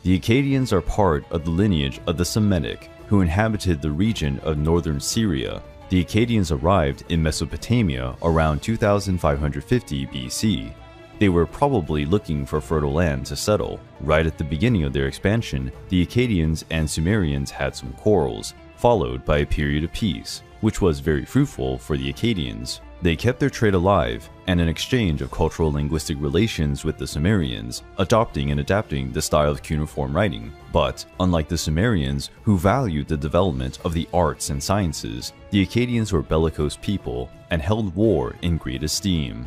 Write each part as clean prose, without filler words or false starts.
The Akkadians are part of the lineage of the Semitic, who inhabited the region of northern Syria. The Akkadians arrived in Mesopotamia around 2550 BC. They were probably looking for fertile land to settle. Right at the beginning of their expansion, the Akkadians and Sumerians had some quarrels, followed by a period of peace, which was very fruitful for the Akkadians. They kept their trade alive, and an exchange of cultural linguistic relations with the Sumerians, adopting and adapting the style of cuneiform writing. But, unlike the Sumerians, who valued the development of the arts and sciences, the Akkadians were bellicose people and held war in great esteem.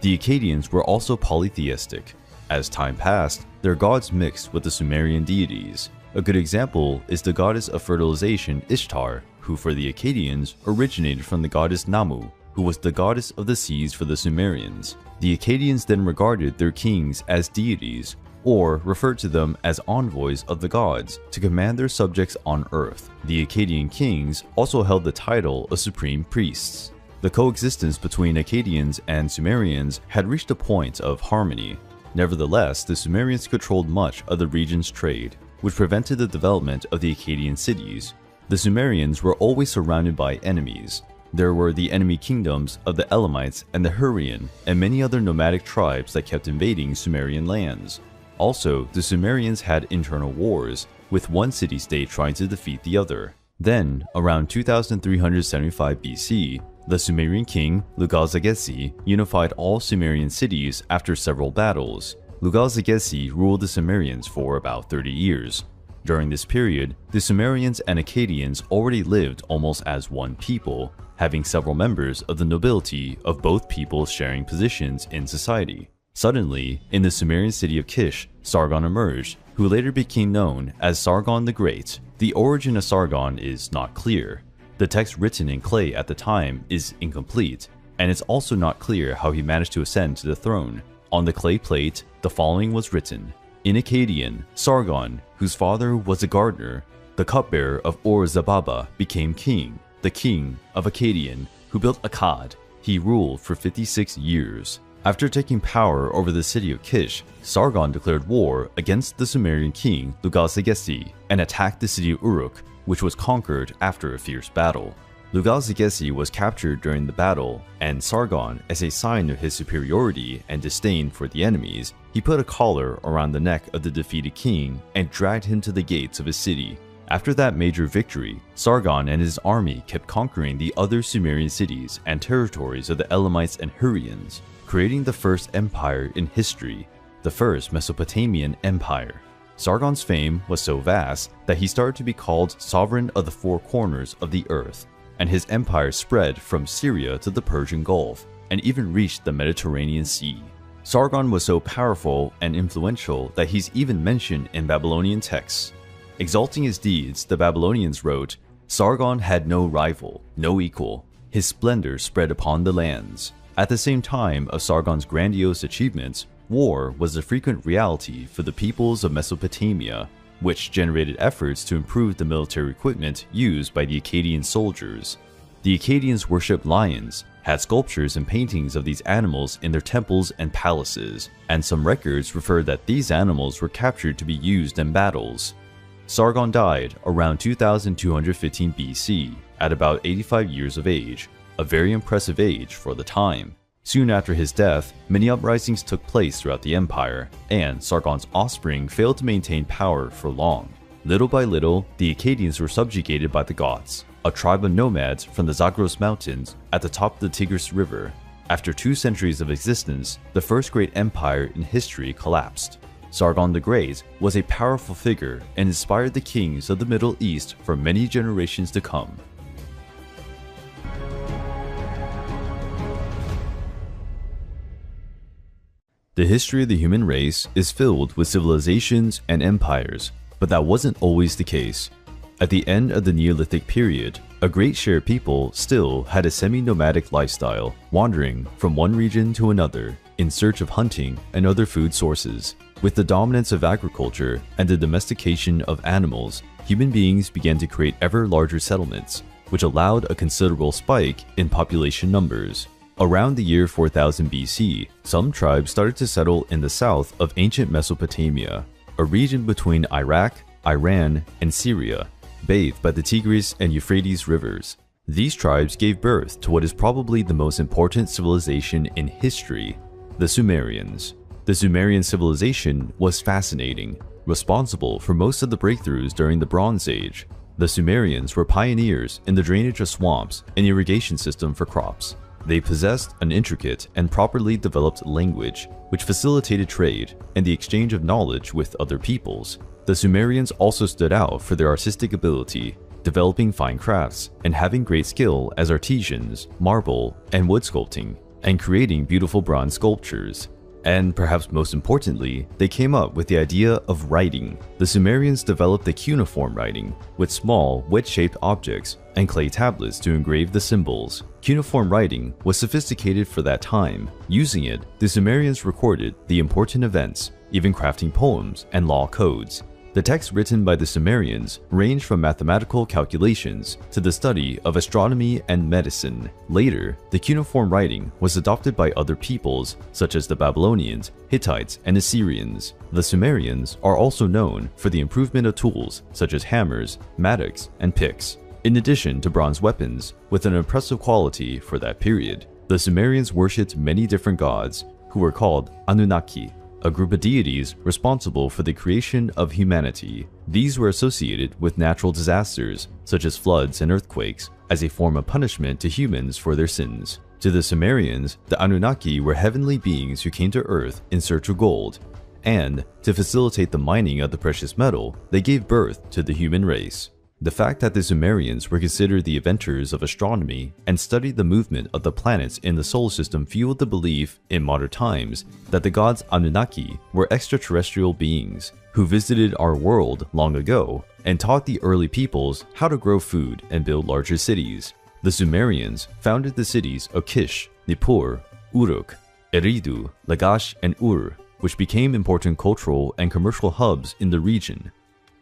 The Akkadians were also polytheistic. As time passed, their gods mixed with the Sumerian deities. A good example is the goddess of fertilization Ishtar, who for the Akkadians originated from the goddess Namu, who was the goddess of the seas for the Sumerians. The Akkadians then regarded their kings as deities, or referred to them as envoys of the gods to command their subjects on earth. The Akkadian kings also held the title of supreme priests. The coexistence between Akkadians and Sumerians had reached a point of harmony. Nevertheless, the Sumerians controlled much of the region's trade, which prevented the development of the Akkadian cities. The Sumerians were always surrounded by enemies. There were the enemy kingdoms of the Elamites and the Hurrian, and many other nomadic tribes that kept invading Sumerian lands. Also, the Sumerians had internal wars, with one city-state trying to defeat the other. Then, around 2375 BC, the Sumerian king, Lugal-Zaggisi, unified all Sumerian cities after several battles. Lugal-Zaggisi ruled the Sumerians for about 30 years. During this period, the Sumerians and Akkadians already lived almost as one people, having several members of the nobility of both peoples sharing positions in society. Suddenly, in the Sumerian city of Kish, Sargon emerged, who later became known as Sargon the Great. The origin of Sargon is not clear. The text written in clay at the time is incomplete, and it's also not clear how he managed to ascend to the throne. On the clay plate, the following was written: in Akkadian, Sargon, whose father was a gardener, the cupbearer of Ur-Zababa, became king, the king of Akkadian, who built Akkad. He ruled for 56 years. After taking power over the city of Kish, Sargon declared war against the Sumerian king Lugal-Zaggisi and attacked the city of Uruk, which was conquered after a fierce battle. Lugal-Zaggisi was captured during the battle, and Sargon, as a sign of his superiority and disdain for the enemies, he put a collar around the neck of the defeated king and dragged him to the gates of his city. After that major victory, Sargon and his army kept conquering the other Sumerian cities and territories of the Elamites and Hurrians, creating the first empire in history, the first Mesopotamian Empire. Sargon's fame was so vast that he started to be called sovereign of the four corners of the earth, and his empire spread from Syria to the Persian Gulf, and even reached the Mediterranean Sea. Sargon was so powerful and influential that he's even mentioned in Babylonian texts. Exalting his deeds, the Babylonians wrote, "Sargon had no rival, no equal. His splendor spread upon the lands." At the same time of Sargon's grandiose achievements, war was a frequent reality for the peoples of Mesopotamia, which generated efforts to improve the military equipment used by the Akkadian soldiers. The Akkadians worshipped lions, had sculptures and paintings of these animals in their temples and palaces, and some records refer that these animals were captured to be used in battles. Sargon died around 2215 BC at about 85 years of age, a very impressive age for the time. Soon after his death, many uprisings took place throughout the empire, and Sargon's offspring failed to maintain power for long. Little by little, the Akkadians were subjugated by the Goths, a tribe of nomads from the Zagros Mountains at the top of the Tigris River. After 2 centuries of existence, the first great empire in history collapsed. Sargon the Great was a powerful figure and inspired the kings of the Middle East for many generations to come. The history of the human race is filled with civilizations and empires, but that wasn't always the case. At the end of the Neolithic period, a great share of people still had a semi-nomadic lifestyle, wandering from one region to another in search of hunting and other food sources. With the dominance of agriculture and the domestication of animals, human beings began to create ever larger settlements, which allowed a considerable spike in population numbers. Around the year 4000 BC, some tribes started to settle in the south of ancient Mesopotamia. a region between Iraq, Iran, and Syria, bathed by the Tigris and Euphrates rivers. These tribes gave birth to what is probably the most important civilization in history, the Sumerians. The Sumerian civilization was fascinating, responsible for most of the breakthroughs during the Bronze Age. The Sumerians were pioneers in the drainage of swamps and irrigation system for crops. They possessed an intricate and properly developed language, which facilitated trade and the exchange of knowledge with other peoples. The Sumerians also stood out for their artistic ability, developing fine crafts and having great skill as artisans, marble and wood sculpting, and creating beautiful bronze sculptures. And perhaps most importantly, they came up with the idea of writing. The Sumerians developed the cuneiform writing, with small, wedge-shaped objects and clay tablets to engrave the symbols. Cuneiform writing was sophisticated for that time. Using it, the Sumerians recorded the important events, even crafting poems and law codes. The texts written by the Sumerians ranged from mathematical calculations to the study of astronomy and medicine. Later, the cuneiform writing was adopted by other peoples such as the Babylonians, Hittites, and Assyrians. The Sumerians are also known for the improvement of tools such as hammers, mattocks, and picks, in addition to bronze weapons with an impressive quality for that period. The Sumerians worshipped many different gods who were called Anunnaki, a group of deities responsible for the creation of humanity. These were associated with natural disasters, such as floods and earthquakes, as a form of punishment to humans for their sins. To the Sumerians, the Anunnaki were heavenly beings who came to Earth in search of gold, and to facilitate the mining of the precious metal, they gave birth to the human race. The fact that the Sumerians were considered the inventors of astronomy and studied the movement of the planets in the solar system fueled the belief in modern times that the gods Anunnaki were extraterrestrial beings who visited our world long ago and taught the early peoples how to grow food and build larger cities. The Sumerians founded the cities of Kish, Nippur, Uruk, Eridu, Lagash, and Ur, which became important cultural and commercial hubs in the region.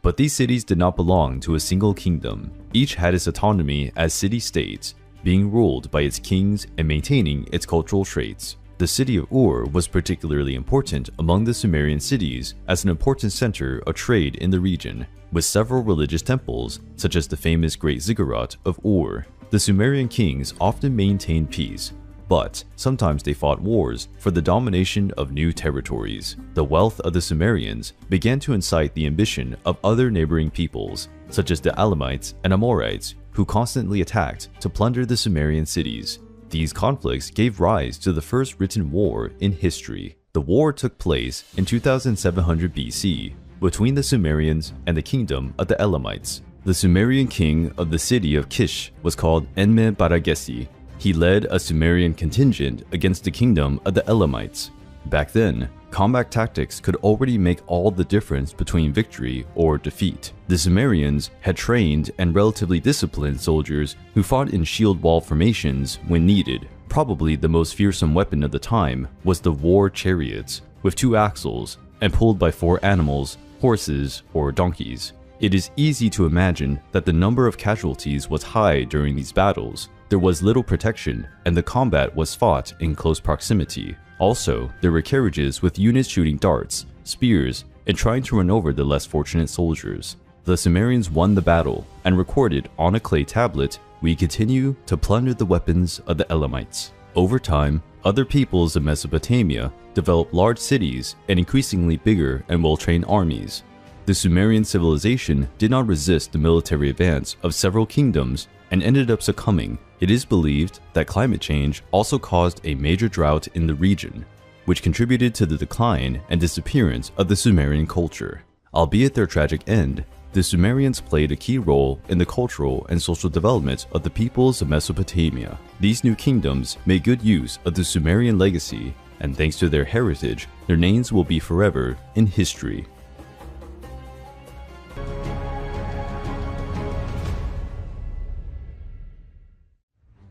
But these cities did not belong to a single kingdom. Each had its autonomy as city-states, being ruled by its kings and maintaining its cultural traits. The city of Ur was particularly important among the Sumerian cities as an important center of trade in the region, with several religious temples, such as the famous Great Ziggurat of Ur. The Sumerian kings often maintained peace, but sometimes they fought wars for the domination of new territories. The wealth of the Sumerians began to incite the ambition of other neighboring peoples, such as the Elamites and Amorites, who constantly attacked to plunder the Sumerian cities. These conflicts gave rise to the first written war in history. The war took place in 2700 BC between the Sumerians and the kingdom of the Elamites. The Sumerian king of the city of Kish was called Enme-Baragesi. He led a Sumerian contingent against the kingdom of the Elamites. Back then, combat tactics could already make all the difference between victory or defeat. The Sumerians had trained and relatively disciplined soldiers who fought in shield wall formations when needed. Probably the most fearsome weapon of the time was the war chariots, with 2 axles and pulled by 4 animals, horses, or donkeys. It is easy to imagine that the number of casualties was high during these battles. There was little protection, and the combat was fought in close proximity. Also, there were carriages with units shooting darts, spears, and trying to run over the less fortunate soldiers. The Sumerians won the battle and recorded on a clay tablet, "We continue to plunder the weapons of the Elamites." Over time, other peoples of Mesopotamia developed large cities and increasingly bigger and well-trained armies. The Sumerian civilization did not resist the military advance of several kingdoms and ended up succumbing. It is believed that climate change also caused a major drought in the region, which contributed to the decline and disappearance of the Sumerian culture. Albeit their tragic end, the Sumerians played a key role in the cultural and social development of the peoples of Mesopotamia. These new kingdoms made good use of the Sumerian legacy, and thanks to their heritage, their names will be forever in history.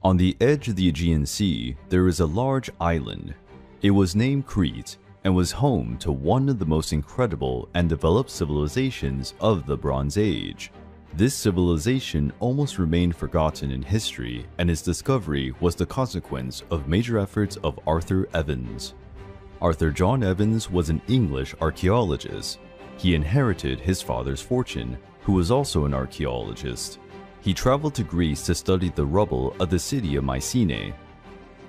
On the edge of the Aegean Sea, there is a large island. It was named Crete and was home to one of the most incredible and developed civilizations of the Bronze Age. This civilization almost remained forgotten in history, and its discovery was the consequence of major efforts of Arthur Evans. Arthur John Evans was an English archaeologist. He inherited his father's fortune, who was also an archaeologist. He traveled to Greece to study the rubble of the city of Mycenae.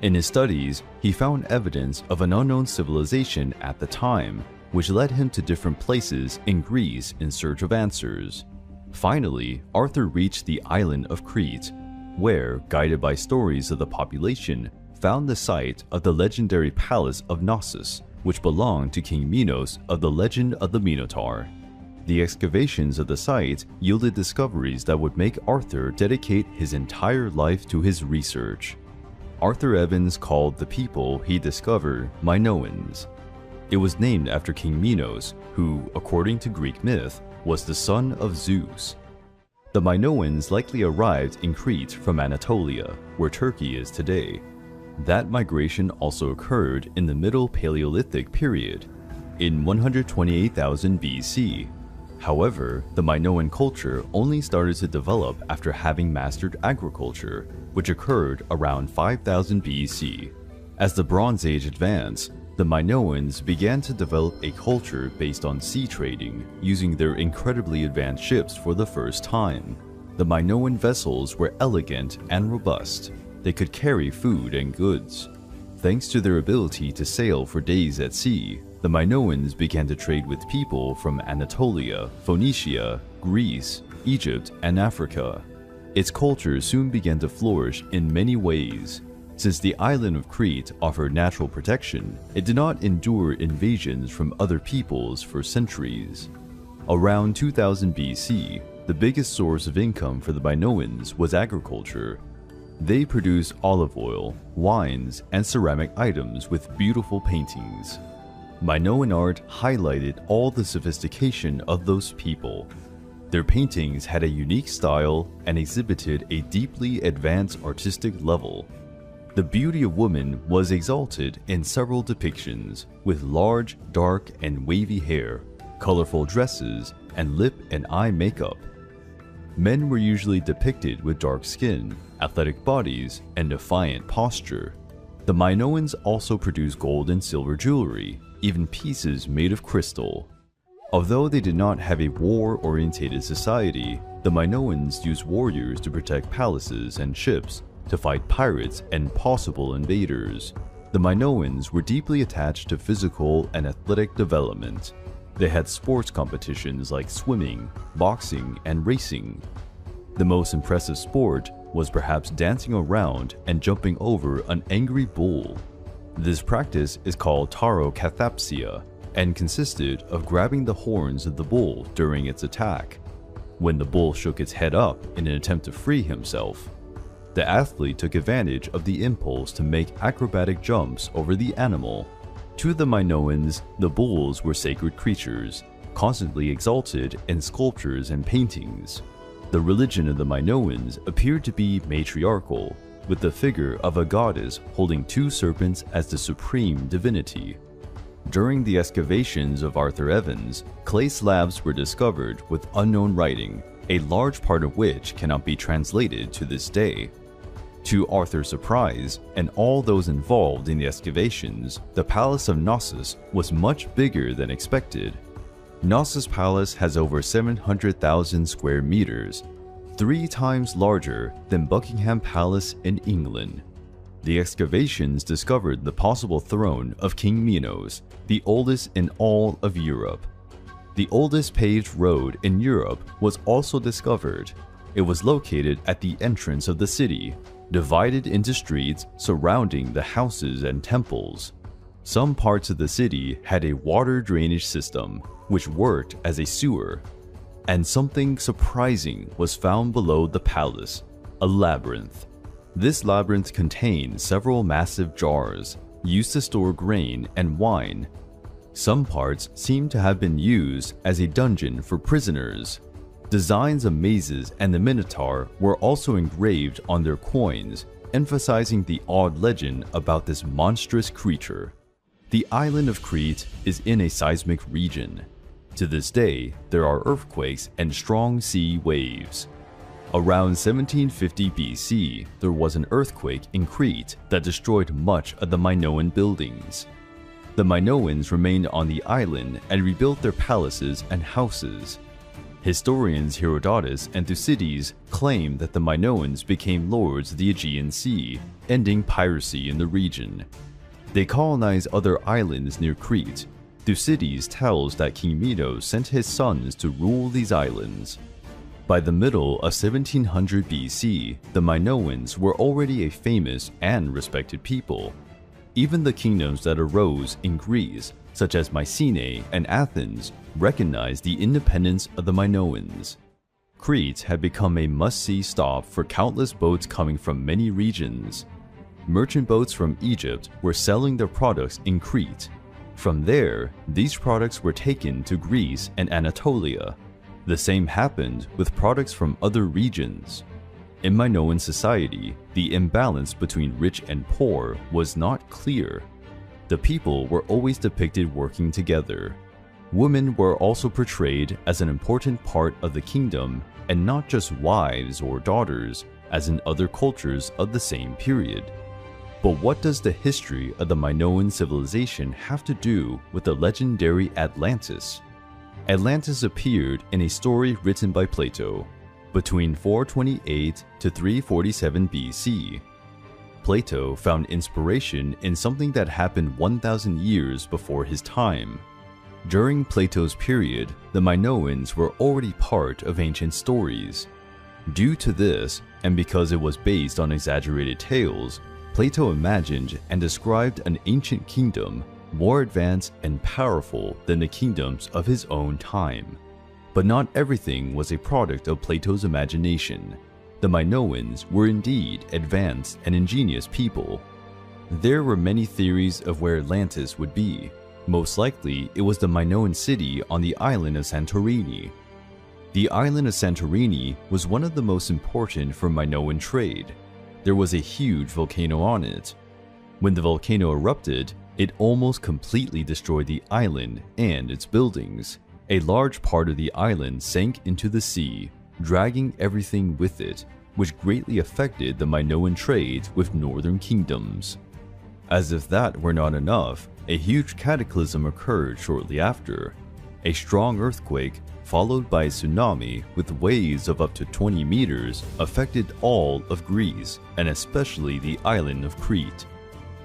In his studies, he found evidence of an unknown civilization at the time, which led him to different places in Greece in search of answers. Finally, Arthur reached the island of Crete, where, guided by stories of the population, found the site of the legendary palace of Knossos, which belonged to King Minos of the legend of the Minotaur. The excavations of the site yielded discoveries that would make Arthur dedicate his entire life to his research. Arthur Evans called the people he discovered Minoans. It was named after King Minos, who, according to Greek myth, was the son of Zeus. The Minoans likely arrived in Crete from Anatolia, where Turkey is today. That migration also occurred in the Middle Paleolithic period, in 128,000 BC. However, the Minoan culture only started to develop after having mastered agriculture, which occurred around 5000 BC. As the Bronze Age advanced, the Minoans began to develop a culture based on sea trading, using their incredibly advanced ships for the first time. The Minoan vessels were elegant and robust. They could carry food and goods. Thanks to their ability to sail for days at sea, the Minoans began to trade with people from Anatolia, Phoenicia, Greece, Egypt, and Africa. Its culture soon began to flourish in many ways. Since the island of Crete offered natural protection, it did not endure invasions from other peoples for centuries. Around 2000 BC, the biggest source of income for the Minoans was agriculture. They produced olive oil, wines, and ceramic items with beautiful paintings. Minoan art highlighted all the sophistication of those people. Their paintings had a unique style and exhibited a deeply advanced artistic level. The beauty of women was exalted in several depictions, with large, dark, and wavy hair, colorful dresses, and lip and eye makeup. Men were usually depicted with dark skin, athletic bodies, and defiant posture. The Minoans also produced gold and silver jewelry, even pieces made of crystal. Although they did not have a war-orientated society, the Minoans used warriors to protect palaces and ships, to fight pirates and possible invaders. The Minoans were deeply attached to physical and athletic development. They had sports competitions like swimming, boxing, and racing. The most impressive sport was perhaps dancing around and jumping over an angry bull. This practice is called taurokathapsia and consisted of grabbing the horns of the bull during its attack. When the bull shook its head up in an attempt to free himself, the athlete took advantage of the impulse to make acrobatic jumps over the animal. To the Minoans, the bulls were sacred creatures, constantly exalted in sculptures and paintings. The religion of the Minoans appeared to be matriarchal, with the figure of a goddess holding two serpents as the supreme divinity. During the excavations of Arthur Evans, clay slabs were discovered with unknown writing, a large part of which cannot be translated to this day. To Arthur's surprise, and all those involved in the excavations, the palace of Knossos was much bigger than expected. Knossos Palace has over 700,000 square meters, 3 times larger than Buckingham Palace in England. The excavations discovered the possible throne of King Minos, the oldest in all of Europe. The oldest paved road in Europe was also discovered. It was located at the entrance of the city, divided into streets surrounding the houses and temples. Some parts of the city had a water drainage system, which worked as a sewer. And something surprising was found below the palace, a labyrinth. This labyrinth contained several massive jars, used to store grain and wine. Some parts seem to have been used as a dungeon for prisoners. Designs of mazes and the Minotaur were also engraved on their coins, emphasizing the odd legend about this monstrous creature. The island of Crete is in a seismic region. To this day, there are earthquakes and strong sea waves. Around 1750 BC, there was an earthquake in Crete that destroyed much of the Minoan buildings. The Minoans remained on the island and rebuilt their palaces and houses. Historians Herodotus and Thucydides claim that the Minoans became lords of the Aegean Sea, ending piracy in the region. They colonized other islands near Crete. Thucydides tells that King Minos sent his sons to rule these islands. By the middle of 1700 BC, the Minoans were already a famous and respected people. Even the kingdoms that arose in Greece, such as Mycenae and Athens, recognized the independence of the Minoans. Crete had become a must-see stop for countless boats coming from many regions. Merchant boats from Egypt were selling their products in Crete. From there, these products were taken to Greece and Anatolia. The same happened with products from other regions. In Minoan society, the imbalance between rich and poor was not clear. The people were always depicted working together. Women were also portrayed as an important part of the kingdom, and not just wives or daughters, as in other cultures of the same period. But what does the history of the Minoan civilization have to do with the legendary Atlantis? Atlantis appeared in a story written by Plato between 428 to 347 BC. Plato found inspiration in something that happened 1,000 years before his time. During Plato's period, the Minoans were already part of ancient stories. Due to this, and because it was based on exaggerated tales, Plato imagined and described an ancient kingdom more advanced and powerful than the kingdoms of his own time. But not everything was a product of Plato's imagination. The Minoans were indeed advanced and ingenious people. There were many theories of where Atlantis would be. Most likely, it was the Minoan city on the island of Santorini. The island of Santorini was one of the most important for Minoan trade. There was a huge volcano on it. When the volcano erupted, it almost completely destroyed the island and its buildings. A large part of the island sank into the sea, dragging everything with it, which greatly affected the Minoan trade with northern kingdoms. As if that were not enough, a huge cataclysm occurred shortly after. A strong earthquake, followed by a tsunami with waves of up to 20 meters, affected all of Greece, and especially the island of Crete.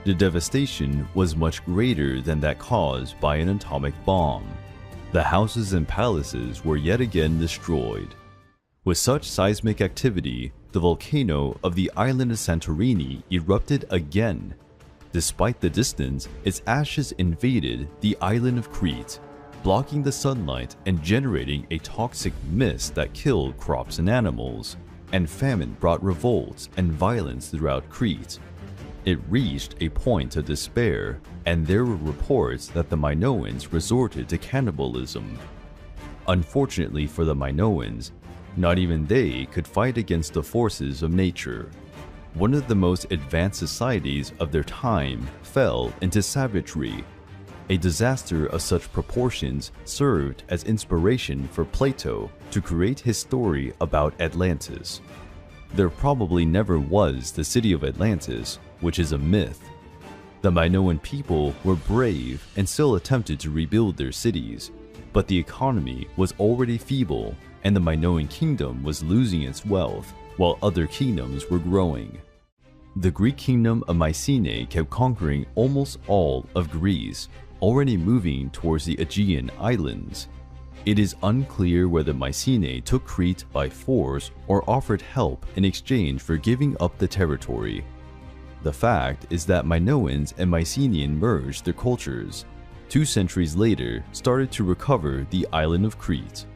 The devastation was much greater than that caused by an atomic bomb. The houses and palaces were yet again destroyed. With such seismic activity, the volcano of the island of Santorini erupted again. Despite the distance, its ashes invaded the island of Crete, blocking the sunlight and generating a toxic mist that killed crops and animals, and famine brought revolts and violence throughout Crete. It reached a point of despair, and there were reports that the Minoans resorted to cannibalism. Unfortunately for the Minoans, not even they could fight against the forces of nature. One of the most advanced societies of their time fell into savagery. A disaster of such proportions served as inspiration for Plato to create his story about Atlantis. There probably never was the city of Atlantis, which is a myth. The Minoan people were brave and still attempted to rebuild their cities, but the economy was already feeble and the Minoan kingdom was losing its wealth while other kingdoms were growing. The Greek kingdom of Mycenae kept conquering almost all of Greece, already moving towards the Aegean islands. It is unclear whether Mycenae took Crete by force or offered help in exchange for giving up the territory. The fact is that Minoans and Mycenaean merged their cultures. 2 centuries later, started to recover the island of Crete.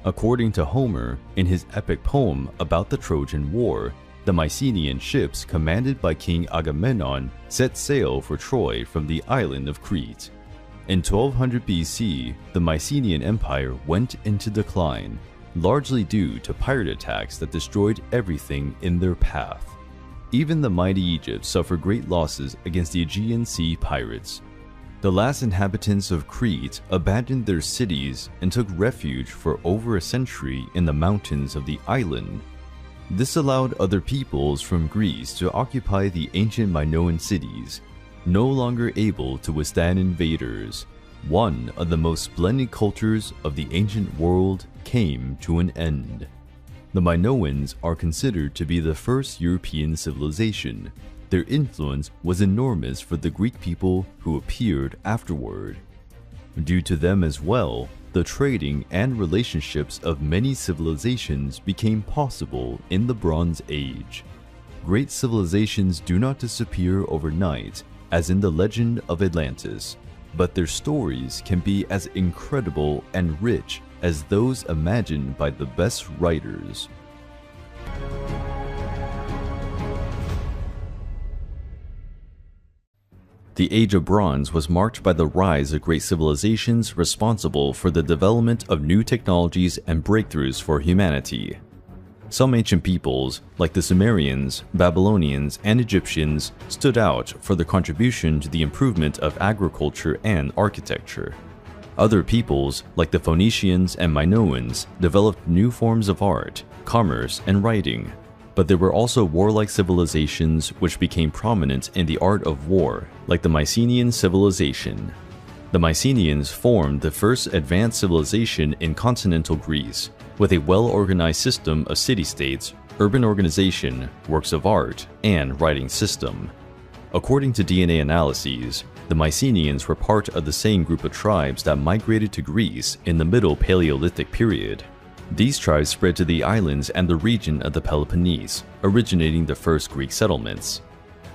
According to Homer, in his epic poem about the Trojan War, the Mycenaean ships commanded by King Agamemnon set sail for Troy from the island of Crete. In 1200 BC, the Mycenaean Empire went into decline, largely due to pirate attacks that destroyed everything in their path. Even the mighty Egypt suffered great losses against the Aegean Sea pirates. The last inhabitants of Crete abandoned their cities and took refuge for over a century in the mountains of the island. This allowed other peoples from Greece to occupy the ancient Minoan cities. no longer able to withstand invaders. One of the most splendid cultures of the ancient world came to an end. The Minoans are considered to be the first European civilization. Their influence was enormous for the Greek people who appeared afterward. Due to them as well, the trading and relationships of many civilizations became possible in the Bronze Age. Great civilizations do not disappear overnight, as in the legend of Atlantis, but their stories can be as incredible and rich as those imagined by the best writers. The Age of Bronze was marked by the rise of great civilizations responsible for the development of new technologies and breakthroughs for humanity. Some ancient peoples, like the Sumerians, Babylonians, and Egyptians, stood out for their contribution to the improvement of agriculture and architecture. Other peoples, like the Phoenicians and Minoans, developed new forms of art, commerce, and writing. But there were also warlike civilizations which became prominent in the art of war, like the Mycenaean civilization. The Mycenaeans formed the first advanced civilization in continental Greece, with a well-organized system of city-states, urban organization, works of art, and writing system. According to DNA analyses, the Mycenaeans were part of the same group of tribes that migrated to Greece in the Middle Paleolithic period. These tribes spread to the islands and the region of the Peloponnese, originating the first Greek settlements.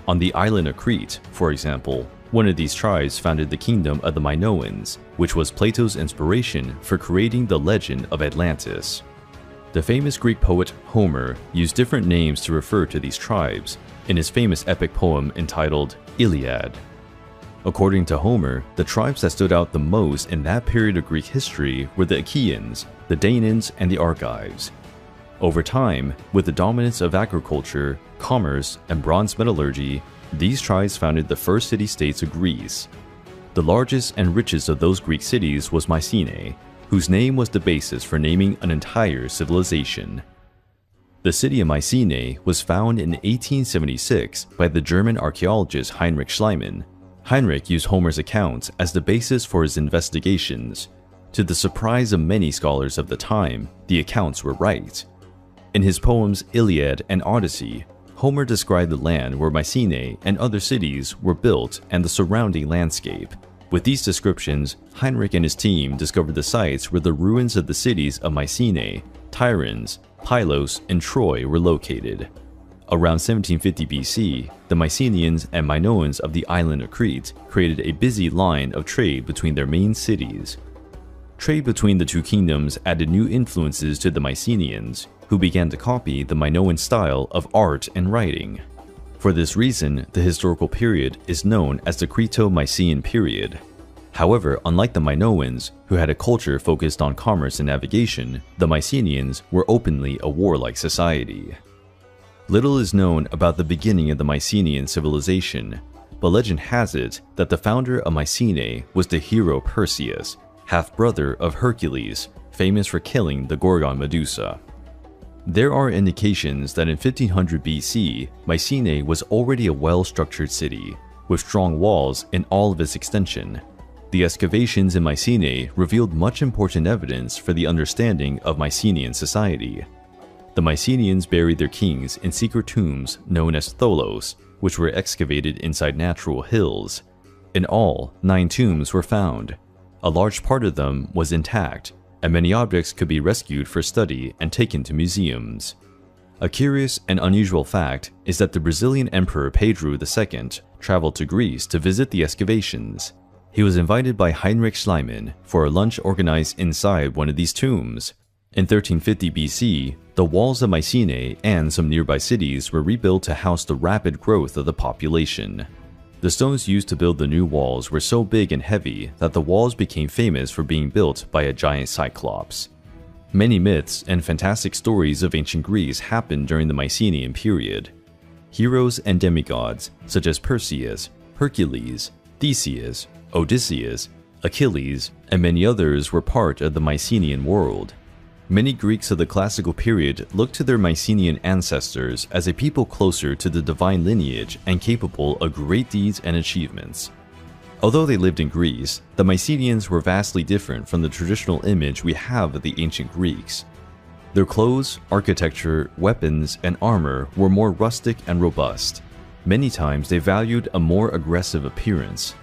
On the island of Crete, for example, one of these tribes founded the kingdom of the Minoans, which was Plato's inspiration for creating the legend of Atlantis. The famous Greek poet Homer used different names to refer to these tribes in his famous epic poem entitled Iliad. According to Homer, the tribes that stood out the most in that period of Greek history were the Achaeans, the Danaans, and the Argives. Over time, with the dominance of agriculture, commerce, and bronze metallurgy, these tribes founded the first city-states of Greece. The largest and richest of those Greek cities was Mycenae, whose name was the basis for naming an entire civilization. The city of Mycenae was found in 1876 by the German archaeologist Heinrich Schliemann. Heinrich used Homer's accounts as the basis for his investigations. To the surprise of many scholars of the time, the accounts were right. In his poems Iliad and Odyssey, Homer described the land where Mycenae and other cities were built and the surrounding landscape. With these descriptions, Heinrich and his team discovered the sites where the ruins of the cities of Mycenae, Tiryns, Pylos, and Troy were located. Around 1750 BC, the Mycenaeans and Minoans of the island of Crete created a busy line of trade between their main cities. Trade between the two kingdoms added new influences to the Mycenaeans, who began to copy the Minoan style of art and writing. For this reason, the historical period is known as the Creto-Mycenaean period. However, unlike the Minoans, who had a culture focused on commerce and navigation, the Mycenaeans were openly a warlike society. Little is known about the beginning of the Mycenaean civilization, but legend has it that the founder of Mycenae was the hero Perseus, half-brother of Hercules, famous for killing the Gorgon Medusa. There are indications that in 1500 BC, Mycenae was already a well-structured city, with strong walls in all of its extension. The excavations in Mycenae revealed much important evidence for the understanding of Mycenaean society. The Mycenaeans buried their kings in secret tombs known as tholos, which were excavated inside natural hills. In all, 9 tombs were found. A large part of them was intact, and many objects could be rescued for study and taken to museums. A curious and unusual fact is that the Brazilian Emperor Pedro II traveled to Greece to visit the excavations. He was invited by Heinrich Schliemann for a lunch organized inside one of these tombs. In 1350 BC, the walls of Mycenae and some nearby cities were rebuilt to house the rapid growth of the population. The stones used to build the new walls were so big and heavy that the walls became famous for being built by a giant cyclops. Many myths and fantastic stories of ancient Greece happened during the Mycenaean period. Heroes and demigods such as Perseus, Hercules, Theseus, Odysseus, Achilles, and many others were part of the Mycenaean world. Many Greeks of the classical period looked to their Mycenaean ancestors as a people closer to the divine lineage and capable of great deeds and achievements. Although they lived in Greece, the Mycenaeans were vastly different from the traditional image we have of the ancient Greeks. Their clothes, architecture, weapons, and armor were more rustic and robust. Many times they valued a more aggressive appearance.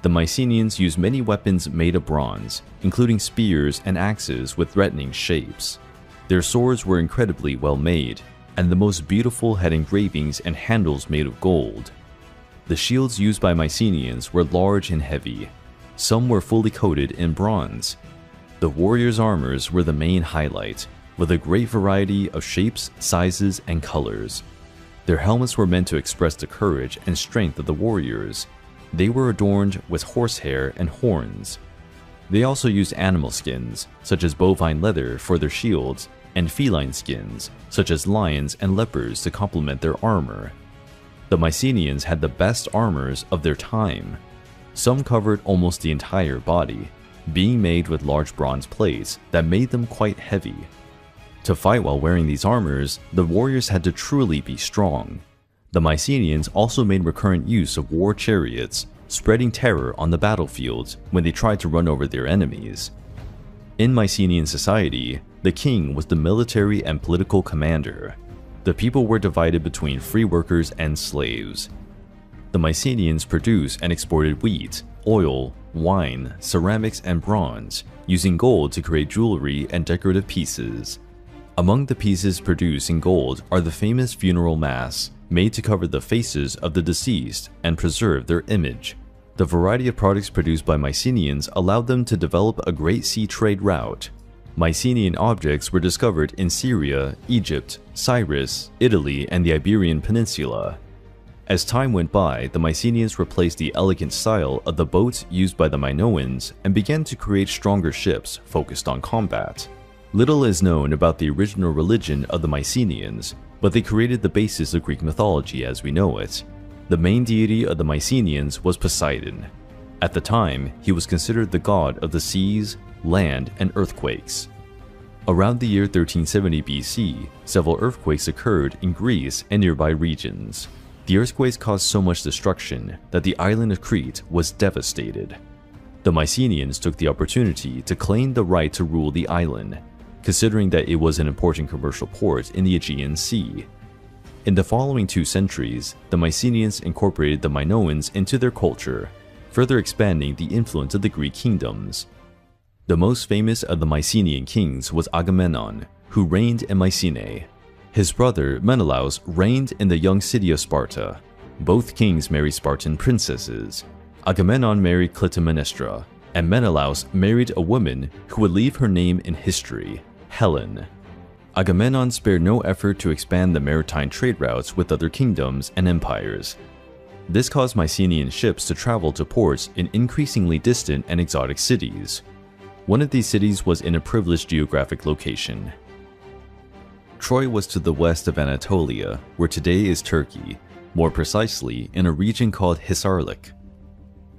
The Mycenaeans used many weapons made of bronze, including spears and axes with threatening shapes. Their swords were incredibly well made, and the most beautiful had engravings and handles made of gold. The shields used by Mycenaeans were large and heavy. Some were fully coated in bronze. The warriors' armors were the main highlight, with a great variety of shapes, sizes, and colors. Their helmets were meant to express the courage and strength of the warriors. They were adorned with horsehair and horns. They also used animal skins, such as bovine leather, for their shields, and feline skins, such as lions and leopards, to complement their armor. The Mycenaeans had the best armors of their time. Some covered almost the entire body, being made with large bronze plates that made them quite heavy. To fight while wearing these armors, the warriors had to truly be strong. The Mycenaeans also made recurrent use of war chariots, spreading terror on the battlefields when they tried to run over their enemies. In Mycenaean society, the king was the military and political commander. The people were divided between free workers and slaves. The Mycenaeans produced and exported wheat, oil, wine, ceramics, and bronze, using gold to create jewelry and decorative pieces. Among the pieces produced in gold are the famous funeral masks, made to cover the faces of the deceased and preserve their image. The variety of products produced by Mycenaeans allowed them to develop a great sea trade route. Mycenaean objects were discovered in Syria, Egypt, Cyprus, Italy, and the Iberian Peninsula. As time went by, the Mycenaeans replaced the elegant style of the boats used by the Minoans and began to create stronger ships focused on combat. Little is known about the original religion of the Mycenaeans, but they created the basis of Greek mythology as we know it. The main deity of the Mycenaeans was Poseidon. At the time, he was considered the god of the seas, land, and earthquakes. Around the year 1370 BC, several earthquakes occurred in Greece and nearby regions. The earthquakes caused so much destruction that the island of Crete was devastated. The Mycenaeans took the opportunity to claim the right to rule the island, considering that it was an important commercial port in the Aegean Sea. In the following 2 centuries, the Mycenaeans incorporated the Minoans into their culture, further expanding the influence of the Greek kingdoms. The most famous of the Mycenaean kings was Agamemnon, who reigned in Mycenae. His brother Menelaus reigned in the young city of Sparta. Both kings married Spartan princesses. Agamemnon married Clytemnestra, and Menelaus married a woman who would leave her name in history, Helen. Agamemnon spared no effort to expand the maritime trade routes with other kingdoms and empires. This caused Mycenaean ships to travel to ports in increasingly distant and exotic cities. One of these cities was in a privileged geographic location. Troy was to the west of Anatolia, where today is Turkey, more precisely in a region called Hisarlik.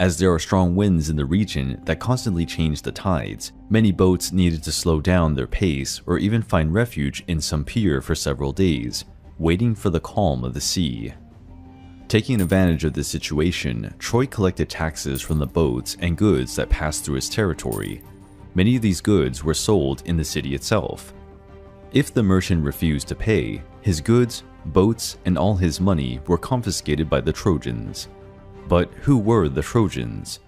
As there are strong winds in the region that constantly change the tides, many boats needed to slow down their pace or even find refuge in some pier for several days, waiting for the calm of the sea. Taking advantage of this situation, Troy collected taxes from the boats and goods that passed through its territory. Many of these goods were sold in the city itself. If the merchant refused to pay, his goods, boats, and all his money were confiscated by the Trojans. But who were the Trojans?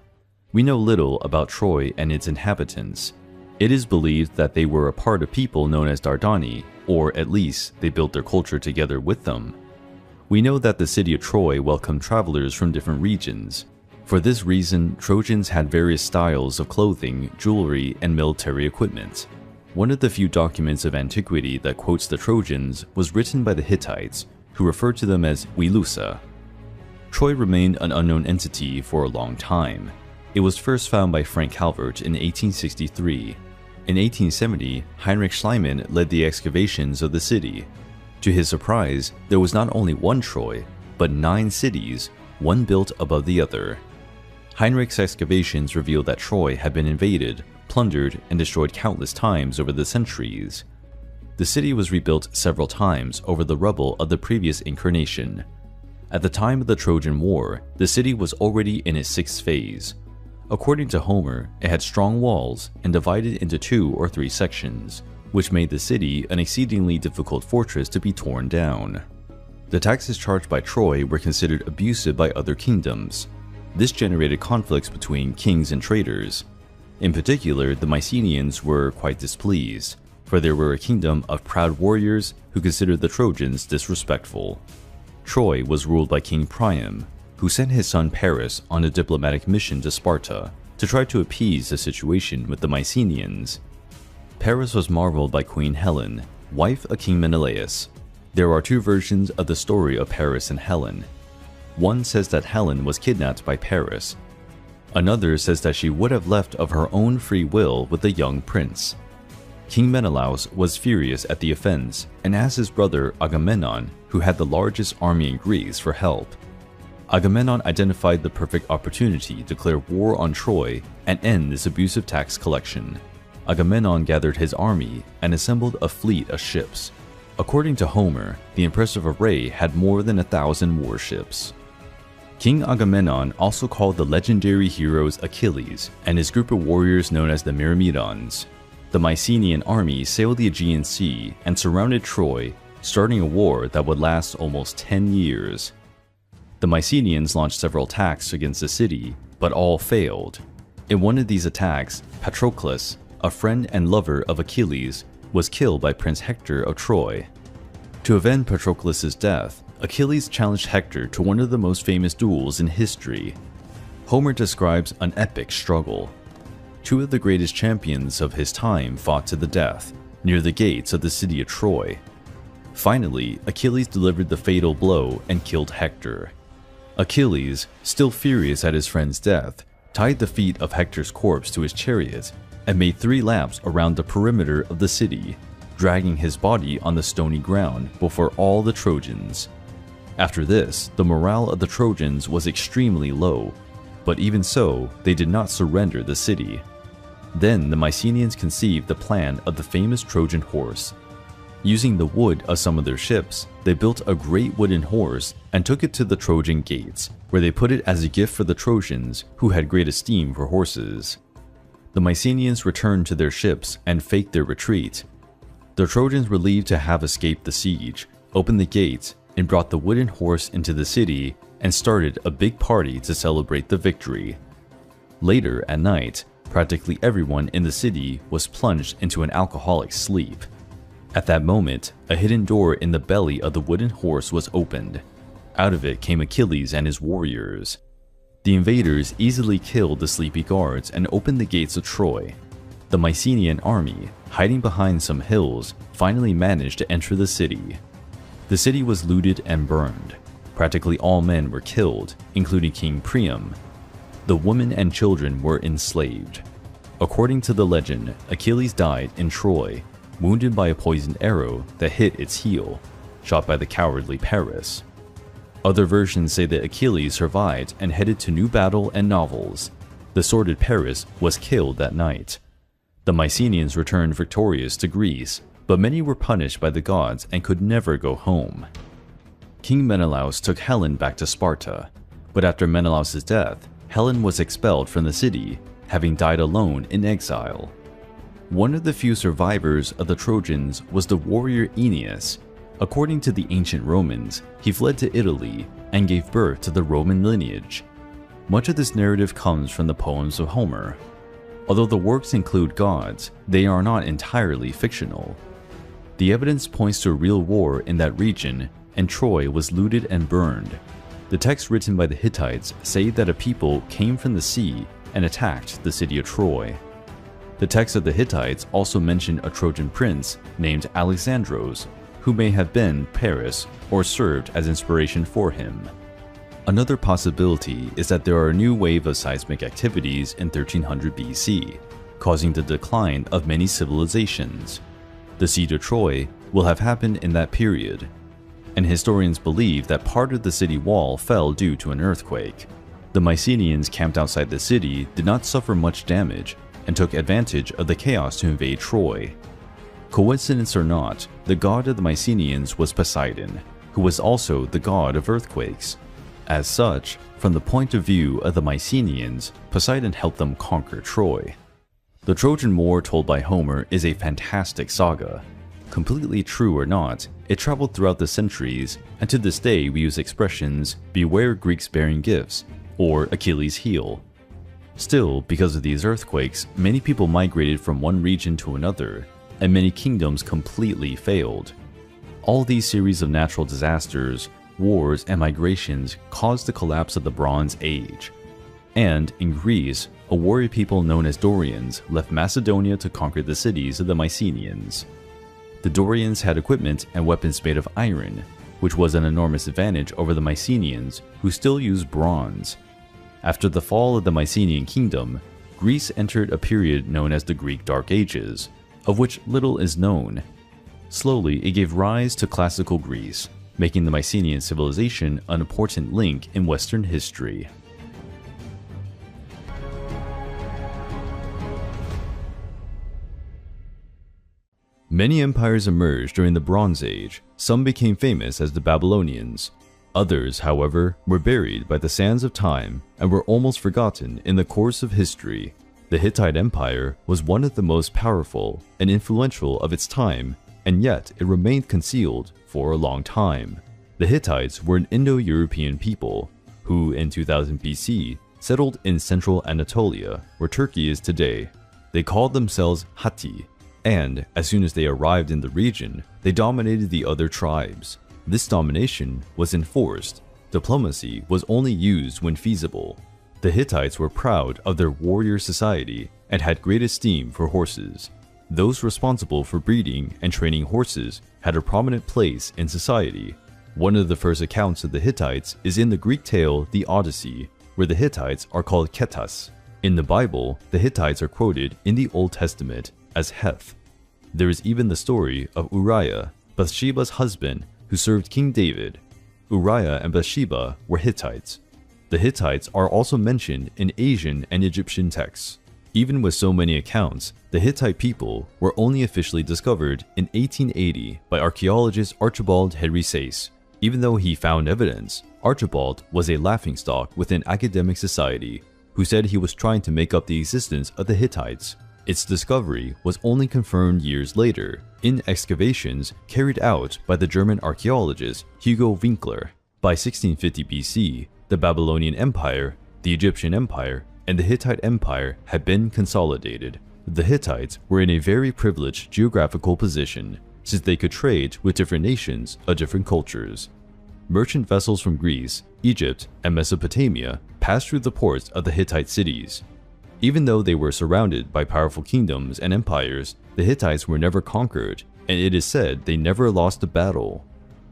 We know little about Troy and its inhabitants. It is believed that they were a part of people known as Dardani, or at least they built their culture together with them. We know that the city of Troy welcomed travelers from different regions. For this reason, Trojans had various styles of clothing, jewelry, and military equipment. One of the few documents of antiquity that quotes the Trojans was written by the Hittites, who referred to them as Wilusa. Troy remained an unknown entity for a long time. It was first found by Frank Calvert in 1863. In 1870, Heinrich Schliemann led the excavations of the city. To his surprise, there was not only one Troy, but 9 cities, one built above the other. Heinrich's excavations revealed that Troy had been invaded, plundered and destroyed countless times over the centuries. The city was rebuilt several times over the rubble of the previous incarnation. At the time of the Trojan War, the city was already in its 6th phase. According to Homer, it had strong walls and divided into 2 or 3 sections, which made the city an exceedingly difficult fortress to be torn down. The taxes charged by Troy were considered abusive by other kingdoms. This generated conflicts between kings and traders. In particular, the Mycenaeans were quite displeased, for they were a kingdom of proud warriors who considered the Trojans disrespectful. Troy was ruled by King Priam, who sent his son Paris on a diplomatic mission to Sparta to try to appease the situation with the Mycenaeans. Paris was marveled by Queen Helen, wife of King Menelaus. There are 2 versions of the story of Paris and Helen. One says that Helen was kidnapped by Paris. Another says that she would have left of her own free will with the young prince. King Menelaus was furious at the offense and asked his brother Agamemnon, who had the largest army in Greece, for help. Agamemnon identified the perfect opportunity to declare war on Troy and end this abusive tax collection. Agamemnon gathered his army and assembled a fleet of ships. According to Homer, the impressive array had more than 1,000 warships. King Agamemnon also called the legendary heroes Achilles and his group of warriors known as the Myrmidons. The Mycenaean army sailed the Aegean Sea and surrounded Troy, starting a war that would last almost 10 years. The Mycenaeans launched several attacks against the city, but all failed. In one of these attacks, Patroclus, a friend and lover of Achilles, was killed by Prince Hector of Troy. To avenge Patroclus' death, Achilles challenged Hector to one of the most famous duels in history. Homer describes an epic struggle. 2 of the greatest champions of his time fought to the death, near the gates of the city of Troy. Finally, Achilles delivered the fatal blow and killed Hector. Achilles, still furious at his friend's death, tied the feet of Hector's corpse to his chariot and made 3 laps around the perimeter of the city, dragging his body on the stony ground before all the Trojans. After this, the morale of the Trojans was extremely low, but even so, they did not surrender the city. Then the Mycenaeans conceived the plan of the famous Trojan horse. Using the wood of some of their ships, they built a great wooden horse and took it to the Trojan gates, where they put it as a gift for the Trojans, who had great esteem for horses. The Mycenaeans returned to their ships and faked their retreat. The Trojans, relieved to have escaped the siege, opened the gates and brought the wooden horse into the city and started a big party to celebrate the victory. Later at night, practically everyone in the city was plunged into an alcoholic sleep. At that moment, a hidden door in the belly of the wooden horse was opened. Out of it came Achilles and his warriors. The invaders easily killed the sleepy guards and opened the gates of Troy. The Mycenaean army, hiding behind some hills, finally managed to enter the city. The city was looted and burned. Practically all men were killed, including King Priam. The women and children were enslaved. According to the legend, Achilles died in Troy, wounded by a poisoned arrow that hit its heel, shot by the cowardly Paris. Other versions say that Achilles survived and headed to new battle and novels. The sordid Paris was killed that night. The Mycenaeans returned victorious to Greece, but many were punished by the gods and could never go home. King Menelaus took Helen back to Sparta, but after Menelaus' death, Helen was expelled from the city, having died alone in exile. One of the few survivors of the Trojans was the warrior Aeneas. According to the ancient Romans, he fled to Italy and gave birth to the Roman lineage. Much of this narrative comes from the poems of Homer. Although the works include gods, they are not entirely fictional. The evidence points to a real war in that region, and Troy was looted and burned. The texts written by the Hittites say that a people came from the sea and attacked the city of Troy. The texts of the Hittites also mention a Trojan prince named Alexandros, who may have been Paris or served as inspiration for him. Another possibility is that there are a new wave of seismic activities in 1300 BC, causing the decline of many civilizations. The siege of Troy will have happened in that period, and historians believe that part of the city wall fell due to an earthquake. The Mycenaeans camped outside the city did not suffer much damage, and took advantage of the chaos to invade Troy. Coincidence or not, the god of the Mycenaeans was Poseidon, who was also the god of earthquakes. As such, from the point of view of the Mycenaeans, Poseidon helped them conquer Troy. The Trojan War told by Homer is a fantastic saga. Completely true or not, it traveled throughout the centuries, and to this day we use expressions "beware Greeks bearing gifts" or "Achilles' heel." Still, because of these earthquakes, many people migrated from one region to another, and many kingdoms completely failed. All these series of natural disasters, wars, and migrations caused the collapse of the Bronze Age. And in Greece, a warrior people known as Dorians left Macedonia to conquer the cities of the Mycenaeans. The Dorians had equipment and weapons made of iron, which was an enormous advantage over the Mycenaeans, who still used bronze. After the fall of the Mycenaean kingdom, Greece entered a period known as the Greek Dark Ages, of which little is known. Slowly, it gave rise to classical Greece, making the Mycenaean civilization an important link in Western history. Many empires emerged during the Bronze Age. Some became famous as the Babylonians. Others, however, were buried by the sands of time and were almost forgotten in the course of history. The Hittite Empire was one of the most powerful and influential of its time, and yet it remained concealed for a long time. The Hittites were an Indo-European people who, in 2000 BC, settled in central Anatolia, where Turkey is today. They called themselves Hatti, and as soon as they arrived in the region, they dominated the other tribes. This domination was enforced. Diplomacy was only used when feasible. The Hittites were proud of their warrior society and had great esteem for horses. Those responsible for breeding and training horses had a prominent place in society. One of the first accounts of the Hittites is in the Greek tale The Odyssey, where the Hittites are called Ketas. In the Bible, the Hittites are quoted in the Old Testament as Heth. There is even the story of Uriah, Bathsheba's husband, who served King David. Uriah and Bathsheba were Hittites. The Hittites are also mentioned in Asian and Egyptian texts. Even with so many accounts, the Hittite people were only officially discovered in 1880 by archaeologist Archibald Henry Sayce. Even though he found evidence, Archibald was a laughingstock within academic society, who said he was trying to make up the existence of the Hittites. Its discovery was only confirmed years later in excavations carried out by the German archaeologist Hugo Winkler. By 1650 BC, the Babylonian Empire, the Egyptian Empire, and the Hittite Empire had been consolidated. The Hittites were in a very privileged geographical position, since they could trade with different nations of different cultures. Merchant vessels from Greece, Egypt, and Mesopotamia passed through the ports of the Hittite cities. Even though they were surrounded by powerful kingdoms and empires, the Hittites were never conquered, and it is said they never lost a battle.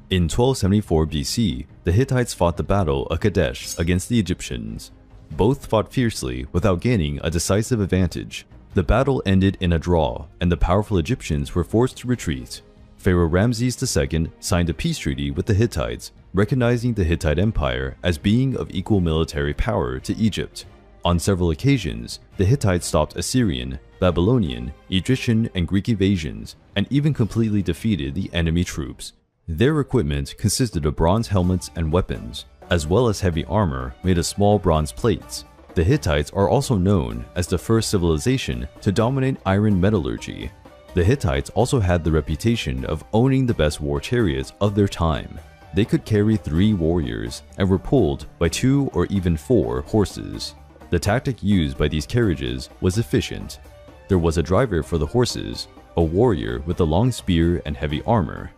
In 1274 BC, the Hittites fought the Battle of Kadesh against the Egyptians. Both fought fiercely without gaining a decisive advantage. The battle ended in a draw, and the powerful Egyptians were forced to retreat. Pharaoh Ramesses II signed a peace treaty with the Hittites, recognizing the Hittite Empire as being of equal military power to Egypt. On several occasions, the Hittites stopped Assyrian, Babylonian, Egyptian, and Greek invasions, and even completely defeated the enemy troops. Their equipment consisted of bronze helmets and weapons, as well as heavy armor made of small bronze plates. The Hittites are also known as the first civilization to dominate iron metallurgy. The Hittites also had the reputation of owning the best war chariots of their time. They could carry 3 warriors and were pulled by 2 or even 4 horses. The tactic used by these carriages was efficient. There was a driver for the horses, a warrior with a long spear and heavy armor.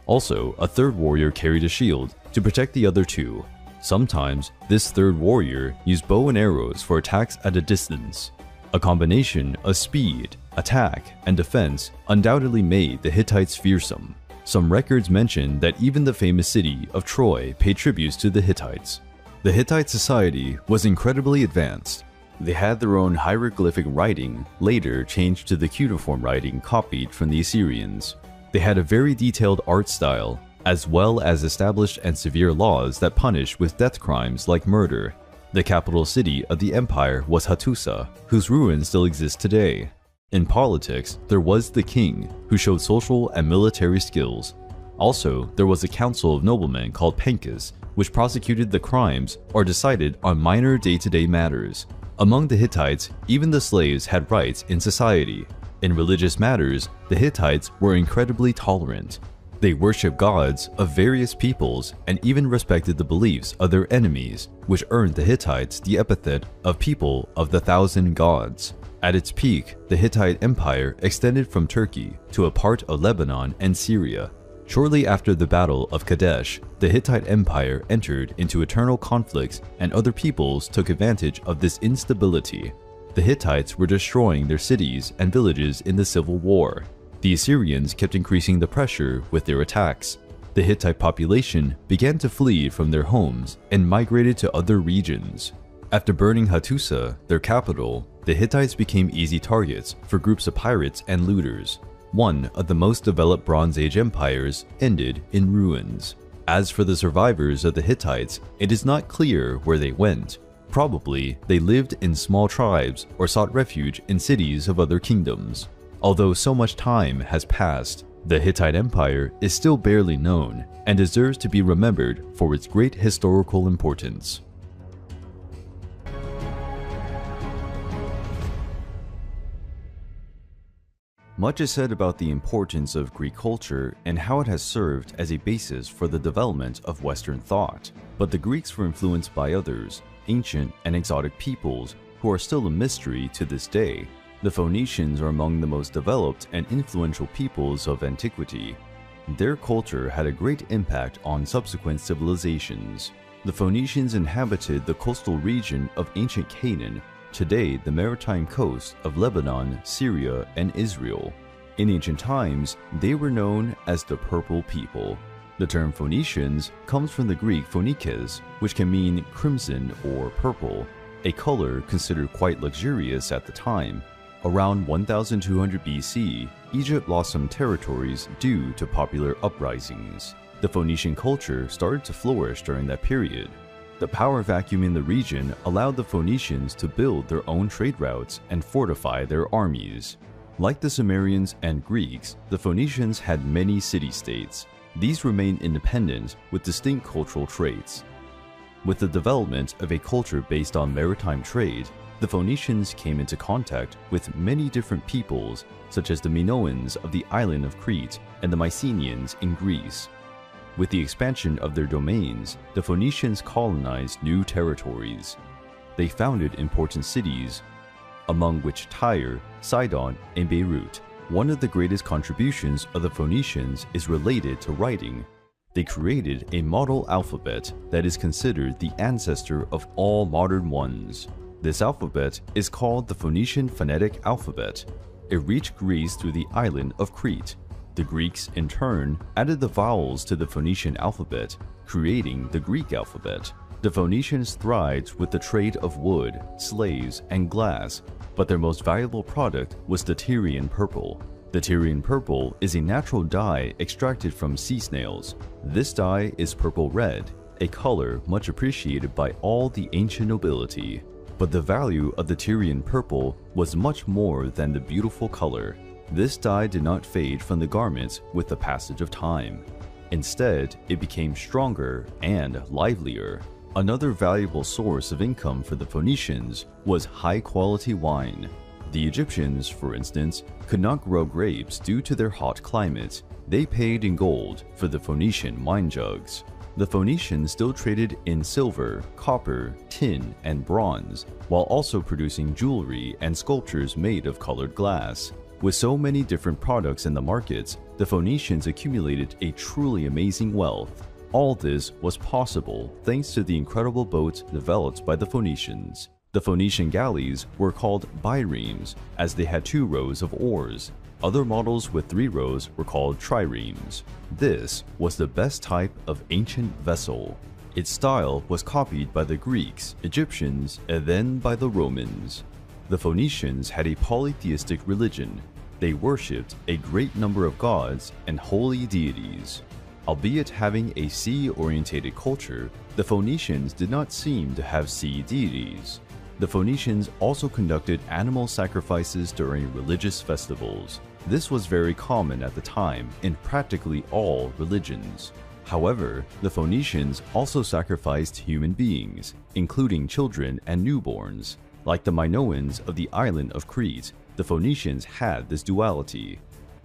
Also, a third warrior carried a shield to protect the other 2. Sometimes, this third warrior used bow and arrows for attacks at a distance. A combination of speed, attack, and defense undoubtedly made the Hittites fearsome. Some records mention that even the famous city of Troy paid tributes to the Hittites. The Hittite society was incredibly advanced. They had their own hieroglyphic writing, later changed to the cuneiform writing copied from the Assyrians. They had a very detailed art style, as well as established and severe laws that punished with death crimes like murder. The capital city of the empire was Hattusa, whose ruins still exist today. In politics, there was the king, who showed social and military skills. Also, there was a council of noblemen called Pencus, which prosecuted the crimes or decided on minor day-to-day matters. Among the Hittites, even the slaves had rights in society. In religious matters, the Hittites were incredibly tolerant. They worshipped gods of various peoples and even respected the beliefs of their enemies, which earned the Hittites the epithet of people of the thousand gods. At its peak, the Hittite Empire extended from Turkey to a part of Lebanon and Syria. Shortly after the Battle of Kadesh, the Hittite Empire entered into eternal conflicts and other peoples took advantage of this instability. The Hittites were destroying their cities and villages in the civil war. The Assyrians kept increasing the pressure with their attacks. The Hittite population began to flee from their homes and migrated to other regions. After burning Hattusa, their capital, the Hittites became easy targets for groups of pirates and looters. One of the most developed Bronze Age empires ended in ruins. As for the survivors of the Hittites, it is not clear where they went. Probably they lived in small tribes or sought refuge in cities of other kingdoms. Although so much time has passed, the Hittite Empire is still barely known and deserves to be remembered for its great historical importance. Much is said about the importance of Greek culture and how it has served as a basis for the development of Western thought, but the Greeks were influenced by others, ancient and exotic peoples, who are still a mystery to this day. The Phoenicians are among the most developed and influential peoples of antiquity. Their culture had a great impact on subsequent civilizations. The Phoenicians inhabited the coastal region of ancient Canaan, today the maritime coast of Lebanon, Syria, and Israel. In ancient times, they were known as the Purple People. The term Phoenicians comes from the Greek phonikes, which can mean crimson or purple, a color considered quite luxurious at the time. Around 1200 BC, Egypt lost some territories due to popular uprisings. The Phoenician culture started to flourish during that period. The power vacuum in the region allowed the Phoenicians to build their own trade routes and fortify their armies. Like the Sumerians and Greeks, the Phoenicians had many city-states. These remained independent with distinct cultural traits. With the development of a culture based on maritime trade, the Phoenicians came into contact with many different peoples, such as the Minoans of the island of Crete and the Mycenaeans in Greece. With the expansion of their domains, the Phoenicians colonized new territories. They founded important cities, among which Tyre, Sidon, and Beirut. One of the greatest contributions of the Phoenicians is related to writing. They created a model alphabet that is considered the ancestor of all modern ones. This alphabet is called the Phoenician phonetic alphabet. It reached Greece through the island of Crete. The Greeks, in turn, added the vowels to the Phoenician alphabet, creating the Greek alphabet. The Phoenicians thrived with the trade of wood, slaves, and glass, but their most valuable product was the Tyrian purple. The Tyrian purple is a natural dye extracted from sea snails. This dye is purple red, a color much appreciated by all the ancient nobility. But the value of the Tyrian purple was much more than the beautiful color. This dye did not fade from the garments with the passage of time. Instead, it became stronger and livelier. Another valuable source of income for the Phoenicians was high-quality wine. The Egyptians, for instance, could not grow grapes due to their hot climate. They paid in gold for the Phoenician wine jugs. The Phoenicians still traded in silver, copper, tin, and bronze, while also producing jewelry and sculptures made of colored glass. With so many different products in the markets, the Phoenicians accumulated a truly amazing wealth. All this was possible thanks to the incredible boats developed by the Phoenicians. The Phoenician galleys were called biremes, as they had 2 rows of oars. Other models with 3 rows were called triremes. This was the best type of ancient vessel. Its style was copied by the Greeks, Egyptians, and then by the Romans. The Phoenicians had a polytheistic religion. They worshipped a great number of gods and holy deities. Albeit having a sea-orientated culture, the Phoenicians did not seem to have sea deities. The Phoenicians also conducted animal sacrifices during religious festivals. This was very common at the time in practically all religions. However, the Phoenicians also sacrificed human beings, including children and newborns. Like the Minoans of the island of Crete, the Phoenicians had this duality.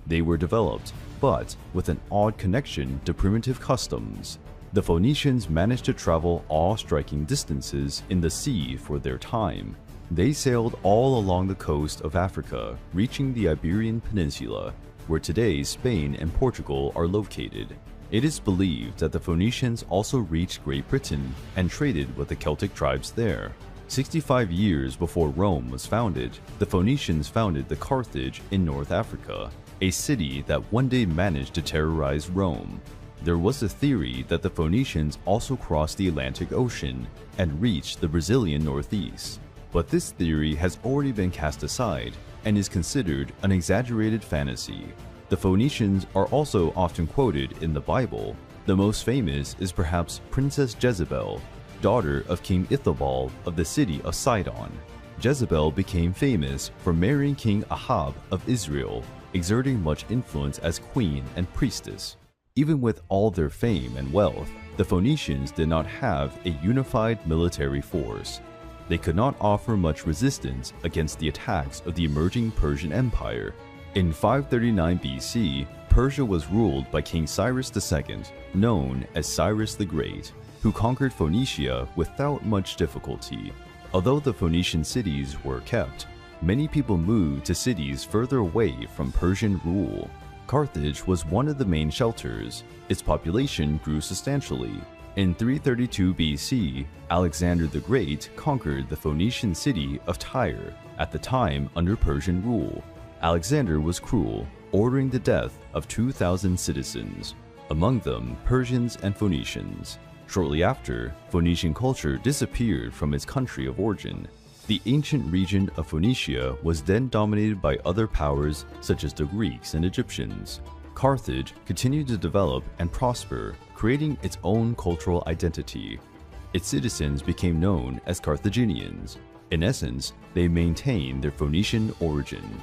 They were developed, but with an odd connection to primitive customs. The Phoenicians managed to travel awe-striking distances in the sea for their time. They sailed all along the coast of Africa, reaching the Iberian Peninsula, where today Spain and Portugal are located. It is believed that the Phoenicians also reached Great Britain and traded with the Celtic tribes there. 65 years before Rome was founded, the Phoenicians founded the Carthage in North Africa, a city that one day managed to terrorize Rome. There was a theory that the Phoenicians also crossed the Atlantic Ocean and reached the Brazilian Northeast. But this theory has already been cast aside and is considered an exaggerated fantasy. The Phoenicians are also often quoted in the Bible. The most famous is perhaps Princess Jezebel, daughter of King Ithabal of the city of Sidon. Jezebel became famous for marrying King Ahab of Israel, exerting much influence as queen and priestess. Even with all their fame and wealth, the Phoenicians did not have a unified military force. They could not offer much resistance against the attacks of the emerging Persian Empire. In 539 BC, Persia was ruled by King Cyrus II, known as Cyrus the Great, who conquered Phoenicia without much difficulty. Although the Phoenician cities were kept, many people moved to cities further away from Persian rule. Carthage was one of the main shelters. Its population grew substantially. In 332 BC, Alexander the Great conquered the Phoenician city of Tyre, at the time under Persian rule. Alexander was cruel, ordering the death of 2,000 citizens, among them Persians and Phoenicians. Shortly after, Phoenician culture disappeared from its country of origin. The ancient region of Phoenicia was then dominated by other powers such as the Greeks and Egyptians. Carthage continued to develop and prosper, creating its own cultural identity. Its citizens became known as Carthaginians. In essence, they maintained their Phoenician origin.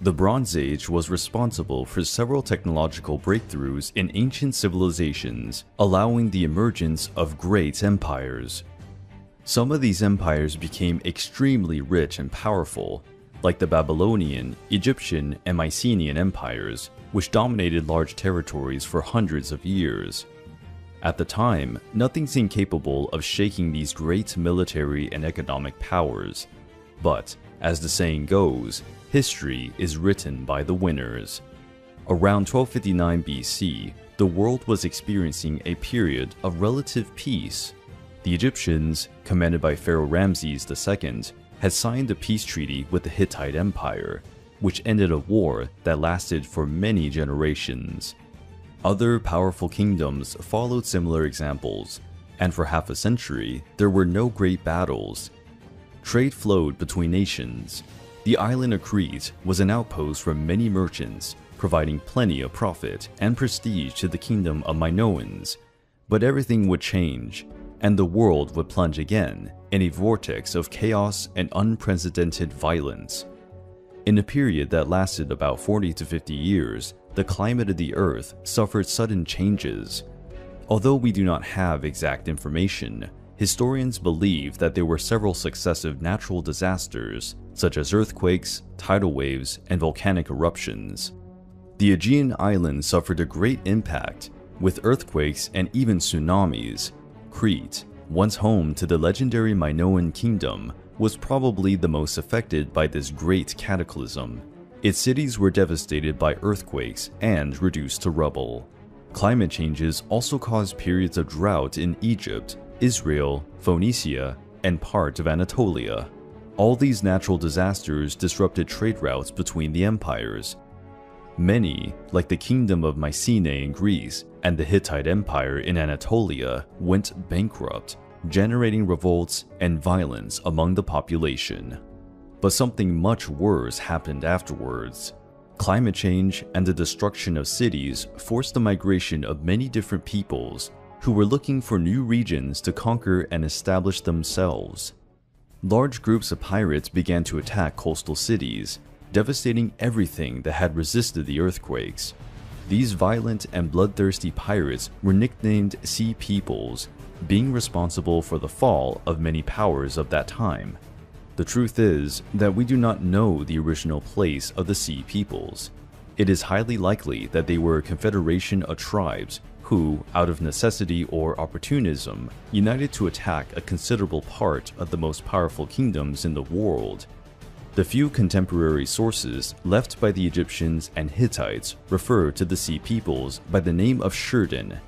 The Bronze Age was responsible for several technological breakthroughs in ancient civilizations, allowing the emergence of great empires. Some of these empires became extremely rich and powerful, like the Babylonian, Egyptian, and Mycenaean empires, which dominated large territories for hundreds of years. At the time, nothing seemed capable of shaking these great military and economic powers. But, as the saying goes, history is written by the winners. Around 1259 BC, the world was experiencing a period of relative peace. The Egyptians, commanded by Pharaoh Ramesses II, had signed a peace treaty with the Hittite Empire, which ended a war that lasted for many generations. Other powerful kingdoms followed similar examples, and for half a century, there were no great battles. Trade flowed between nations. The island of Crete was an outpost for many merchants, providing plenty of profit and prestige to the kingdom of Minoans. But everything would change, and the world would plunge again in a vortex of chaos and unprecedented violence. In a period that lasted about 40 to 50 years, the climate of the Earth suffered sudden changes. Although we do not have exact information, historians believe that there were several successive natural disasters, such as earthquakes, tidal waves, and volcanic eruptions. The Aegean islands suffered a great impact, with earthquakes and even tsunamis. Crete, once home to the legendary Minoan kingdom, was probably the most affected by this great cataclysm. Its cities were devastated by earthquakes and reduced to rubble. Climate changes also caused periods of drought in Egypt, Israel, Phoenicia, and part of Anatolia. All these natural disasters disrupted trade routes between the empires. Many, like the Kingdom of Mycenae in Greece and the Hittite Empire in Anatolia, went bankrupt, generating revolts and violence among the population. But something much worse happened afterwards. Climate change and the destruction of cities forced the migration of many different peoples who were looking for new regions to conquer and establish themselves. Large groups of pirates began to attack coastal cities, devastating everything that had resisted the earthquakes. These violent and bloodthirsty pirates were nicknamed Sea Peoples, being responsible for the fall of many powers of that time. The truth is that we do not know the original place of the Sea Peoples. It is highly likely that they were a confederation of tribes who, out of necessity or opportunism, united to attack a considerable part of the most powerful kingdoms in the world. The few contemporary sources left by the Egyptians and Hittites refer to the Sea Peoples by the name of Sherdon,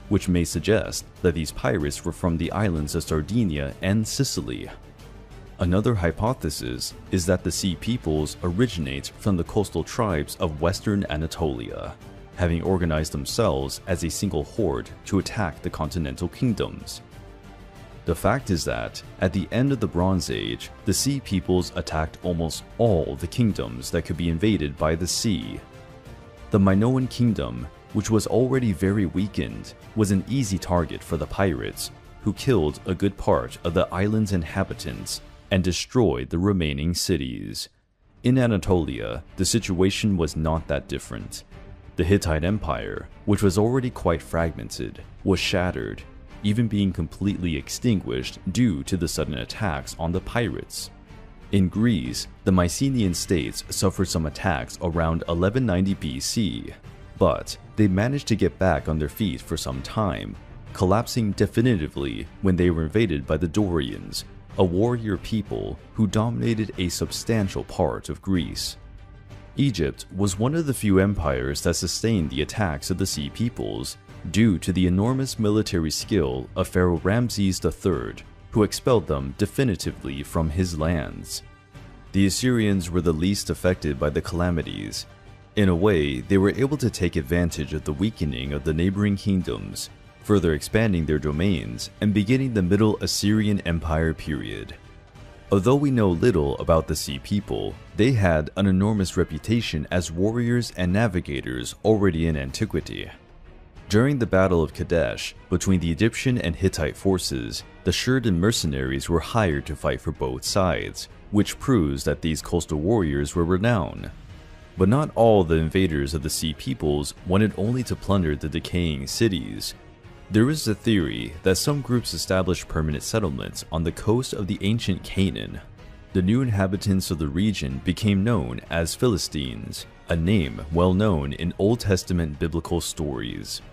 which may suggest that these pirates were from the islands of Sardinia and Sicily. Another hypothesis is that the Sea Peoples originate from the coastal tribes of western Anatolia, having organized themselves as a single horde to attack the continental kingdoms. The fact is that, at the end of the Bronze Age, the Sea Peoples attacked almost all the kingdoms that could be invaded by the sea. The Minoan kingdom, which was already very weakened, was an easy target for the pirates, who killed a good part of the island's inhabitants and destroyed the remaining cities. In Anatolia, the situation was not that different. The Hittite Empire, which was already quite fragmented, was shattered, even being completely extinguished due to the sudden attacks on the pirates. In Greece, the Mycenaean states suffered some attacks around 1190 BC, but they managed to get back on their feet for some time, collapsing definitively when they were invaded by the Dorians, a warrior people who dominated a substantial part of Greece. Egypt was one of the few empires that sustained the attacks of the Sea Peoples due to the enormous military skill of Pharaoh Ramesses III, who expelled them definitively from his lands. The Assyrians were the least affected by the calamities. In a way, they were able to take advantage of the weakening of the neighboring kingdoms, further expanding their domains and beginning the Middle Assyrian Empire period. Although we know little about the Sea People, they had an enormous reputation as warriors and navigators already in antiquity. During the Battle of Kadesh, between the Egyptian and Hittite forces, the Sherdon mercenaries were hired to fight for both sides, which proves that these coastal warriors were renowned. But not all the invaders of the Sea Peoples wanted only to plunder the decaying cities. There is a theory that some groups established permanent settlements on the coast of the ancient Canaan. The new inhabitants of the region became known as Philistines, a name well known in Old Testament biblical stories.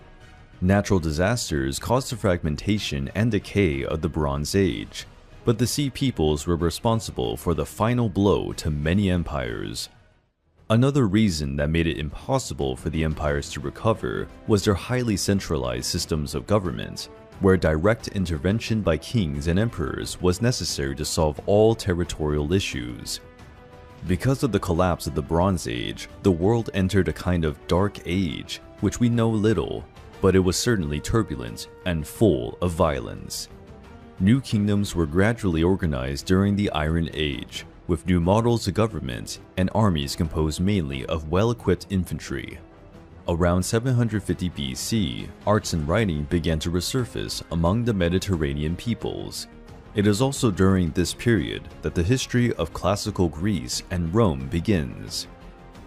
Natural disasters caused the fragmentation and decay of the Bronze Age, but the Sea Peoples were responsible for the final blow to many empires. Another reason that made it impossible for the empires to recover was their highly centralized systems of government, where direct intervention by kings and emperors was necessary to solve all territorial issues. Because of the collapse of the Bronze Age, the world entered a kind of dark age, which we know little, but it was certainly turbulent and full of violence. New kingdoms were gradually organized during the Iron Age, with new models of government and armies composed mainly of well-equipped infantry. Around 750 BC, arts and writing began to resurface among the Mediterranean peoples. It is also during this period that the history of classical Greece and Rome begins.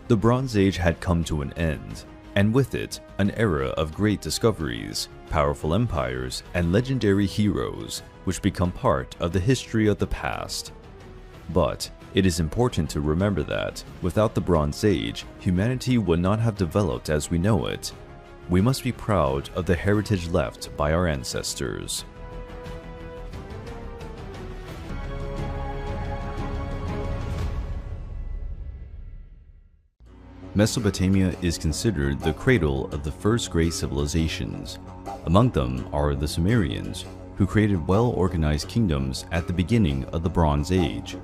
The Bronze Age had come to an end, and with it, an era of great discoveries, powerful empires, and legendary heroes, which become part of the history of the past. But it is important to remember that, without the Bronze Age, humanity would not have developed as we know it. We must be proud of the heritage left by our ancestors. Mesopotamia is considered the cradle of the first great civilizations. Among them are the Sumerians, who created well-organized kingdoms at the beginning of the Bronze Age.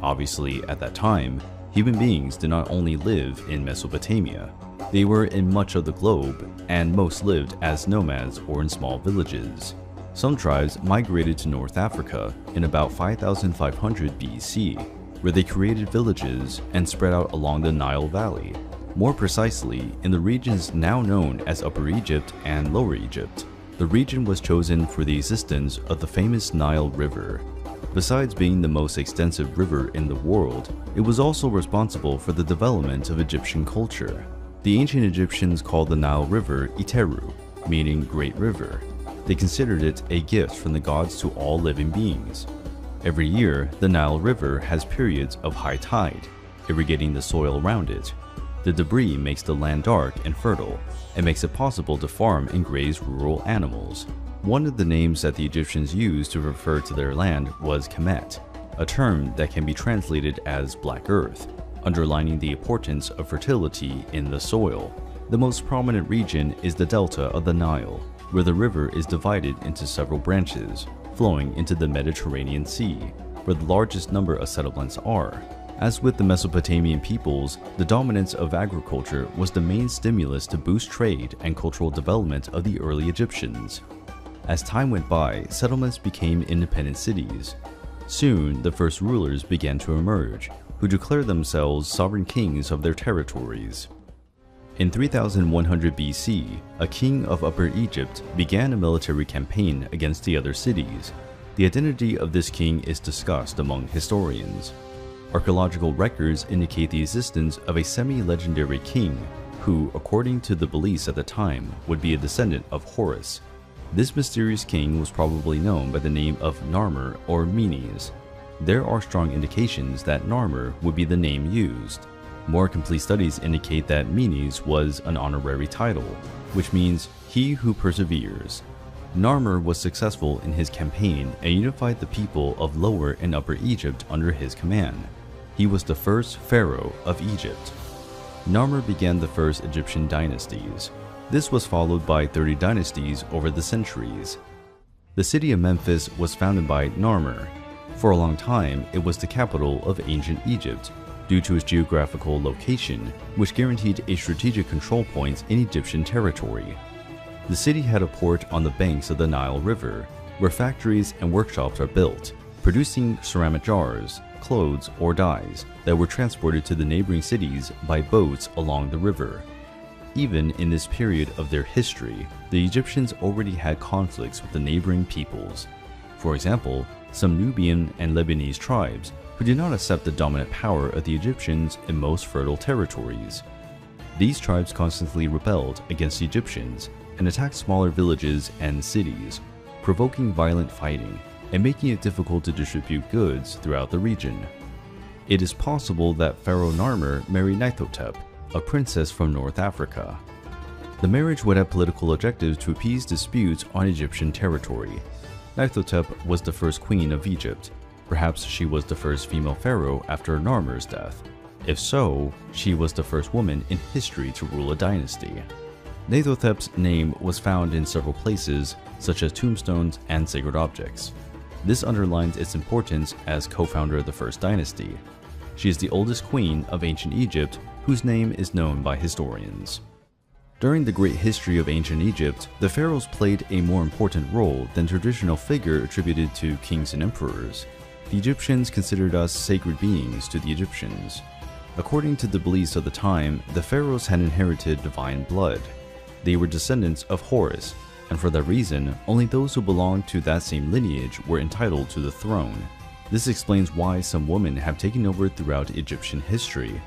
Obviously, at that time, human beings did not only live in Mesopotamia. They were in much of the globe, and most lived as nomads or in small villages. Some tribes migrated to North Africa in about 5500 BC, where they created villages and spread out along the Nile Valley, more precisely in the regions now known as Upper Egypt and Lower Egypt. The region was chosen for the existence of the famous Nile River. Besides being the most extensive river in the world, it was also responsible for the development of Egyptian culture. The ancient Egyptians called the Nile River Iteru, meaning Great River. They considered it a gift from the gods to all living beings. Every year, the Nile River has periods of high tide, irrigating the soil around it. The debris makes the land dark and fertile, and makes it possible to farm and graze rural animals. One of the names that the Egyptians used to refer to their land was Kemet, a term that can be translated as Black Earth, underlining the importance of fertility in the soil. The most prominent region is the delta of the Nile, where the river is divided into several branches, flowing into the Mediterranean Sea, where the largest number of settlements are. As with the Mesopotamian peoples, the dominance of agriculture was the main stimulus to boost trade and cultural development of the early Egyptians. As time went by, settlements became independent cities. Soon, the first rulers began to emerge, who declared themselves sovereign kings of their territories. In 3100 BC, a king of Upper Egypt began a military campaign against the other cities. The identity of this king is discussed among historians. Archaeological records indicate the existence of a semi-legendary king who, according to the beliefs at the time, would be a descendant of Horus. This mysterious king was probably known by the name of Narmer or Menes. There are strong indications that Narmer would be the name used. More complete studies indicate that Menes was an honorary title, which means he who perseveres. Narmer was successful in his campaign and unified the people of Lower and Upper Egypt under his command. He was the first pharaoh of Egypt. Narmer began the first Egyptian dynasties. This was followed by 30 dynasties over the centuries. The city of Memphis was founded by Narmer. For a long time, it was the capital of ancient Egypt, due to its geographical location, which guaranteed a strategic control point in Egyptian territory. The city had a port on the banks of the Nile River, where factories and workshops are built, producing ceramic jars, clothes, or dyes that were transported to the neighboring cities by boats along the river. Even in this period of their history, the Egyptians already had conflicts with the neighboring peoples. For example, some Nubian and Lebanese tribes who did not accept the dominant power of the Egyptians in most fertile territories. These tribes constantly rebelled against the Egyptians and attacked smaller villages and cities, provoking violent fighting and making it difficult to distribute goods throughout the region. It is possible that Pharaoh Narmer married Nithotep, a princess from North Africa. The marriage would have political objectives to appease disputes on Egyptian territory. Nithotep was the first queen of Egypt. Perhaps she was the first female pharaoh after Narmer's death. If so, she was the first woman in history to rule a dynasty. Nithotep's name was found in several places, such as tombstones and sacred objects. This underlines its importance as co-founder of the first dynasty. She is the oldest queen of ancient Egypt, whose name is known by historians. During the great history of ancient Egypt, the pharaohs played a more important role than traditional figure attributed to kings and emperors. The Egyptians considered us sacred beings to the Egyptians. According to the beliefs of the time, the pharaohs had inherited divine blood. They were descendants of Horus, and for that reason, only those who belonged to that same lineage were entitled to the throne. This explains why some women have taken over throughout Egyptian history.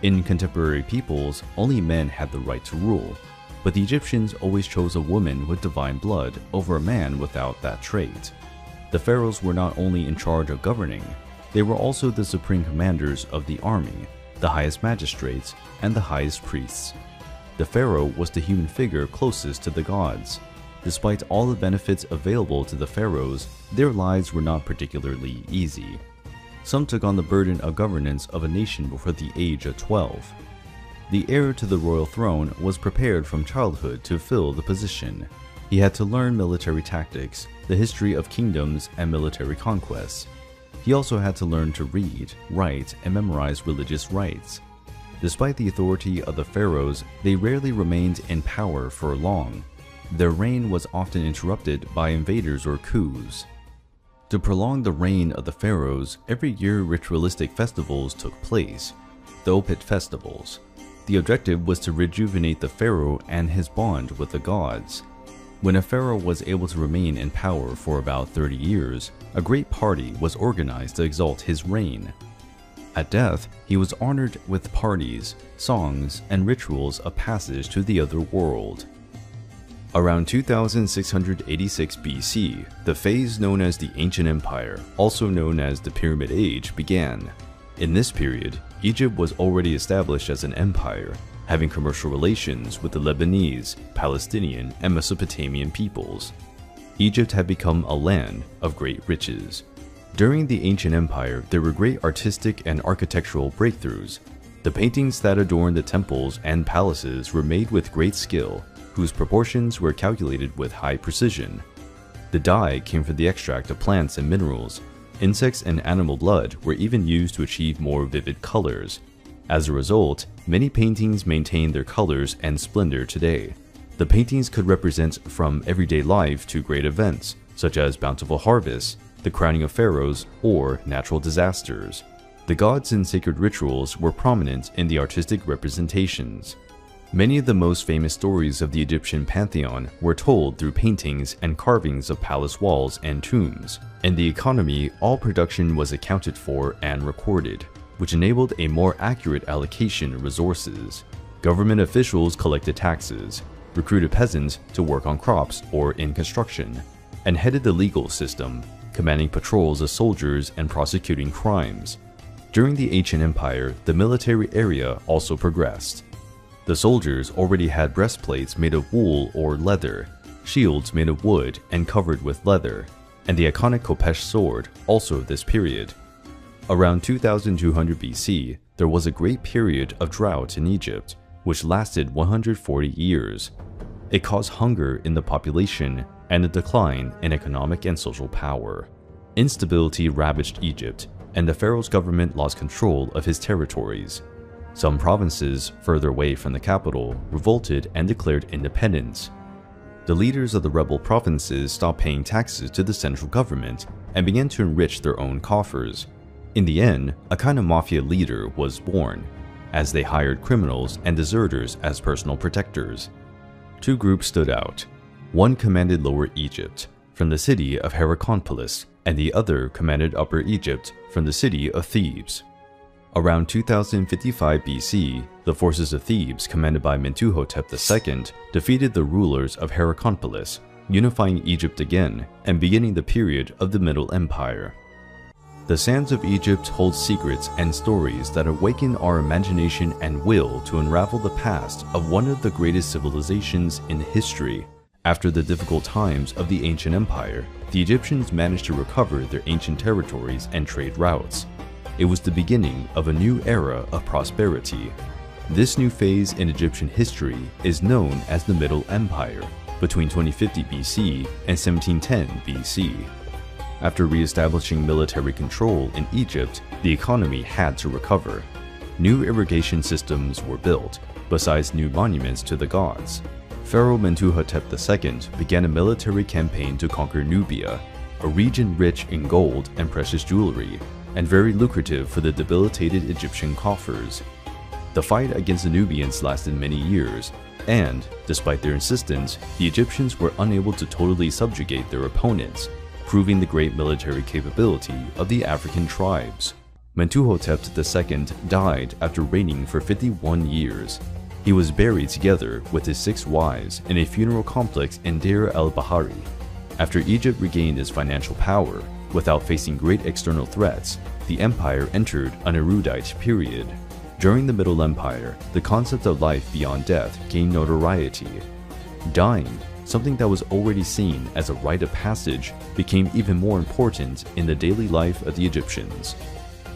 In contemporary peoples, only men had the right to rule, but the Egyptians always chose a woman with divine blood over a man without that trait. The pharaohs were not only in charge of governing, they were also the supreme commanders of the army, the highest magistrates, and the highest priests. The pharaoh was the human figure closest to the gods. Despite all the benefits available to the pharaohs, their lives were not particularly easy. Some took on the burden of governance of a nation before the age of 12. The heir to the royal throne was prepared from childhood to fill the position. He had to learn military tactics, the history of kingdoms, and military conquests. He also had to learn to read, write, and memorize religious rites. Despite the authority of the pharaohs, they rarely remained in power for long. Their reign was often interrupted by invaders or coups. To prolong the reign of the pharaohs, every year ritualistic festivals took place, the Opet festivals. The objective was to rejuvenate the pharaoh and his bond with the gods. When a pharaoh was able to remain in power for about 30 years, a great party was organized to exalt his reign. At death, he was honored with parties, songs, and rituals of passage to the other world. Around 2686 BC, the phase known as the Ancient Empire, also known as the Pyramid Age, began. In this period, Egypt was already established as an empire, having commercial relations with the Lebanese, Palestinian, and Mesopotamian peoples. Egypt had become a land of great riches. During the Ancient Empire, there were great artistic and architectural breakthroughs. The paintings that adorned the temples and palaces were made with great skill, whose proportions were calculated with high precision. The dye came from the extract of plants and minerals. Insects and animal blood were even used to achieve more vivid colors. As a result, many paintings maintain their colors and splendor today. The paintings could represent from everyday life to great events, such as bountiful harvests, the crowning of pharaohs, or natural disasters. The gods and sacred rituals were prominent in the artistic representations. Many of the most famous stories of the Egyptian pantheon were told through paintings and carvings of palace walls and tombs. In the economy, all production was accounted for and recorded, which enabled a more accurate allocation of resources. Government officials collected taxes, recruited peasants to work on crops or in construction, and headed the legal system, commanding patrols of soldiers and prosecuting crimes. During the Ancient Empire, the military area also progressed. The soldiers already had breastplates made of wool or leather, shields made of wood and covered with leather, and the iconic Khopesh sword, also of this period. Around 2200 BC, there was a great period of drought in Egypt, which lasted 140 years. It caused hunger in the population and a decline in economic and social power. Instability ravaged Egypt, and the pharaoh's government lost control of his territories. Some provinces further away from the capital revolted and declared independence. The leaders of the rebel provinces stopped paying taxes to the central government and began to enrich their own coffers. In the end, a kind of mafia leader was born, as they hired criminals and deserters as personal protectors. Two groups stood out. One commanded Lower Egypt, from the city of Heracleopolis, and the other commanded Upper Egypt, from the city of Thebes. Around 2055 BC, the forces of Thebes, commanded by Mentuhotep II, defeated the rulers of Heracleopolis, unifying Egypt again and beginning the period of the Middle Empire. The sands of Egypt hold secrets and stories that awaken our imagination and will to unravel the past of one of the greatest civilizations in history. After the difficult times of the Ancient Empire, the Egyptians managed to recover their ancient territories and trade routes. It was the beginning of a new era of prosperity. This new phase in Egyptian history is known as the Middle Empire, between 2050 BC and 1710 BC. After re-establishing military control in Egypt, the economy had to recover. New irrigation systems were built, besides new monuments to the gods. Pharaoh Mentuhotep II began a military campaign to conquer Nubia, a region rich in gold and precious jewelry, and very lucrative for the debilitated Egyptian coffers. The fight against the Nubians lasted many years, and, despite their insistence, the Egyptians were unable to totally subjugate their opponents, proving the great military capability of the African tribes. Mentuhotep II died after reigning for 51 years. He was buried together with his 6 wives in a funeral complex in Deir el-Bahari. After Egypt regained its financial power, without facing great external threats, the empire entered an erudite period. During the Middle Empire, the concept of life beyond death gained notoriety. Dying, something that was already seen as a rite of passage, became even more important in the daily life of the Egyptians.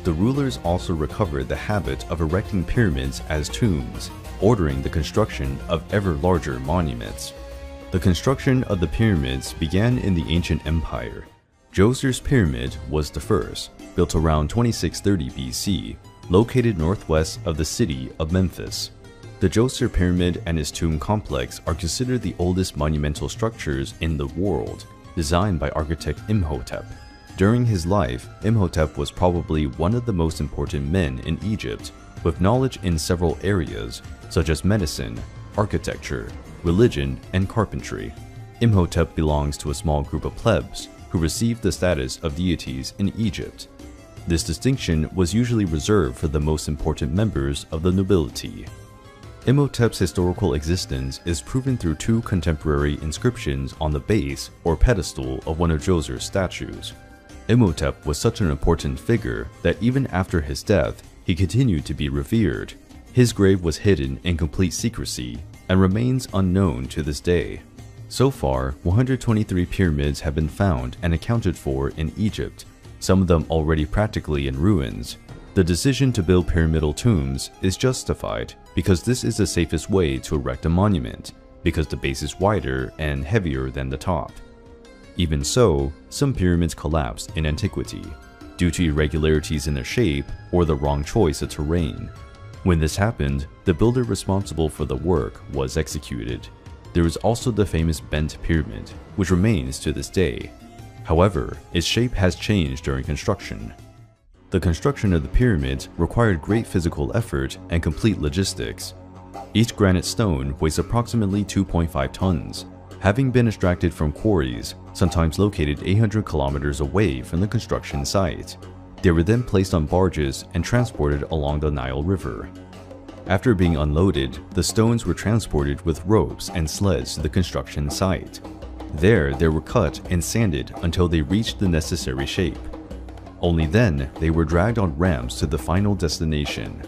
The rulers also recovered the habit of erecting pyramids as tombs, ordering the construction of ever larger monuments. The construction of the pyramids began in the Ancient Empire. Djoser's Pyramid was the first, built around 2630 BC, located northwest of the city of Memphis. The Djoser Pyramid and its tomb complex are considered the oldest monumental structures in the world, designed by architect Imhotep. During his life, Imhotep was probably one of the most important men in Egypt, with knowledge in several areas, such as medicine, architecture, religion, and carpentry. Imhotep belongs to a small group of plebs who received the status of deities in Egypt. This distinction was usually reserved for the most important members of the nobility. Imhotep's historical existence is proven through two contemporary inscriptions on the base or pedestal of one of Djoser's statues. Imhotep was such an important figure that even after his death, he continued to be revered. His grave was hidden in complete secrecy and remains unknown to this day. So far, 123 pyramids have been found and accounted for in Egypt, some of them already practically in ruins. The decision to build pyramidal tombs is justified because this is the safest way to erect a monument, because the base is wider and heavier than the top. Even so, some pyramids collapsed in antiquity, due to irregularities in their shape or the wrong choice of terrain. When this happened, the builder responsible for the work was executed. There is also the famous bent pyramid, which remains to this day. However, its shape has changed during construction. The construction of the pyramids required great physical effort and complete logistics. Each granite stone weighs approximately 2.5 tons, having been extracted from quarries, sometimes located 800 kilometers away from the construction site. They were then placed on barges and transported along the Nile River. After being unloaded, the stones were transported with ropes and sleds to the construction site. There, they were cut and sanded until they reached the necessary shape. Only then, they were dragged on ramps to the final destination.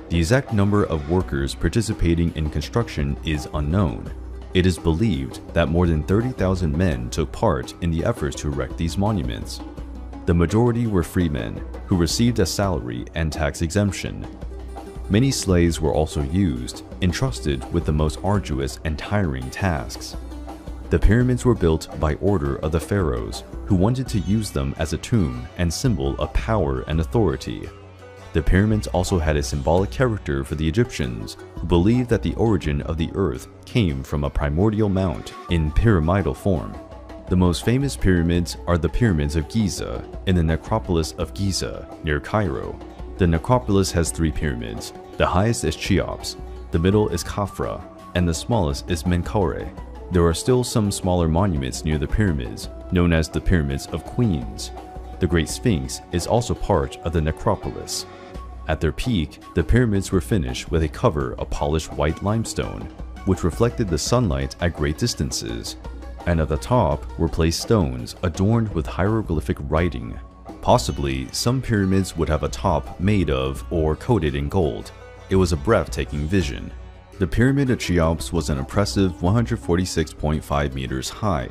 The exact number of workers participating in construction is unknown. It is believed that more than 30,000 men took part in the efforts to erect these monuments. The majority were freemen, who received a salary and tax exemption. Many slaves were also used, entrusted with the most arduous and tiring tasks. The pyramids were built by order of the pharaohs, who wanted to use them as a tomb and symbol of power and authority. The pyramids also had a symbolic character for the Egyptians, who believed that the origin of the earth came from a primordial mount in pyramidal form. The most famous pyramids are the pyramids of Giza in the necropolis of Giza, near Cairo. The necropolis has 3 pyramids. The highest is Cheops, the middle is Khafra, and the smallest is Menkaure. There are still some smaller monuments near the pyramids, known as the Pyramids of Queens. The Great Sphinx is also part of the necropolis. At their peak, the pyramids were finished with a cover of polished white limestone, which reflected the sunlight at great distances, and at the top were placed stones adorned with hieroglyphic writing. Possibly, some pyramids would have a top made of or coated in gold. It was a breathtaking vision. The Pyramid of Cheops was an impressive 146.5 meters high.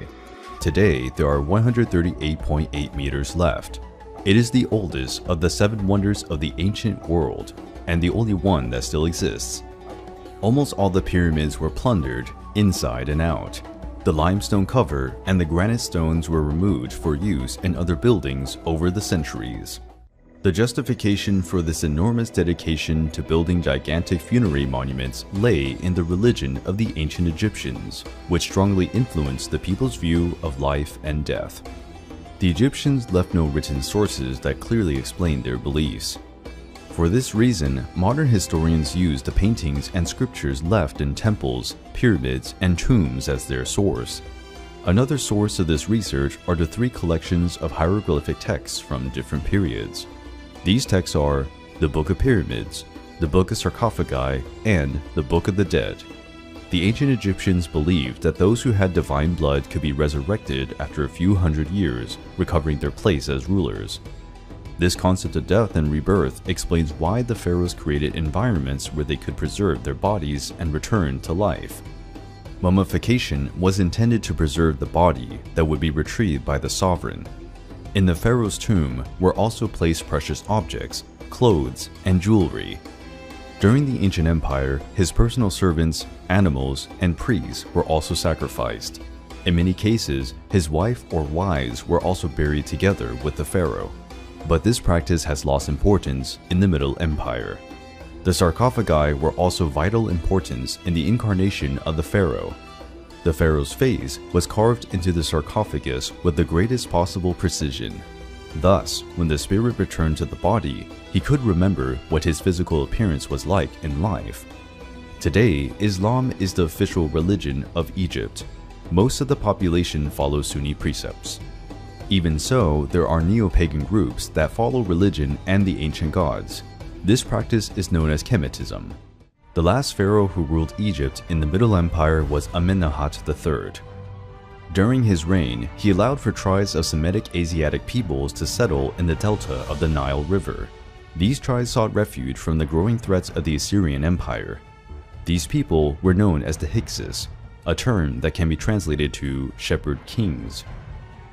Today, there are 138.8 meters left. It is the oldest of the 7 wonders of the ancient world, and the only one that still exists. Almost all the pyramids were plundered, inside and out. The limestone cover and the granite stones were removed for use in other buildings over the centuries. The justification for this enormous dedication to building gigantic funerary monuments lay in the religion of the ancient Egyptians, which strongly influenced the people's view of life and death. The Egyptians left no written sources that clearly explained their beliefs. For this reason, modern historians use the paintings and sculptures left in temples, pyramids, and tombs as their source. Another source of this research are the 3 collections of hieroglyphic texts from different periods. These texts are the Book of Pyramids, the Book of Sarcophagi, and the Book of the Dead. The ancient Egyptians believed that those who had divine blood could be resurrected after a few hundred years, recovering their place as rulers. This concept of death and rebirth explains why the pharaohs created environments where they could preserve their bodies and return to life. Mummification was intended to preserve the body that would be retrieved by the sovereign. In the pharaoh's tomb were also placed precious objects, clothes, and jewelry. During the ancient empire, his personal servants, animals, and priests were also sacrificed. In many cases, his wife or wives were also buried together with the pharaoh. But this practice has lost importance in the Middle Empire. The sarcophagi were also vital importance in the incarnation of the pharaoh. The pharaoh's face was carved into the sarcophagus with the greatest possible precision. Thus, when the spirit returned to the body, he could remember what his physical appearance was like in life. Today, Islam is the official religion of Egypt. Most of the population follows Sunni precepts. Even so, there are neo-pagan groups that follow religion and the ancient gods. This practice is known as Kemetism. The last pharaoh who ruled Egypt in the Middle Empire was Amenemhat III. During his reign, he allowed for tribes of Semitic Asiatic peoples to settle in the delta of the Nile River. These tribes sought refuge from the growing threats of the Assyrian Empire. These people were known as the Hyksos, a term that can be translated to shepherd kings.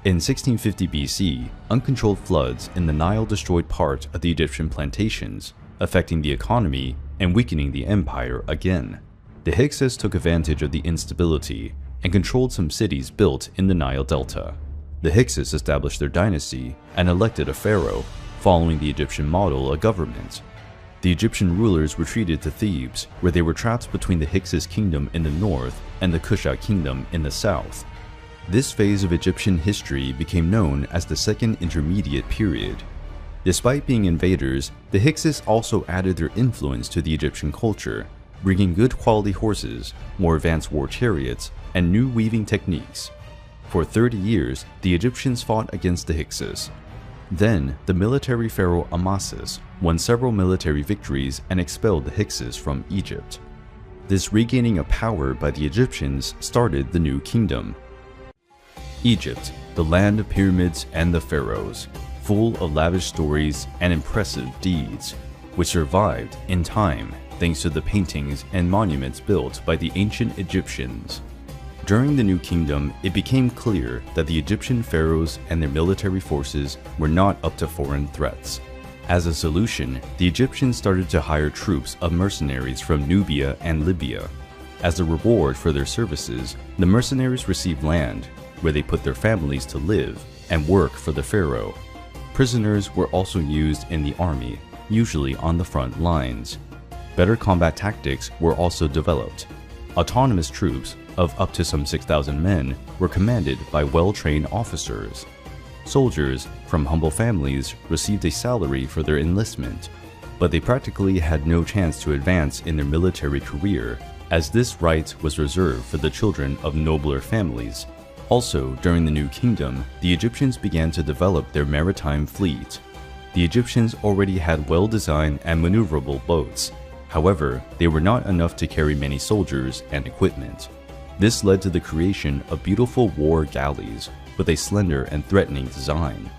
In 1650 BC, uncontrolled floods in the Nile destroyed part of the Egyptian plantations, affecting the economy and weakening the empire again. The Hyksos took advantage of the instability and controlled some cities built in the Nile Delta. The Hyksos established their dynasty and elected a pharaoh, following the Egyptian model of government. The Egyptian rulers retreated to Thebes, where they were trapped between the Hyksos kingdom in the north and the Kushite kingdom in the south. This phase of Egyptian history became known as the Second Intermediate Period. Despite being invaders, the Hyksos also added their influence to the Egyptian culture, bringing good quality horses, more advanced war chariots, and new weaving techniques. For 30 years, the Egyptians fought against the Hyksos. Then, the military pharaoh Amasis won several military victories and expelled the Hyksos from Egypt. This regaining of power by the Egyptians started the new kingdom. Egypt, the land of pyramids and the pharaohs, full of lavish stories and impressive deeds, which survived in time thanks to the paintings and monuments built by the ancient Egyptians. During the New Kingdom, it became clear that the Egyptian pharaohs and their military forces were not up to foreign threats. As a solution, the Egyptians started to hire troops of mercenaries from Nubia and Libya. As a reward for their services, the mercenaries received land, where they put their families to live and work for the pharaoh. Prisoners were also used in the army, usually on the front lines. Better combat tactics were also developed. Autonomous troops of up to some 6,000 men were commanded by well-trained officers. Soldiers from humble families received a salary for their enlistment, but they practically had no chance to advance in their military career, as this right was reserved for the children of nobler families. Also, during the New Kingdom, the Egyptians began to develop their maritime fleet. The Egyptians already had well-designed and maneuverable boats. However, they were not enough to carry many soldiers and equipment. This led to the creation of beautiful war galleys with a slender and threatening design.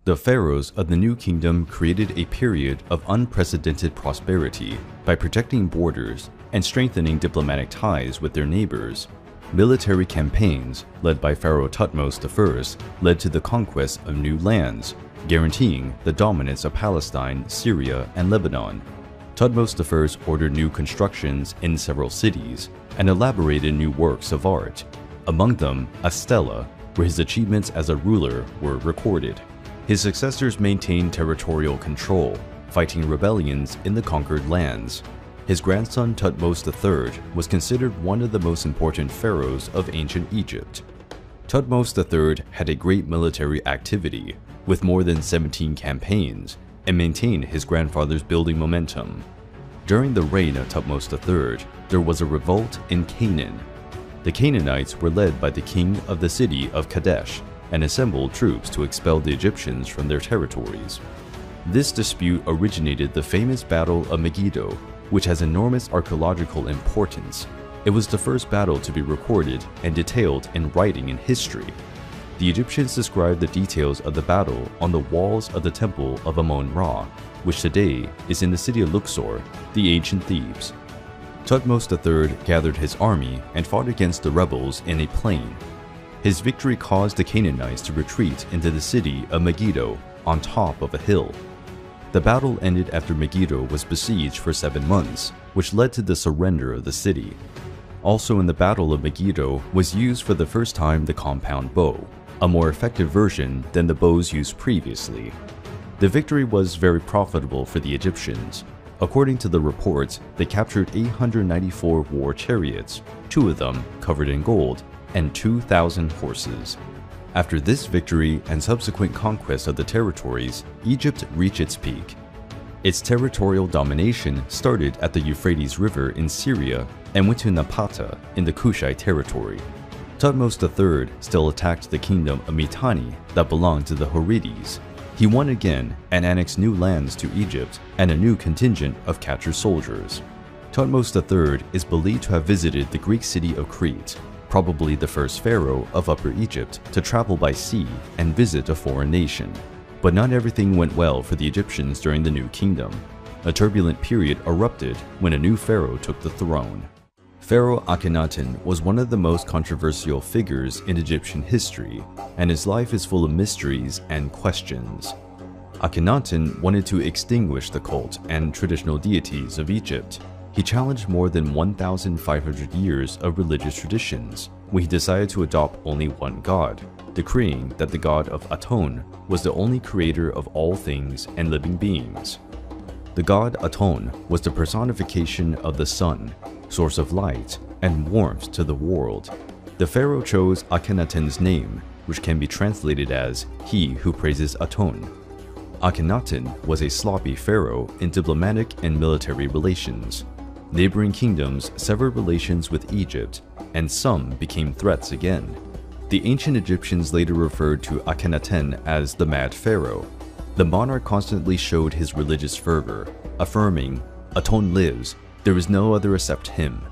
The pharaohs of the New Kingdom created a period of unprecedented prosperity by protecting borders and strengthening diplomatic ties with their neighbors. Military campaigns, led by Pharaoh Thutmose I, led to the conquest of new lands, guaranteeing the dominance of Palestine, Syria, and Lebanon. Thutmose I ordered new constructions in several cities and elaborated new works of art, among them a stela, where his achievements as a ruler were recorded. His successors maintained territorial control, fighting rebellions in the conquered lands. His grandson Thutmose III was considered one of the most important pharaohs of ancient Egypt. Thutmose III had a great military activity, with more than 17 campaigns, and maintained his grandfather's building momentum. During the reign of Thutmose III, there was a revolt in Canaan. The Canaanites were led by the king of the city of Kadesh and assembled troops to expel the Egyptians from their territories. This dispute originated the famous Battle of Megiddo, which has enormous archaeological importance. It was the first battle to be recorded and detailed in writing in history. The Egyptians described the details of the battle on the walls of the temple of Amun-Ra, which today is in the city of Luxor, the ancient Thebes. Thutmose III gathered his army and fought against the rebels in a plain. His victory caused the Canaanites to retreat into the city of Megiddo on top of a hill. The battle ended after Megiddo was besieged for 7 months, which led to the surrender of the city. Also in the Battle of Megiddo was used for the first time the compound bow, a more effective version than the bows used previously. The victory was very profitable for the Egyptians. According to the reports, they captured 894 war chariots, 2 of them covered in gold, and 2,000 horses. After this victory and subsequent conquest of the territories, Egypt reached its peak. Its territorial domination started at the Euphrates River in Syria and went to Napata in the Kushite territory. Thutmose III still attacked the kingdom of Mitanni that belonged to the Horites. He won again and annexed new lands to Egypt and a new contingent of captured soldiers. Thutmose III is believed to have visited the Greek city of Crete, probably the first pharaoh of Upper Egypt to travel by sea and visit a foreign nation. But not everything went well for the Egyptians during the new kingdom. A turbulent period erupted when a new pharaoh took the throne. Pharaoh Akhenaten was one of the most controversial figures in Egyptian history, and his life is full of mysteries and questions. Akhenaten wanted to extinguish the cult and traditional deities of Egypt. He challenged more than 1,500 years of religious traditions when he decided to adopt only one god, decreeing that the god of Aton was the only creator of all things and living beings. The god Aton was the personification of the sun, source of light and warmth to the world. The pharaoh chose Akhenaten's name, which can be translated as "he who praises Aton." Akhenaten was a sloppy pharaoh in diplomatic and military relations. Neighboring kingdoms severed relations with Egypt, and some became threats again. The ancient Egyptians later referred to Akhenaten as the Mad Pharaoh. The monarch constantly showed his religious fervor, affirming, "Aton lives, there is no other except him."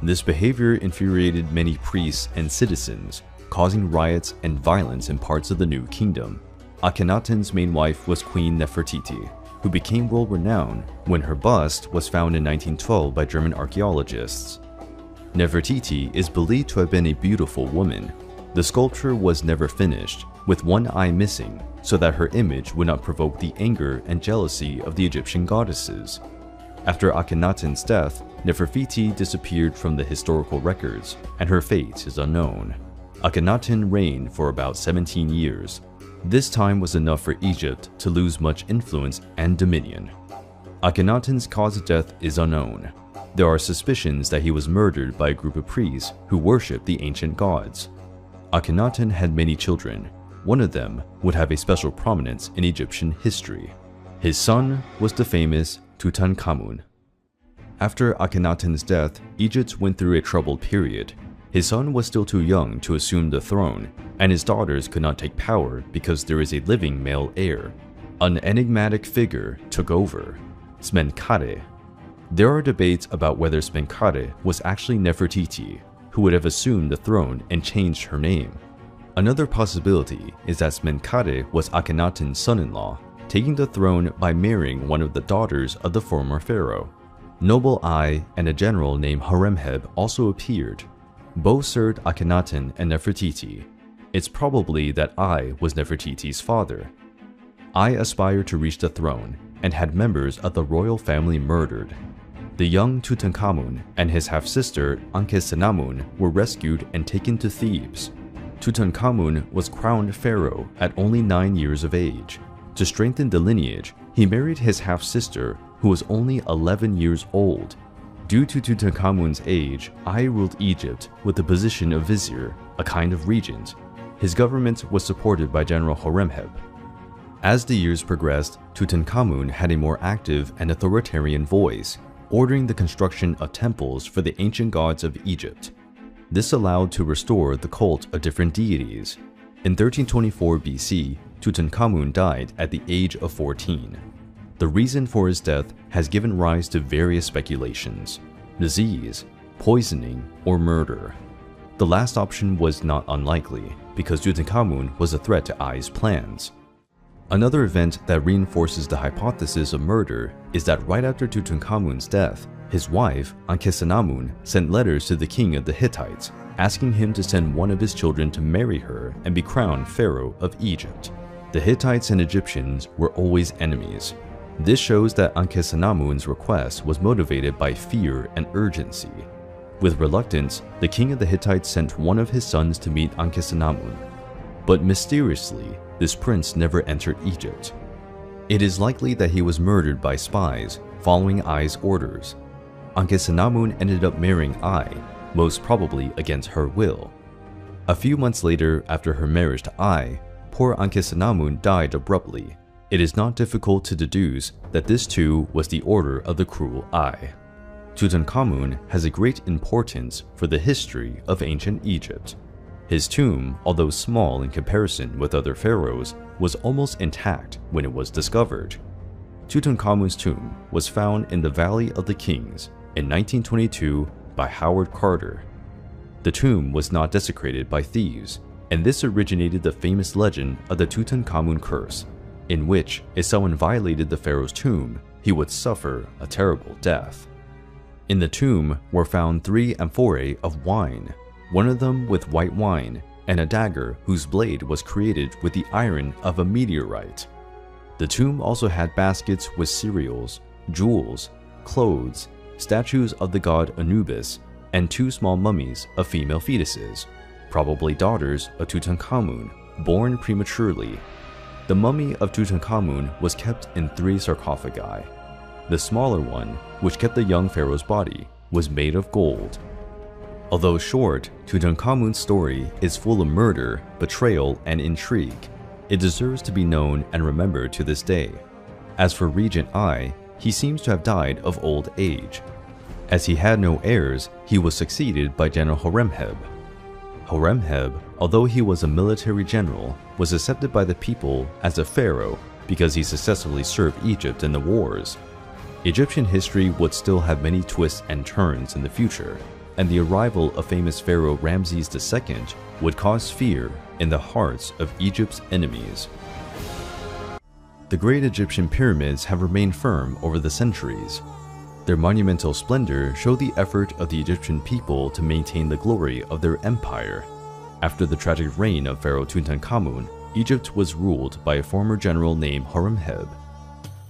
This behavior infuriated many priests and citizens, causing riots and violence in parts of the new kingdom. Akhenaten's main wife was Queen Nefertiti, who became world-renowned when her bust was found in 1912 by German archaeologists. Nefertiti is believed to have been a beautiful woman. The sculpture was never finished, with one eye missing, so that her image would not provoke the anger and jealousy of the Egyptian goddesses. After Akhenaten's death, Nefertiti disappeared from the historical records, and her fate is unknown. Akhenaten reigned for about 17 years. This time was enough for Egypt to lose much influence and dominion. Akhenaten's cause of death is unknown. There are suspicions that he was murdered by a group of priests who worshipped the ancient gods. Akhenaten had many children. One of them would have a special prominence in Egyptian history. His son was the famous Tutankhamun. After Akhenaten's death, Egypt went through a troubled period. His son was still too young to assume the throne, and his daughters could not take power because there is a living male heir. An enigmatic figure took over, Smenkhare. There are debates about whether Smenkhare was actually Nefertiti, who would have assumed the throne and changed her name. Another possibility is that Smenkhare was Akhenaten's son-in-law, taking the throne by marrying one of the daughters of the former pharaoh. Noble Ai and a general named Horemheb also appeared. Both served Akhenaten and Nefertiti. It's probably that Ai was Nefertiti's father. Ai aspired to reach the throne and had members of the royal family murdered. The young Tutankhamun and his half-sister Ankhesenamun were rescued and taken to Thebes. Tutankhamun was crowned pharaoh at only 9 years of age. To strengthen the lineage, he married his half-sister, who was only 11 years old. Due to Tutankhamun's age, Ai ruled Egypt with the position of vizier, a kind of regent. His government was supported by General Horemheb. As the years progressed, Tutankhamun had a more active and authoritarian voice, ordering the construction of temples for the ancient gods of Egypt. This allowed to restore the cult of different deities. In 1324 BC, Tutankhamun died at the age of 14. The reason for his death has given rise to various speculations: disease, poisoning, or murder. The last option was not unlikely, because Tutankhamun was a threat to Ai's plans. Another event that reinforces the hypothesis of murder is that right after Tutankhamun's death, his wife, Ankhesenamun, sent letters to the king of the Hittites, asking him to send one of his children to marry her and be crowned pharaoh of Egypt. The Hittites and Egyptians were always enemies. This shows that Ankhesenamun's request was motivated by fear and urgency. With reluctance, the king of the Hittites sent one of his sons to meet Ankhesenamun. But mysteriously, this prince never entered Egypt. It is likely that he was murdered by spies, following Ai's orders. Ankhesenamun ended up marrying Ai, most probably against her will. A few months later, after her marriage to Ai, poor Ankhesenamun died abruptly. It is not difficult to deduce that this too was the order of the cruel Ai. Tutankhamun has a great importance for the history of ancient Egypt. His tomb, although small in comparison with other pharaohs, was almost intact when it was discovered. Tutankhamun's tomb was found in the Valley of the Kings in 1922 by Howard Carter. The tomb was not desecrated by thieves, and this originated the famous legend of the Tutankhamun curse, in which if someone violated the pharaoh's tomb, he would suffer a terrible death. In the tomb were found 3 amphorae of wine, one of them with white wine, and a dagger whose blade was created with the iron of a meteorite. The tomb also had baskets with cereals, jewels, clothes, statues of the god Anubis, and 2 small mummies of female fetuses, probably daughters of Tutankhamun, born prematurely. The mummy of Tutankhamun was kept in 3 sarcophagi. The smaller one, which kept the young pharaoh's body, was made of gold. Although short, Tutankhamun's story is full of murder, betrayal, and intrigue. It deserves to be known and remembered to this day. As for Regent Ai, he seems to have died of old age. As he had no heirs, he was succeeded by General Horemheb. Horemheb, although he was a military general, was accepted by the people as a pharaoh because he successfully served Egypt in the wars. Egyptian history would still have many twists and turns in the future, and the arrival of famous pharaoh Ramses II would cause fear in the hearts of Egypt's enemies. The great Egyptian pyramids have remained firm over the centuries. Their monumental splendor showed the effort of the Egyptian people to maintain the glory of their empire. After the tragic reign of Pharaoh Tutankhamun, Egypt was ruled by a former general named Horemheb.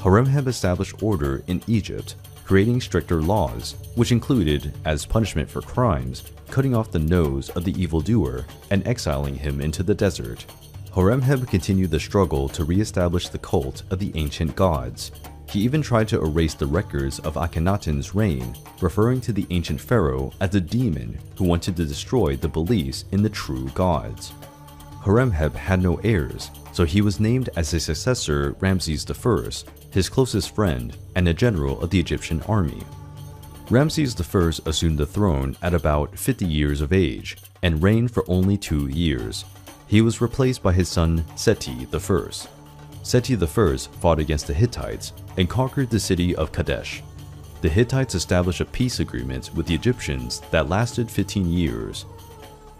Horemheb established order in Egypt, creating stricter laws, which included, as punishment for crimes, cutting off the nose of the evildoer and exiling him into the desert. Horemheb continued the struggle to re-establish the cult of the ancient gods. He even tried to erase the records of Akhenaten's reign, referring to the ancient pharaoh as a demon who wanted to destroy the beliefs in the true gods. Horemheb had no heirs, so he was named as his successor Ramses I, his closest friend and a general of the Egyptian army. Ramses I assumed the throne at about 50 years of age and reigned for only 2 years. He was replaced by his son Seti I. Seti I fought against the Hittites and conquered the city of Kadesh. The Hittites established a peace agreement with the Egyptians that lasted 15 years.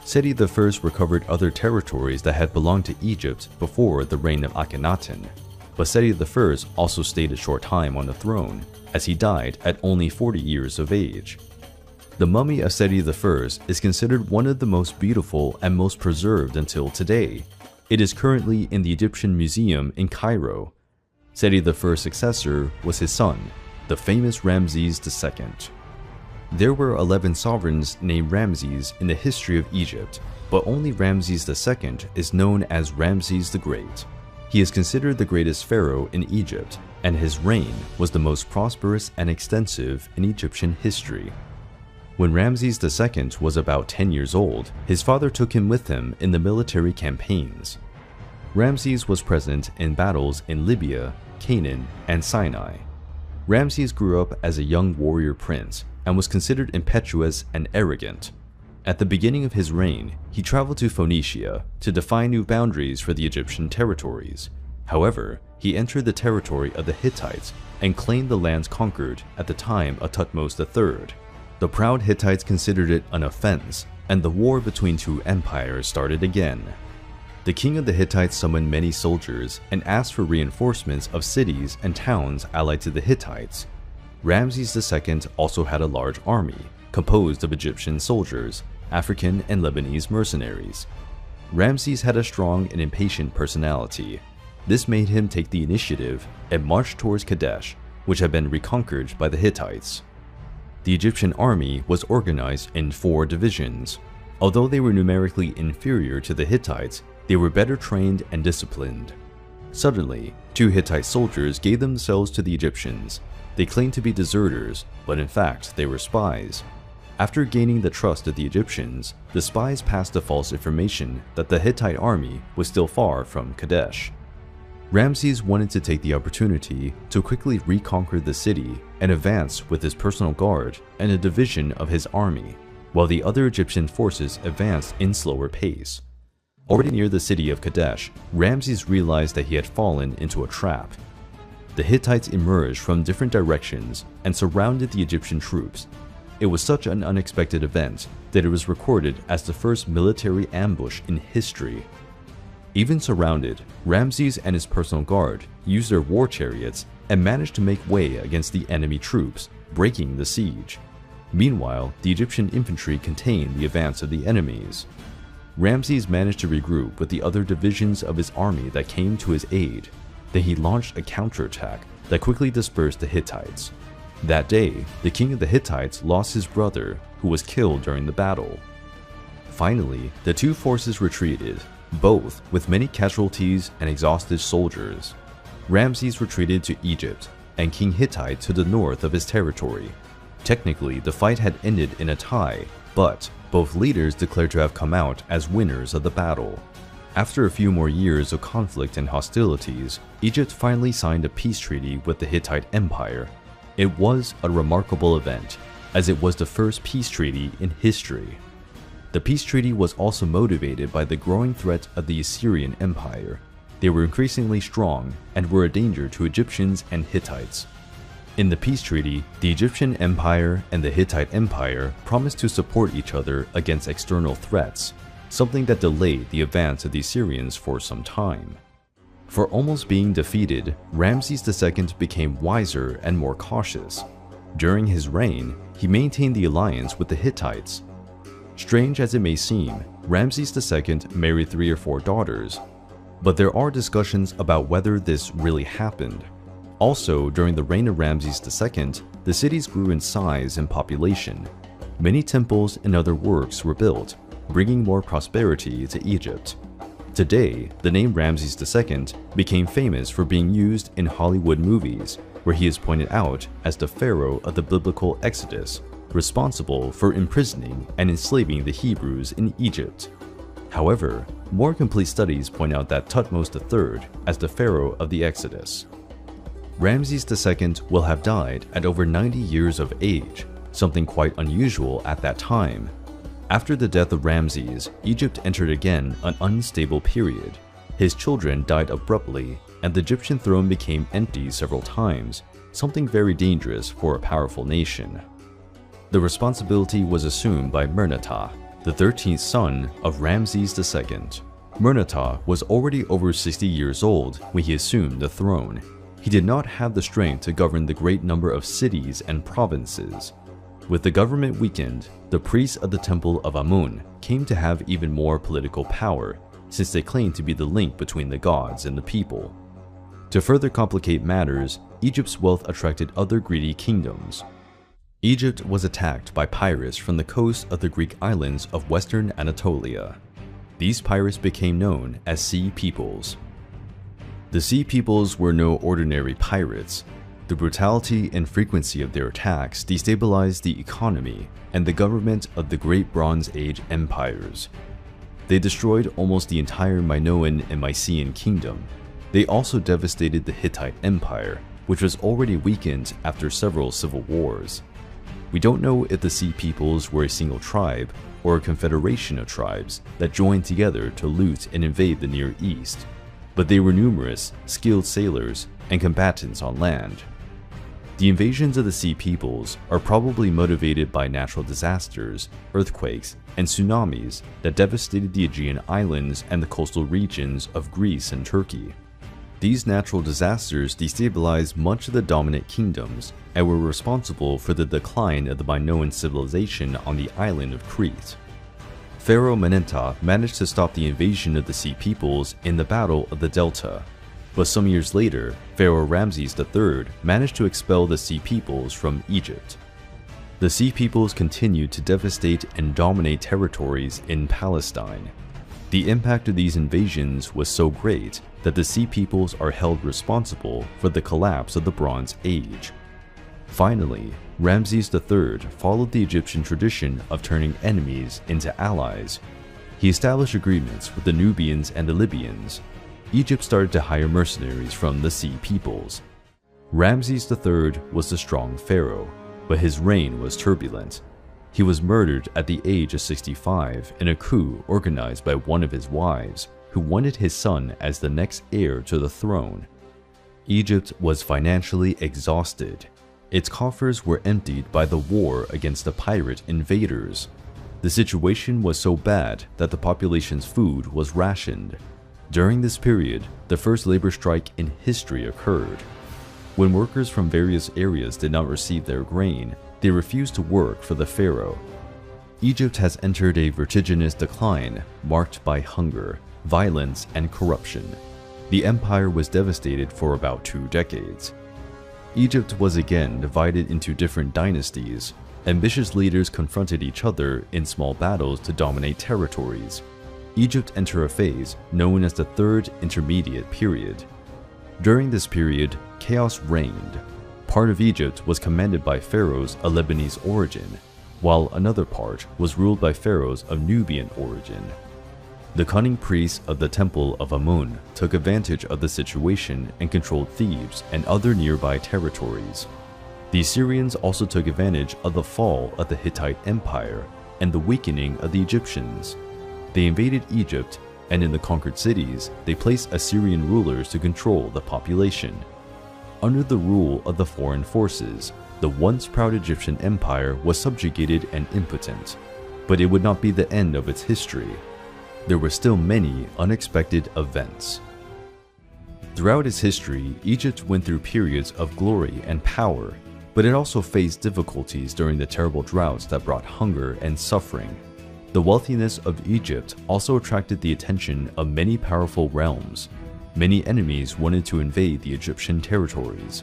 Seti I recovered other territories that had belonged to Egypt before the reign of Akhenaten, but Seti I also stayed a short time on the throne, as he died at only 40 years of age. The mummy of Seti I is considered one of the most beautiful and most preserved until today. It is currently in the Egyptian Museum in Cairo. Seti I's successor was his son, the famous Ramses II. There were 11 sovereigns named Ramses in the history of Egypt, but only Ramses II is known as Ramses the Great. He is considered the greatest pharaoh in Egypt, and his reign was the most prosperous and extensive in Egyptian history. When Ramses II was about 10 years old, his father took him with him in the military campaigns. Ramses was present in battles in Libya, Canaan, and Sinai. Ramses grew up as a young warrior prince and was considered impetuous and arrogant. At the beginning of his reign, he traveled to Phoenicia to define new boundaries for the Egyptian territories. However, he entered the territory of the Hittites and claimed the lands conquered at the time of Thutmose III. The proud Hittites considered it an offense, and the war between 2 empires started again. The king of the Hittites summoned many soldiers and asked for reinforcements of cities and towns allied to the Hittites. Ramses II also had a large army, composed of Egyptian soldiers, African and Lebanese mercenaries. Ramses had a strong and impatient personality. This made him take the initiative and march towards Kadesh, which had been reconquered by the Hittites. The Egyptian army was organized in 4 divisions. Although they were numerically inferior to the Hittites, they were better trained and disciplined. Suddenly, 2 Hittite soldiers gave themselves to the Egyptians. They claimed to be deserters, but in fact they were spies. After gaining the trust of the Egyptians, the spies passed the false information that the Hittite army was still far from Kadesh. Ramses wanted to take the opportunity to quickly reconquer the city and advance with his personal guard and a division of his army, while the other Egyptian forces advanced in slower pace. Already near the city of Kadesh, Ramses realized that he had fallen into a trap. The Hittites emerged from different directions and surrounded the Egyptian troops. It was such an unexpected event that it was recorded as the first military ambush in history. Even surrounded, Ramses and his personal guard used their war chariots and managed to make way against the enemy troops, breaking the siege. Meanwhile, the Egyptian infantry contained the advance of the enemies. Ramses managed to regroup with the other divisions of his army that came to his aid. Then he launched a counterattack that quickly dispersed the Hittites. That day, the king of the Hittites lost his brother, who was killed during the battle. Finally, the two forces retreated, both with many casualties and exhausted soldiers. Ramses retreated to Egypt, and King Hittite to the north of his territory. Technically, the fight had ended in a tie, but both leaders declared to have come out as winners of the battle. After a few more years of conflict and hostilities, Egypt finally signed a peace treaty with the Hittite Empire. It was a remarkable event, as it was the first peace treaty in history. The peace treaty was also motivated by the growing threat of the Assyrian Empire. They were increasingly strong and were a danger to Egyptians and Hittites. In the peace treaty, the Egyptian Empire and the Hittite Empire promised to support each other against external threats, something that delayed the advance of the Assyrians for some time. For almost being defeated, Ramses II became wiser and more cautious. During his reign, he maintained the alliance with the Hittites. Strange as it may seem, Ramses II married 3 or 4 daughters, but there are discussions about whether this really happened. Also, during the reign of Ramses II, the cities grew in size and population. Many temples and other works were built, bringing more prosperity to Egypt. Today, the name Ramses II became famous for being used in Hollywood movies, where he is pointed out as the pharaoh of the biblical Exodus, responsible for imprisoning and enslaving the Hebrews in Egypt. However, more complete studies point out that Thutmose III as the pharaoh of the Exodus. Ramses II will have died at over 90 years of age, something quite unusual at that time. After the death of Ramses, Egypt entered again an unstable period. His children died abruptly, and the Egyptian throne became empty several times, something very dangerous for a powerful nation. The responsibility was assumed by Merneptah, the 13th son of Ramses II. Merneptah was already over 60 years old when he assumed the throne. He did not have the strength to govern the great number of cities and provinces. With the government weakened, the priests of the Temple of Amun came to have even more political power, since they claimed to be the link between the gods and the people. To further complicate matters, Egypt's wealth attracted other greedy kingdoms. Egypt was attacked by pirates from the coast of the Greek islands of western Anatolia. These pirates became known as Sea Peoples. The Sea Peoples were no ordinary pirates. The brutality and frequency of their attacks destabilized the economy and the government of the Great Bronze Age empires. They destroyed almost the entire Minoan and Mycenaean kingdom. They also devastated the Hittite Empire, which was already weakened after several civil wars. We don't know if the Sea Peoples were a single tribe or a confederation of tribes that joined together to loot and invade the Near East, but they were numerous, skilled sailors and combatants on land. The invasions of the Sea Peoples are probably motivated by natural disasters, earthquakes, and tsunamis that devastated the Aegean islands and the coastal regions of Greece and Turkey. These natural disasters destabilized much of the dominant kingdoms and were responsible for the decline of the Minoan civilization on the island of Crete. Pharaoh Meneptah managed to stop the invasion of the Sea Peoples in the Battle of the Delta, but some years later, Pharaoh Ramses III managed to expel the Sea Peoples from Egypt. The Sea Peoples continued to devastate and dominate territories in Palestine. The impact of these invasions was so great that the Sea Peoples are held responsible for the collapse of the Bronze Age. Finally, Ramesses III followed the Egyptian tradition of turning enemies into allies. He established agreements with the Nubians and the Libyans. Egypt started to hire mercenaries from the Sea Peoples. Ramesses III was a strong pharaoh, but his reign was turbulent. He was murdered at the age of 65 in a coup organized by one of his wives, who wanted his son as the next heir to the throne. Egypt was financially exhausted. Its coffers were emptied by the war against the pirate invaders. The situation was so bad that the population's food was rationed. During this period, the first labor strike in history occurred. When workers from various areas did not receive their grain, they refused to work for the pharaoh. Egypt has entered a vertiginous decline marked by hunger, violence, and corruption. The empire was devastated for about 2 decades. Egypt was again divided into different dynasties. Ambitious leaders confronted each other in small battles to dominate territories. Egypt entered a phase known as the Third Intermediate Period. During this period, chaos reigned. Part of Egypt was commanded by pharaohs of Lebanese origin, while another part was ruled by pharaohs of Nubian origin. The cunning priests of the Temple of Amun took advantage of the situation and controlled Thebes and other nearby territories. The Assyrians also took advantage of the fall of the Hittite Empire and the weakening of the Egyptians. They invaded Egypt, and in the conquered cities, they placed Assyrian rulers to control the population. Under the rule of the foreign forces, the once proud Egyptian empire was subjugated and impotent, but it would not be the end of its history. There were still many unexpected events. Throughout its history, Egypt went through periods of glory and power, but it also faced difficulties during the terrible droughts that brought hunger and suffering. The wealthiness of Egypt also attracted the attention of many powerful realms. Many enemies wanted to invade the Egyptian territories.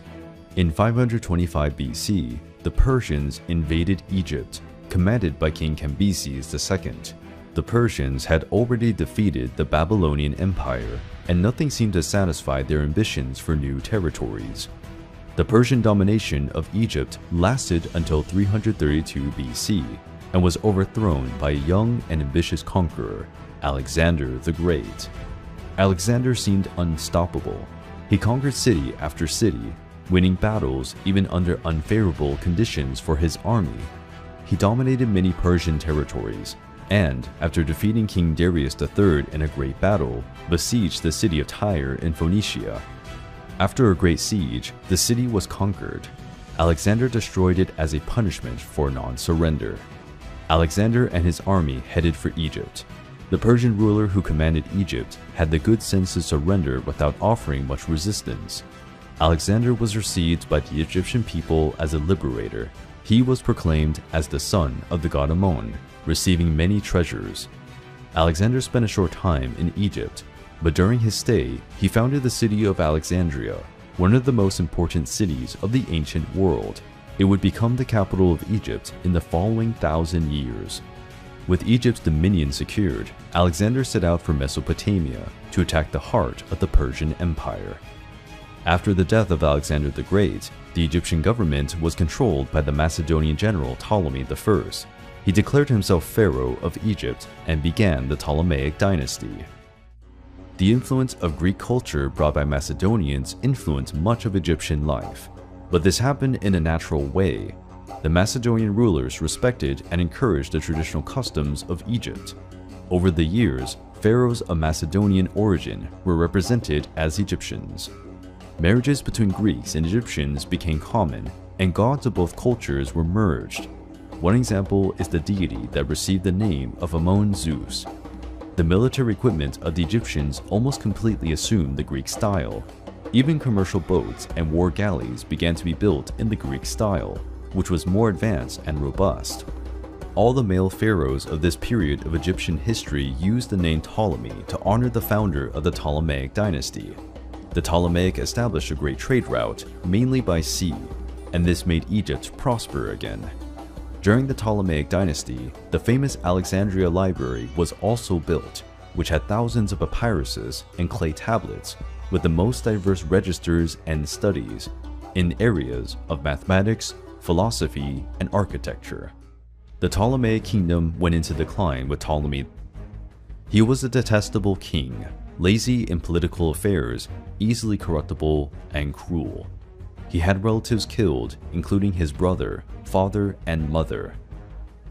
In 525 BC, the Persians invaded Egypt, commanded by King Cambyses II. The Persians had already defeated the Babylonian Empire, and nothing seemed to satisfy their ambitions for new territories. The Persian domination of Egypt lasted until 332 BC and was overthrown by a young and ambitious conqueror, Alexander the Great. Alexander seemed unstoppable. He conquered city after city, winning battles even under unfavorable conditions for his army. He dominated many Persian territories, and, after defeating King Darius III in a great battle, besieged the city of Tyre in Phoenicia. After a great siege, the city was conquered. Alexander destroyed it as a punishment for non-surrender. Alexander and his army headed for Egypt. The Persian ruler who commanded Egypt had the good sense to surrender without offering much resistance. Alexander was received by the Egyptian people as a liberator. He was proclaimed as the son of the god Amon, receiving many treasures. Alexander spent a short time in Egypt, but during his stay, he founded the city of Alexandria, one of the most important cities of the ancient world. It would become the capital of Egypt in the following 1,000 years. With Egypt's dominion secured, Alexander set out for Mesopotamia to attack the heart of the Persian Empire. After the death of Alexander the Great, the Egyptian government was controlled by the Macedonian general Ptolemy I. He declared himself pharaoh of Egypt and began the Ptolemaic dynasty. The influence of Greek culture brought by Macedonians influenced much of Egyptian life, but this happened in a natural way. The Macedonian rulers respected and encouraged the traditional customs of Egypt. Over the years, pharaohs of Macedonian origin were represented as Egyptians. Marriages between Greeks and Egyptians became common, and gods of both cultures were merged. One example is the deity that received the name of Amon Zeus. The military equipment of the Egyptians almost completely assumed the Greek style. Even commercial boats and war galleys began to be built in the Greek style, which was more advanced and robust. All the male pharaohs of this period of Egyptian history used the name Ptolemy to honor the founder of the Ptolemaic dynasty. The Ptolemaic established a great trade route, mainly by sea, and this made Egypt prosper again. During the Ptolemaic dynasty, the famous Alexandria Library was also built, which had thousands of papyruses and clay tablets with the most diverse registers and studies. in areas of mathematics, philosophy, and architecture. The Ptolemaic kingdom went into decline with Ptolemy. He was a detestable king, lazy in political affairs, easily corruptible, and cruel. He had relatives killed, including his brother, father, and mother.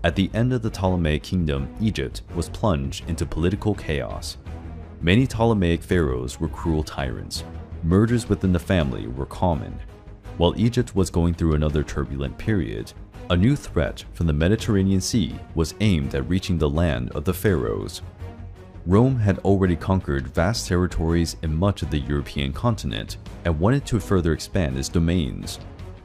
At the end of the Ptolemaic kingdom, Egypt was plunged into political chaos. Many Ptolemaic pharaohs were cruel tyrants. Murders within the family were common. While Egypt was going through another turbulent period, a new threat from the Mediterranean Sea was aimed at reaching the land of the pharaohs. Rome had already conquered vast territories in much of the European continent and wanted to further expand its domains.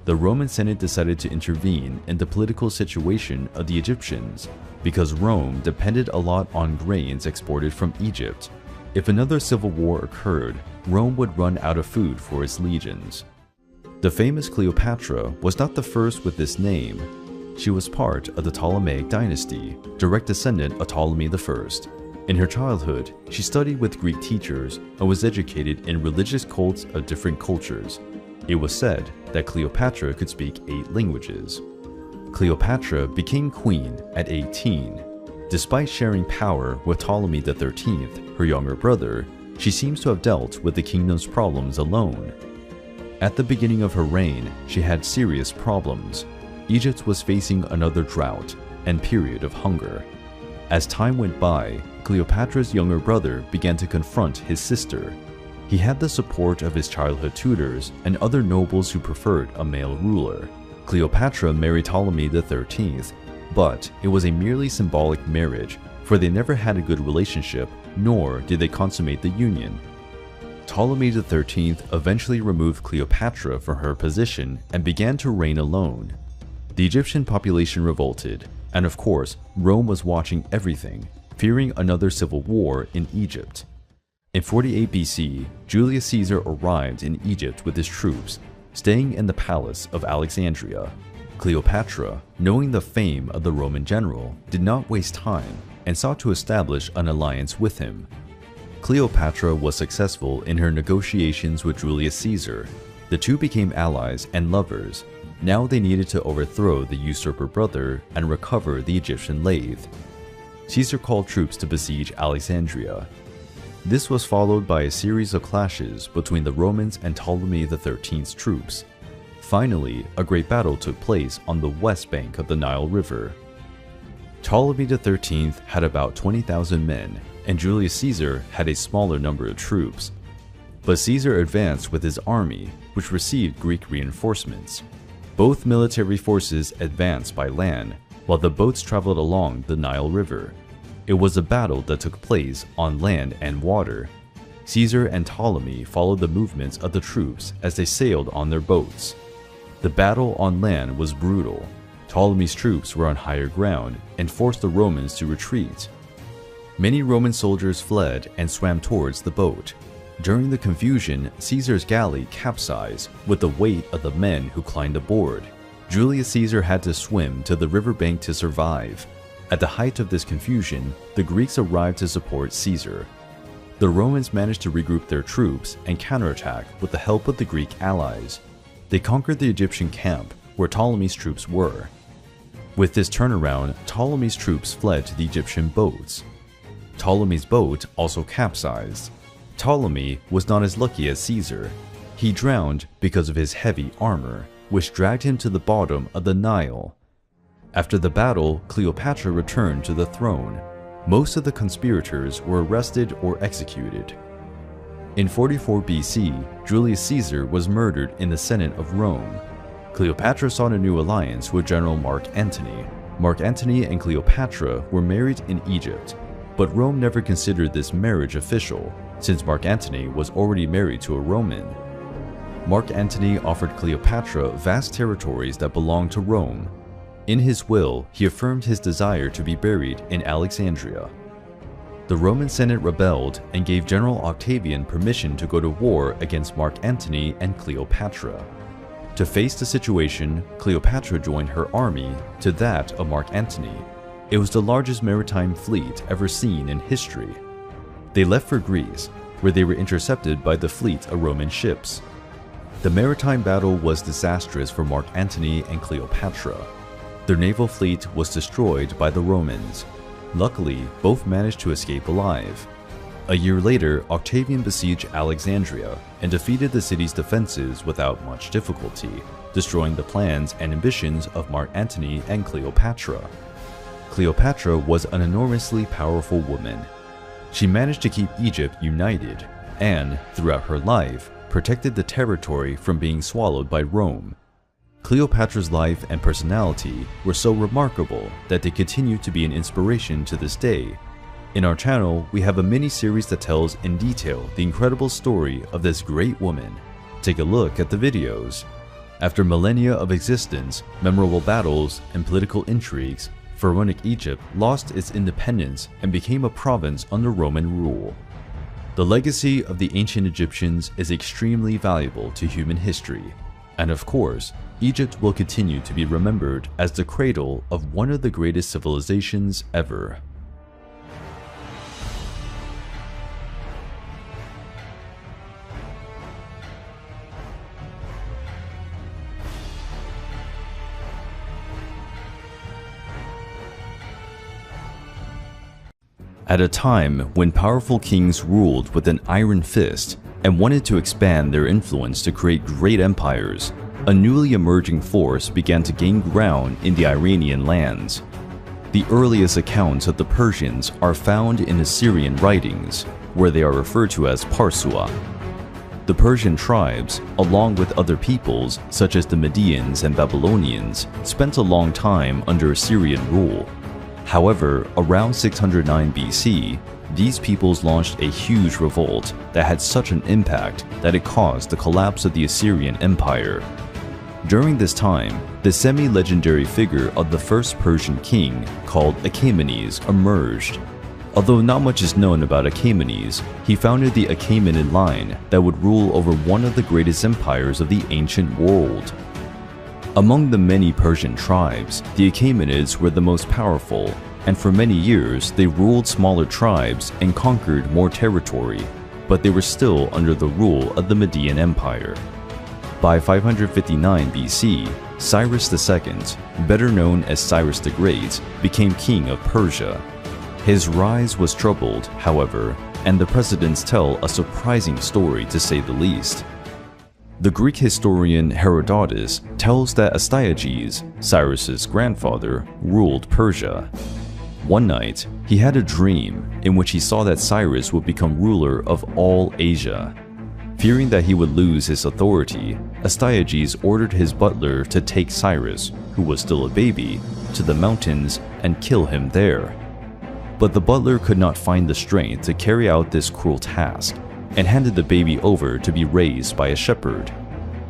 The Roman Senate decided to intervene in the political situation of the Egyptians because Rome depended a lot on grains exported from Egypt. If another civil war occurred, Rome would run out of food for its legions. The famous Cleopatra was not the first with this name. She was part of the Ptolemaic dynasty, direct descendant of Ptolemy I. In her childhood, she studied with Greek teachers and was educated in religious cults of different cultures. It was said that Cleopatra could speak 8 languages. Cleopatra became queen at 18. Despite sharing power with Ptolemy XIII, her younger brother, she seems to have dealt with the kingdom's problems alone. At the beginning of her reign, she had serious problems. Egypt was facing another drought and period of hunger. As time went by, Cleopatra's younger brother began to confront his sister. He had the support of his childhood tutors and other nobles who preferred a male ruler. Cleopatra married Ptolemy XIII, but it was a merely symbolic marriage, for they never had a good relationship, nor did they consummate the union. Ptolemy XIII eventually removed Cleopatra from her position and began to reign alone. The Egyptian population revolted, and of course, Rome was watching everything, fearing another civil war in Egypt. In 48 BC, Julius Caesar arrived in Egypt with his troops, staying in the palace of Alexandria. Cleopatra, knowing the fame of the Roman general, did not waste time and sought to establish an alliance with him. Cleopatra was successful in her negotiations with Julius Caesar. The two became allies and lovers. Now they needed to overthrow the usurper brother and recover the Egyptian lathe. Caesar called troops to besiege Alexandria. This was followed by a series of clashes between the Romans and Ptolemy XIII's troops. Finally, a great battle took place on the west bank of the Nile River. Ptolemy XIII had about 20,000 men, and Julius Caesar had a smaller number of troops. But Caesar advanced with his army, which received Greek reinforcements. Both military forces advanced by land, while the boats traveled along the Nile River. It was a battle that took place on land and water. Caesar and Ptolemy followed the movements of the troops as they sailed on their boats. The battle on land was brutal. Ptolemy's troops were on higher ground and forced the Romans to retreat. Many Roman soldiers fled and swam towards the boat. During the confusion, Caesar's galley capsized with the weight of the men who climbed aboard. Julius Caesar had to swim to the riverbank to survive. At the height of this confusion, the Greeks arrived to support Caesar. The Romans managed to regroup their troops and counterattack with the help of the Greek allies. They conquered the Egyptian camp where Ptolemy's troops were. With this turnaround, Ptolemy's troops fled to the Egyptian boats. Ptolemy's boat also capsized. Ptolemy was not as lucky as Caesar. He drowned because of his heavy armor, which dragged him to the bottom of the Nile. After the battle, Cleopatra returned to the throne. Most of the conspirators were arrested or executed. In 44 BC, Julius Caesar was murdered in the Senate of Rome. Cleopatra sought a new alliance with General Mark Antony. Mark Antony and Cleopatra were married in Egypt, but Rome never considered this marriage official, since Mark Antony was already married to a Roman. Mark Antony offered Cleopatra vast territories that belonged to Rome. In his will, he affirmed his desire to be buried in Alexandria. The Roman Senate rebelled and gave General Octavian permission to go to war against Mark Antony and Cleopatra. To face the situation, Cleopatra joined her army to that of Mark Antony. It was the largest maritime fleet ever seen in history. They left for Greece, where they were intercepted by the fleet of Roman ships. The maritime battle was disastrous for Mark Antony and Cleopatra. Their naval fleet was destroyed by the Romans. Luckily, both managed to escape alive. A year later, Octavian besieged Alexandria and defeated the city's defenses without much difficulty, destroying the plans and ambitions of Mark Antony and Cleopatra. Cleopatra was an enormously powerful woman. She managed to keep Egypt united and, throughout her life, protected the territory from being swallowed by Rome. Cleopatra's life and personality were so remarkable that they continue to be an inspiration to this day. In our channel, we have a mini-series that tells in detail the incredible story of this great woman. Take a look at the videos. After millennia of existence, memorable battles, and political intrigues, Pharaonic Egypt lost its independence and became a province under Roman rule. The legacy of the ancient Egyptians is extremely valuable to human history. And of course, Egypt will continue to be remembered as the cradle of one of the greatest civilizations ever. At a time when powerful kings ruled with an iron fist and wanted to expand their influence to create great empires, a newly emerging force began to gain ground in the Iranian lands. The earliest accounts of the Persians are found in Assyrian writings, where they are referred to as Parsua. The Persian tribes, along with other peoples such as the Medians and Babylonians, spent a long time under Assyrian rule. However, around 609 BC, these peoples launched a huge revolt that had such an impact that it caused the collapse of the Assyrian Empire. During this time, the semi-legendary figure of the first Persian king, called Achaemenes, emerged. Although not much is known about Achaemenes, he founded the Achaemenid line that would rule over one of the greatest empires of the ancient world. Among the many Persian tribes, the Achaemenids were the most powerful, and for many years they ruled smaller tribes and conquered more territory, but they were still under the rule of the Median Empire. By 559 BC, Cyrus II, better known as Cyrus the Great, became king of Persia. His rise was troubled, however, and the precedents tell a surprising story to say the least. The Greek historian Herodotus tells that Astyages, Cyrus's grandfather, ruled Persia. One night, he had a dream in which he saw that Cyrus would become ruler of all Asia. Fearing that he would lose his authority, Astyages ordered his butler to take Cyrus, who was still a baby, to the mountains and kill him there. But the butler could not find the strength to carry out this cruel task, and handed the baby over to be raised by a shepherd.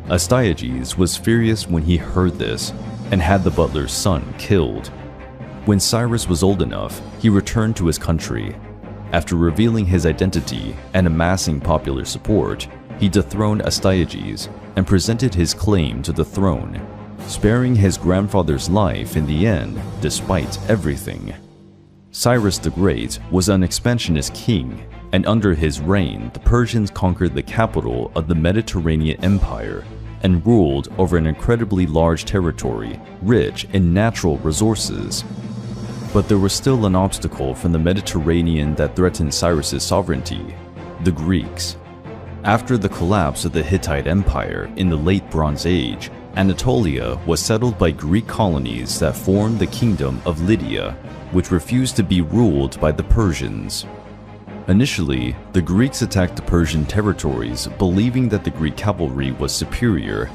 Astyages was furious when he heard this, and had the butler's son killed. When Cyrus was old enough, he returned to his country. After revealing his identity and amassing popular support, he dethroned Astyages and presented his claim to the throne, sparing his grandfather's life in the end despite everything. Cyrus the Great was an expansionist king, and under his reign the Persians conquered the capital of the Mediterranean Empire and ruled over an incredibly large territory rich in natural resources. But there was still an obstacle from the Mediterranean that threatened Cyrus's sovereignty: the Greeks. After the collapse of the Hittite Empire in the Late Bronze Age, Anatolia was settled by Greek colonies that formed the Kingdom of Lydia, which refused to be ruled by the Persians. Initially, the Greeks attacked the Persian territories believing that the Greek cavalry was superior.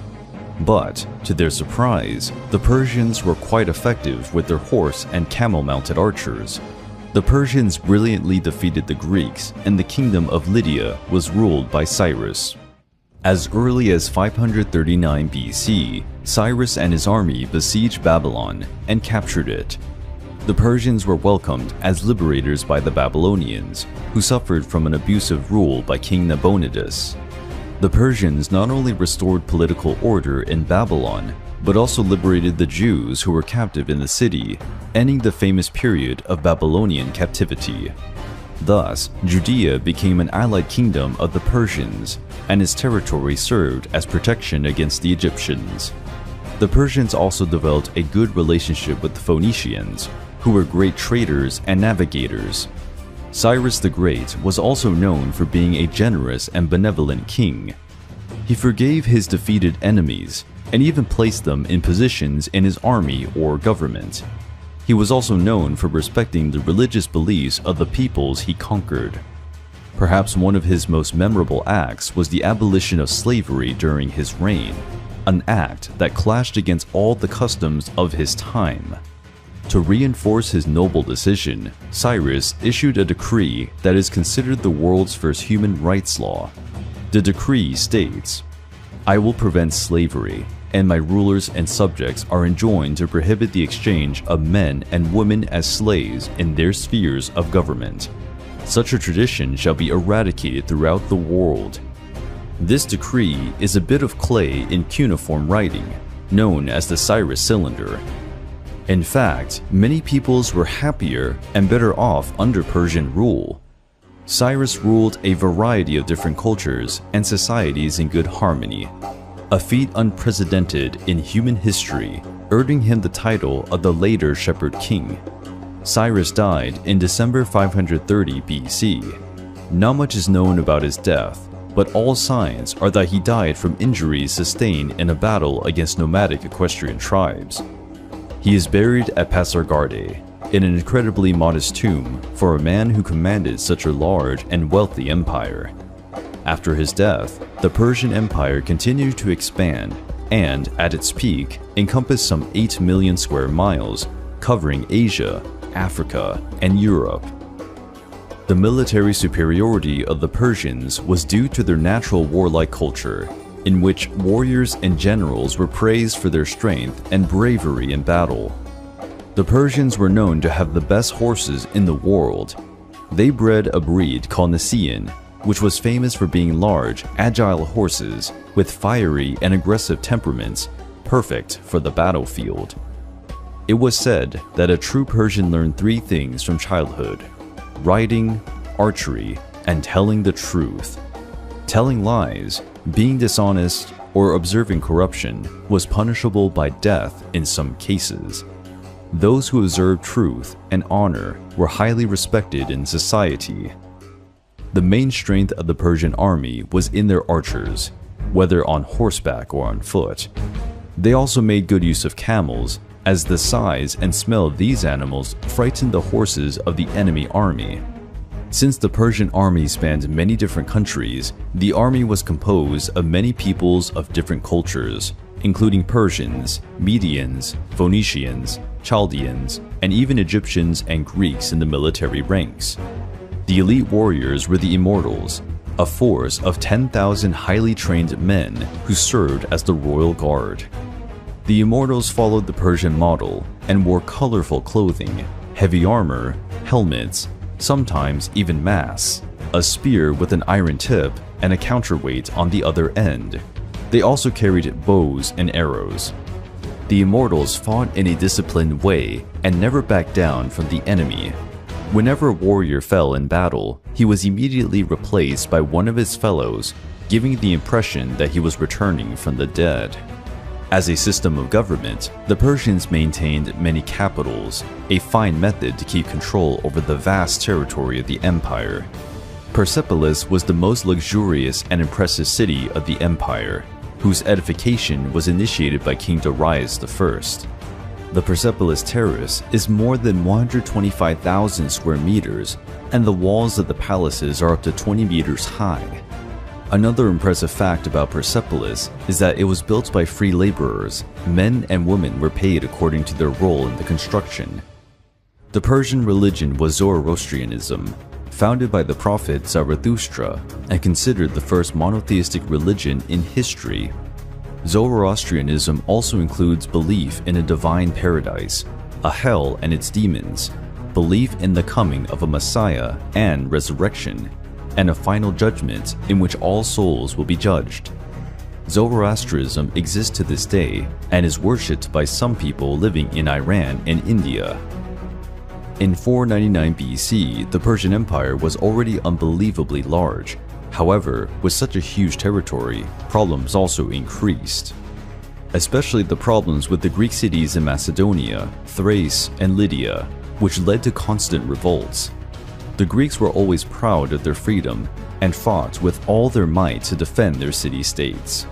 But, to their surprise, the Persians were quite effective with their horse and camel-mounted archers. The Persians brilliantly defeated the Greeks, and the Kingdom of Lydia was ruled by Cyrus. As early as 539 BC, Cyrus and his army besieged Babylon and captured it. The Persians were welcomed as liberators by the Babylonians, who suffered from an abusive rule by King Nabonidus. The Persians not only restored political order in Babylon, but also liberated the Jews who were captive in the city, ending the famous period of Babylonian captivity. Thus, Judea became an allied kingdom of the Persians, and its territory served as protection against the Egyptians. The Persians also developed a good relationship with the Phoenicians, who were great traders and navigators. Cyrus the Great was also known for being a generous and benevolent king. He forgave his defeated enemies, and even placed them in positions in his army or government. He was also known for respecting the religious beliefs of the peoples he conquered. Perhaps one of his most memorable acts was the abolition of slavery during his reign, an act that clashed against all the customs of his time. To reinforce his noble decision, Cyrus issued a decree that is considered the world's first human rights law. The decree states, "I will prevent slavery, and my rulers and subjects are enjoined to prohibit the exchange of men and women as slaves in their spheres of government. Such a tradition shall be eradicated throughout the world." This decree is a bit of clay in cuneiform writing, known as the Cyrus cylinder. In fact, many peoples were happier and better off under Persian rule. Cyrus ruled a variety of different cultures and societies in good harmony, a feat unprecedented in human history, earning him the title of the later Shepherd King. Cyrus died in December 530 BC. Not much is known about his death, but all signs are that he died from injuries sustained in a battle against nomadic equestrian tribes. He is buried at Pasargadae, in an incredibly modest tomb for a man who commanded such a large and wealthy empire. After his death, the Persian Empire continued to expand and, at its peak, encompassed some 8 million square miles, covering Asia, Africa, and Europe. The military superiority of the Persians was due to their natural warlike culture, in which warriors and generals were praised for their strength and bravery in battle. The Persians were known to have the best horses in the world. They bred a breed called Nicaean, which was famous for being large, agile horses with fiery and aggressive temperaments, perfect for the battlefield. It was said that a true Persian learned 3 things from childhood: riding, archery, and telling the truth. Telling lies, being dishonest, or observing corruption was punishable by death in some cases. Those who observed truth and honor were highly respected in society. The main strength of the Persian army was in their archers, whether on horseback or on foot. They also made good use of camels, as the size and smell of these animals frightened the horses of the enemy army. Since the Persian army spanned many different countries, the army was composed of many peoples of different cultures, including Persians, Medians, Phoenicians, Chaldeans, and even Egyptians and Greeks in the military ranks. The elite warriors were the Immortals, a force of 10,000 highly trained men who served as the royal guard. The Immortals followed the Persian model and wore colorful clothing, heavy armor, helmets, sometimes even masks, a spear with an iron tip and a counterweight on the other end. They also carried bows and arrows. The Immortals fought in a disciplined way and never backed down from the enemy. Whenever a warrior fell in battle, he was immediately replaced by one of his fellows, giving the impression that he was returning from the dead. As a system of government, the Persians maintained many capitals, a fine method to keep control over the vast territory of the empire. Persepolis was the most luxurious and impressive city of the empire, whose edification was initiated by King Darius I. The Persepolis Terrace is more than 125,000 square meters, and the walls of the palaces are up to 20 meters high. Another impressive fact about Persepolis is that it was built by free laborers. Men and women were paid according to their role in the construction. The Persian religion was Zoroastrianism, founded by the prophet Zarathustra and considered the first monotheistic religion in history. Zoroastrianism also includes belief in a divine paradise, a hell and its demons, belief in the coming of a Messiah and resurrection, and a final judgment in which all souls will be judged. Zoroastrianism exists to this day and is worshipped by some people living in Iran and India. In 499 BC, the Persian Empire was already unbelievably large. However, with such a huge territory, problems also increased. Especially the problems with the Greek cities in Macedonia, Thrace, and Lydia, which led to constant revolts. The Greeks were always proud of their freedom and fought with all their might to defend their city-states.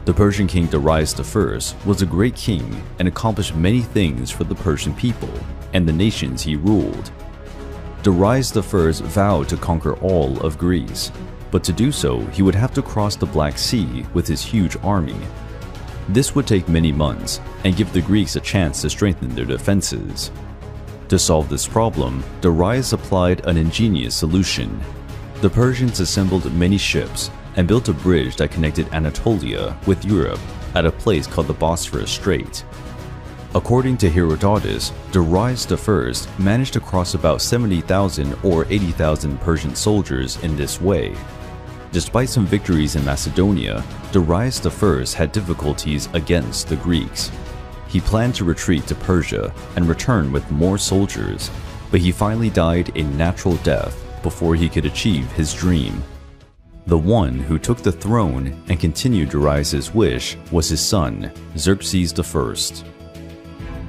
The Persian king Darius I was a great king and accomplished many things for the Persian people and the nations he ruled. Darius I vowed to conquer all of Greece, but to do so he would have to cross the Black Sea with his huge army. This would take many months and give the Greeks a chance to strengthen their defenses. To solve this problem, Darius applied an ingenious solution. The Persians assembled many ships and built a bridge that connected Anatolia with Europe at a place called the Bosphorus Strait. According to Herodotus, Darius I managed to cross about 70,000 or 80,000 Persian soldiers in this way. Despite some victories in Macedonia, Darius I had difficulties against the Greeks. He planned to retreat to Persia and return with more soldiers, but he finally died a natural death before he could achieve his dream. The one who took the throne and continued Darius' wish was his son, Xerxes I.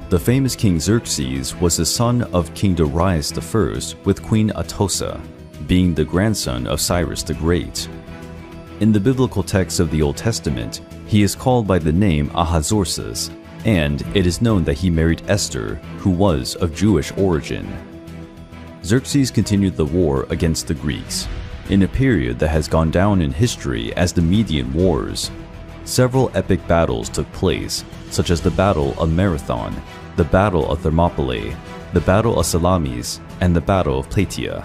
The famous King Xerxes was the son of King Darius I with Queen Atossa, being the grandson of Cyrus the Great. In the biblical texts of the Old Testament, he is called by the name Ahasuerus, and it is known that he married Esther, who was of Jewish origin. Xerxes continued the war against the Greeks, in a period that has gone down in history as the Median Wars. Several epic battles took place, such as the Battle of Marathon, the Battle of Thermopylae, the Battle of Salamis, and the Battle of Plataea.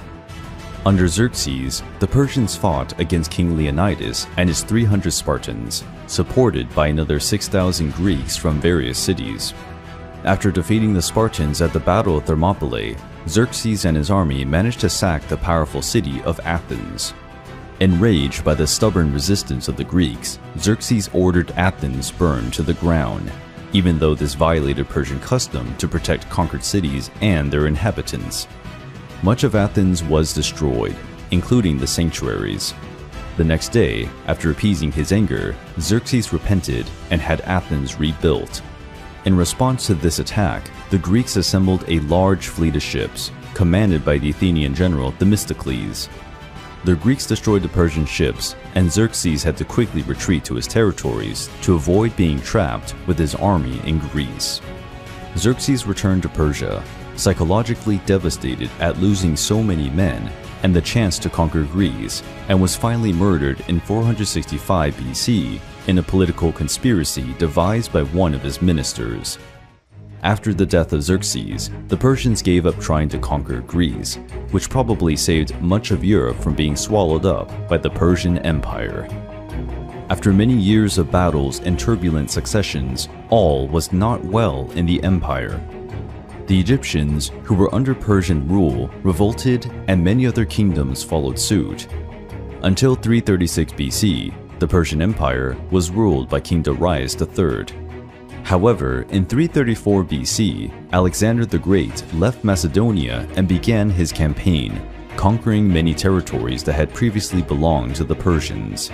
Under Xerxes, the Persians fought against King Leonidas and his 300 Spartans, supported by another 6,000 Greeks from various cities. After defeating the Spartans at the Battle of Thermopylae, Xerxes and his army managed to sack the powerful city of Athens. Enraged by the stubborn resistance of the Greeks, Xerxes ordered Athens burned to the ground, even though this violated Persian custom to protect conquered cities and their inhabitants. Much of Athens was destroyed, including the sanctuaries. The next day, after appeasing his anger, Xerxes repented and had Athens rebuilt. In response to this attack, the Greeks assembled a large fleet of ships, commanded by the Athenian general Themistocles. The Greeks destroyed the Persian ships, and Xerxes had to quickly retreat to his territories to avoid being trapped with his army in Greece. Xerxes returned to Persia, psychologically devastated at losing so many men and the chance to conquer Greece, and was finally murdered in 465 BC in a political conspiracy devised by one of his ministers. After the death of Xerxes, the Persians gave up trying to conquer Greece, which probably saved much of Europe from being swallowed up by the Persian Empire. After many years of battles and turbulent successions, all was not well in the empire. The Egyptians, who were under Persian rule, revolted, and many other kingdoms followed suit. Until 336 BC, the Persian Empire was ruled by King Darius III. However, in 334 BC, Alexander the Great left Macedonia and began his campaign, conquering many territories that had previously belonged to the Persians.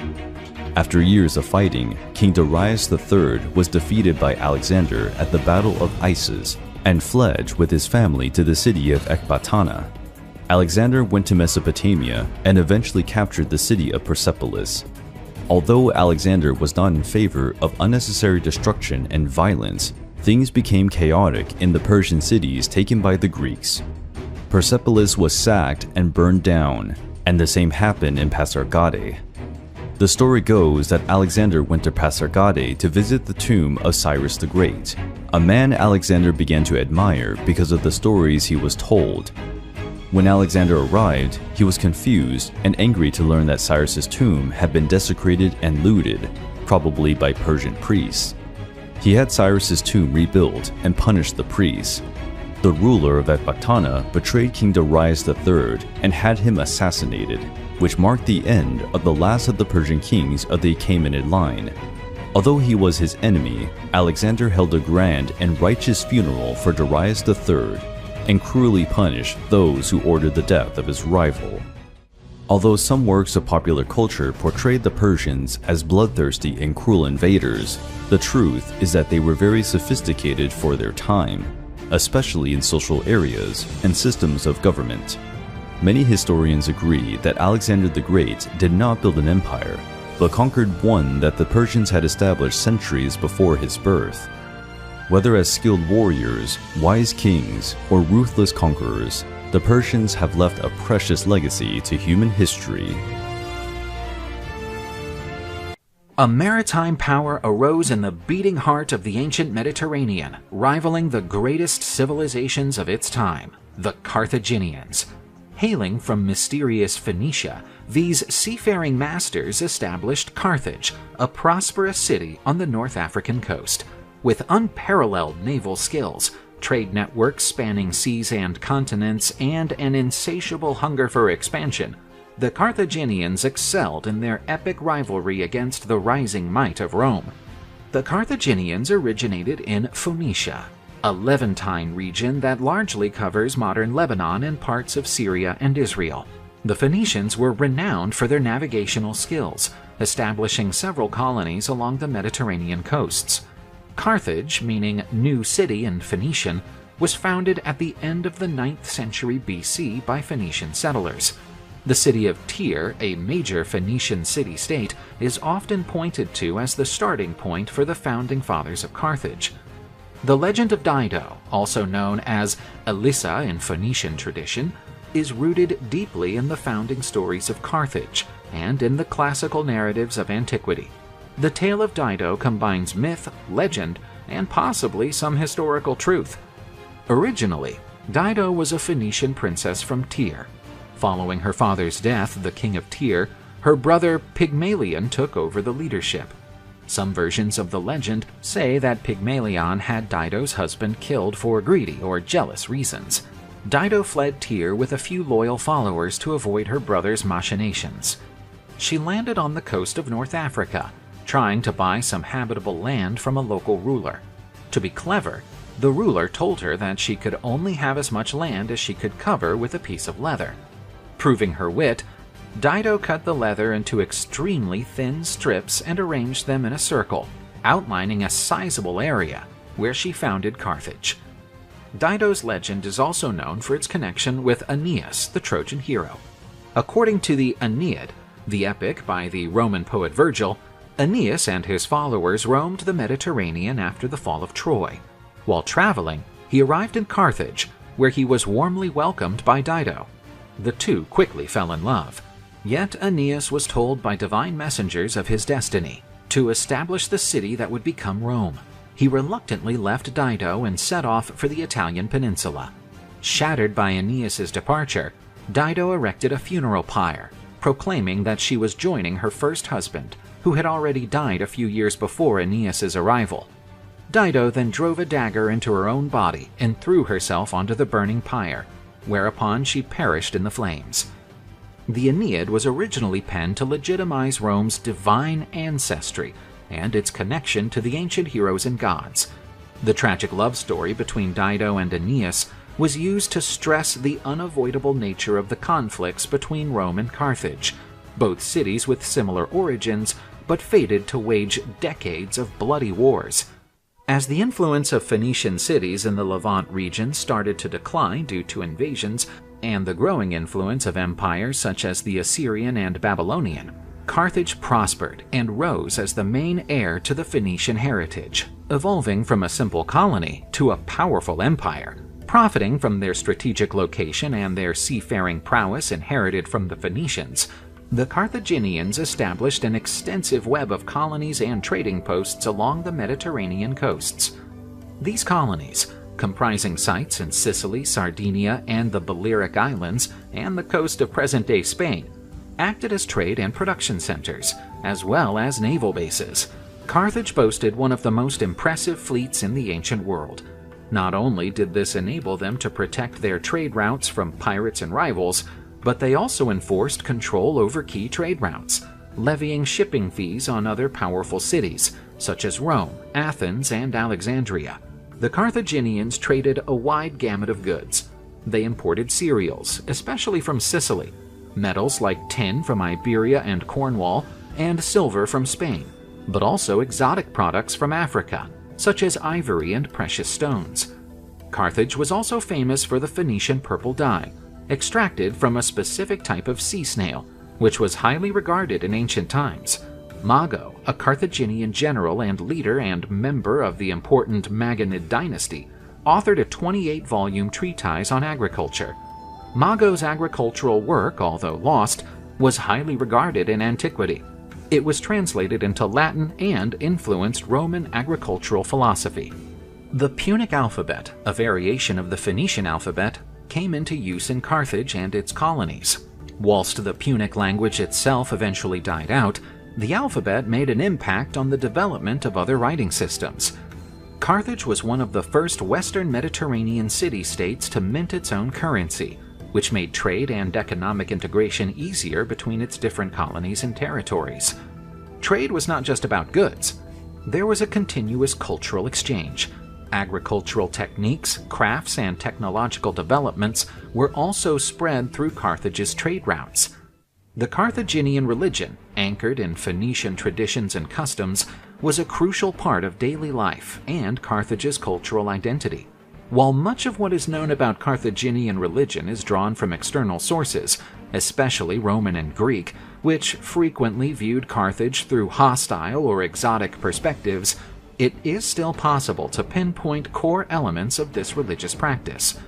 After years of fighting, King Darius III was defeated by Alexander at the Battle of Issus and fled with his family to the city of Ecbatana. Alexander went to Mesopotamia and eventually captured the city of Persepolis. Although Alexander was not in favor of unnecessary destruction and violence, things became chaotic in the Persian cities taken by the Greeks. Persepolis was sacked and burned down, and the same happened in Pasargadae. The story goes that Alexander went to Pasargadae to visit the tomb of Cyrus the Great, a man Alexander began to admire because of the stories he was told. When Alexander arrived, he was confused and angry to learn that Cyrus's tomb had been desecrated and looted, probably by Persian priests. He had Cyrus's tomb rebuilt and punished the priests. The ruler of Ecbatana betrayed King Darius III and had him assassinated, which marked the end of the last of the Persian kings of the Achaemenid line. Although he was his enemy, Alexander held a grand and righteous funeral for Darius III. and cruelly punish those who ordered the death of his rival. Although some works of popular culture portrayed the Persians as bloodthirsty and cruel invaders, the truth is that they were very sophisticated for their time, especially in social areas and systems of government. Many historians agree that Alexander the Great did not build an empire, but conquered one that the Persians had established centuries before his birth. Whether as skilled warriors, wise kings, or ruthless conquerors, the Persians have left a precious legacy to human history. A maritime power arose in the beating heart of the ancient Mediterranean, rivaling the greatest civilizations of its time, the Carthaginians. Hailing from mysterious Phoenicia, these seafaring masters established Carthage, a prosperous city on the North African coast. With unparalleled naval skills, trade networks spanning seas and continents, and an insatiable hunger for expansion, the Carthaginians excelled in their epic rivalry against the rising might of Rome. The Carthaginians originated in Phoenicia, a Levantine region that largely covers modern Lebanon and parts of Syria and Israel. The Phoenicians were renowned for their navigational skills, establishing several colonies along the Mediterranean coasts. Carthage, meaning new city in Phoenician, was founded at the end of the 9th century BC by Phoenician settlers. The city of Tyre, a major Phoenician city-state, is often pointed to as the starting point for the founding fathers of Carthage. The legend of Dido, also known as Elissa in Phoenician tradition, is rooted deeply in the founding stories of Carthage and in the classical narratives of antiquity. The tale of Dido combines myth, legend, and possibly some historical truth. Originally, Dido was a Phoenician princess from Tyre. Following her father's death, the king of Tyre, her brother Pygmalion took over the leadership. Some versions of the legend say that Pygmalion had Dido's husband killed for greedy or jealous reasons. Dido fled Tyre with a few loyal followers to avoid her brother's machinations. She landed on the coast of North Africa, trying to buy some habitable land from a local ruler. To be clever, the ruler told her that she could only have as much land as she could cover with a piece of leather. Proving her wit, Dido cut the leather into extremely thin strips and arranged them in a circle, outlining a sizable area, where she founded Carthage. Dido's legend is also known for its connection with Aeneas, the Trojan hero. According to the Aeneid, the epic by the Roman poet Virgil, Aeneas and his followers roamed the Mediterranean after the fall of Troy. While traveling, he arrived in Carthage, where he was warmly welcomed by Dido. The two quickly fell in love. Yet Aeneas was told by divine messengers of his destiny, to establish the city that would become Rome. He reluctantly left Dido and set off for the Italian peninsula. Shattered by Aeneas's departure, Dido erected a funeral pyre, proclaiming that she was joining her first husband, who had already died a few years before Aeneas's arrival. Dido then drove a dagger into her own body and threw herself onto the burning pyre, whereupon she perished in the flames. The Aeneid was originally penned to legitimize Rome's divine ancestry and its connection to the ancient heroes and gods. The tragic love story between Dido and Aeneas was used to stress the unavoidable nature of the conflicts between Rome and Carthage, both cities with similar origins, but fated to wage decades of bloody wars. As the influence of Phoenician cities in the Levant region started to decline due to invasions and the growing influence of empires such as the Assyrian and Babylonian, Carthage prospered and rose as the main heir to the Phoenician heritage, evolving from a simple colony to a powerful empire. Profiting from their strategic location and their seafaring prowess inherited from the Phoenicians, the Carthaginians established an extensive web of colonies and trading posts along the Mediterranean coasts. These colonies, comprising sites in Sicily, Sardinia, and the Balearic Islands, and the coast of present-day Spain, acted as trade and production centers, as well as naval bases. Carthage boasted one of the most impressive fleets in the ancient world. Not only did this enable them to protect their trade routes from pirates and rivals, but they also enforced control over key trade routes, levying shipping fees on other powerful cities, such as Rome, Athens, and Alexandria. The Carthaginians traded a wide gamut of goods, They imported cereals, especially from Sicily, metals like tin from Iberia and Cornwall, and silver from Spain, but also exotic products from Africa, such as ivory and precious stones. Carthage was also famous for the Phoenician purple dye, extracted from a specific type of sea snail, which was highly regarded in ancient times. Mago, a Carthaginian general and leader and member of the important Maganid dynasty, authored a 28-volume treatise on agriculture. Mago's agricultural work, although lost, was highly regarded in antiquity. It was translated into Latin and influenced Roman agricultural philosophy. The Punic alphabet, a variation of the Phoenician alphabet, came into use in Carthage and its colonies. Whilst the Punic language itself eventually died out, the alphabet made an impact on the development of other writing systems. Carthage was one of the first Western Mediterranean city-states to mint its own currency, which made trade and economic integration easier between its different colonies and territories. Trade was not just about goods. There was a continuous cultural exchange. Agricultural techniques, crafts, and technological developments were also spread through Carthage's trade routes. The Carthaginian religion, anchored in Phoenician traditions and customs, was a crucial part of daily life and Carthage's cultural identity. While much of what is known about Carthaginian religion is drawn from external sources, especially Roman and Greek, which frequently viewed Carthage through hostile or exotic perspectives, it is still possible to pinpoint core elements of this religious practice.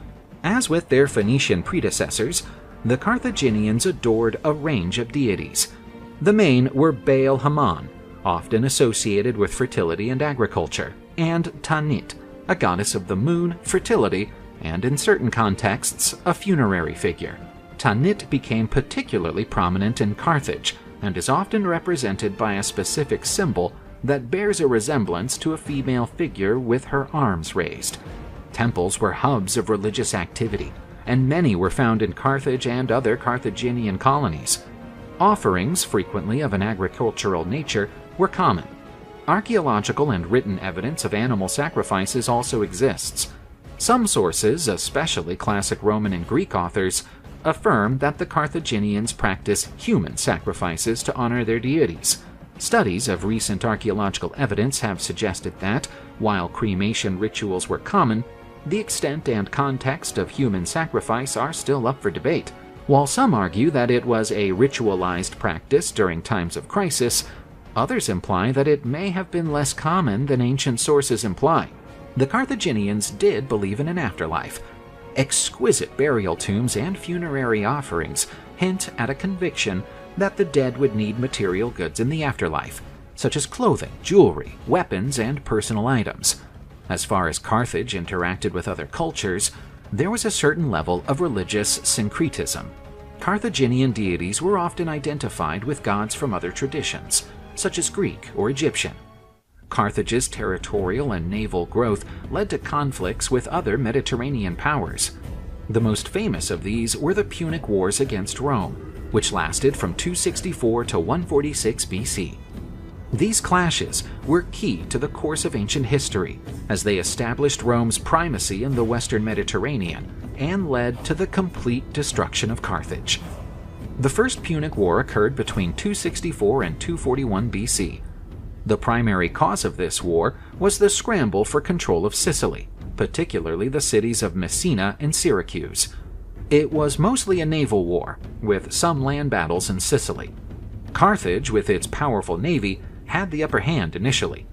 As with their Phoenician predecessors, the Carthaginians adored a range of deities. The main were Baal Hammon, often associated with fertility and agriculture, and Tanit, a goddess of the moon, fertility, and in certain contexts, a funerary figure. Tanit became particularly prominent in Carthage and is often represented by a specific symbol that bears a resemblance to a female figure with her arms raised. Temples were hubs of religious activity, and many were found in Carthage and other Carthaginian colonies. Offerings, frequently of an agricultural nature, were common. Archaeological and written evidence of animal sacrifices also exists. Some sources, especially classic Roman and Greek authors, affirm that the Carthaginians practiced human sacrifices to honor their deities. Studies of recent archaeological evidence have suggested that, while cremation rituals were common, the extent and context of human sacrifice are still up for debate. While some argue that it was a ritualized practice during times of crisis, others imply that it may have been less common than ancient sources imply. The Carthaginians did believe in an afterlife. Exquisite burial tombs and funerary offerings hint at a conviction that the dead would need material goods in the afterlife, such as clothing, jewelry, weapons, and personal items. As far as Carthage interacted with other cultures, there was a certain level of religious syncretism. Carthaginian deities were often identified with gods from other traditions, such as Greek or Egyptian. Carthage's territorial and naval growth led to conflicts with other Mediterranean powers. The most famous of these were the Punic Wars against Rome, which lasted from 264 to 146 BC. These clashes were key to the course of ancient history, as they established Rome's primacy in the Western Mediterranean and led to the complete destruction of Carthage. The First Punic War occurred between 264 and 241 BC. The primary cause of this war was the scramble for control of Sicily, particularly the cities of Messina and Syracuse. It was mostly a naval war, with some land battles in Sicily. Carthage, with its powerful navy, had the upper hand initially,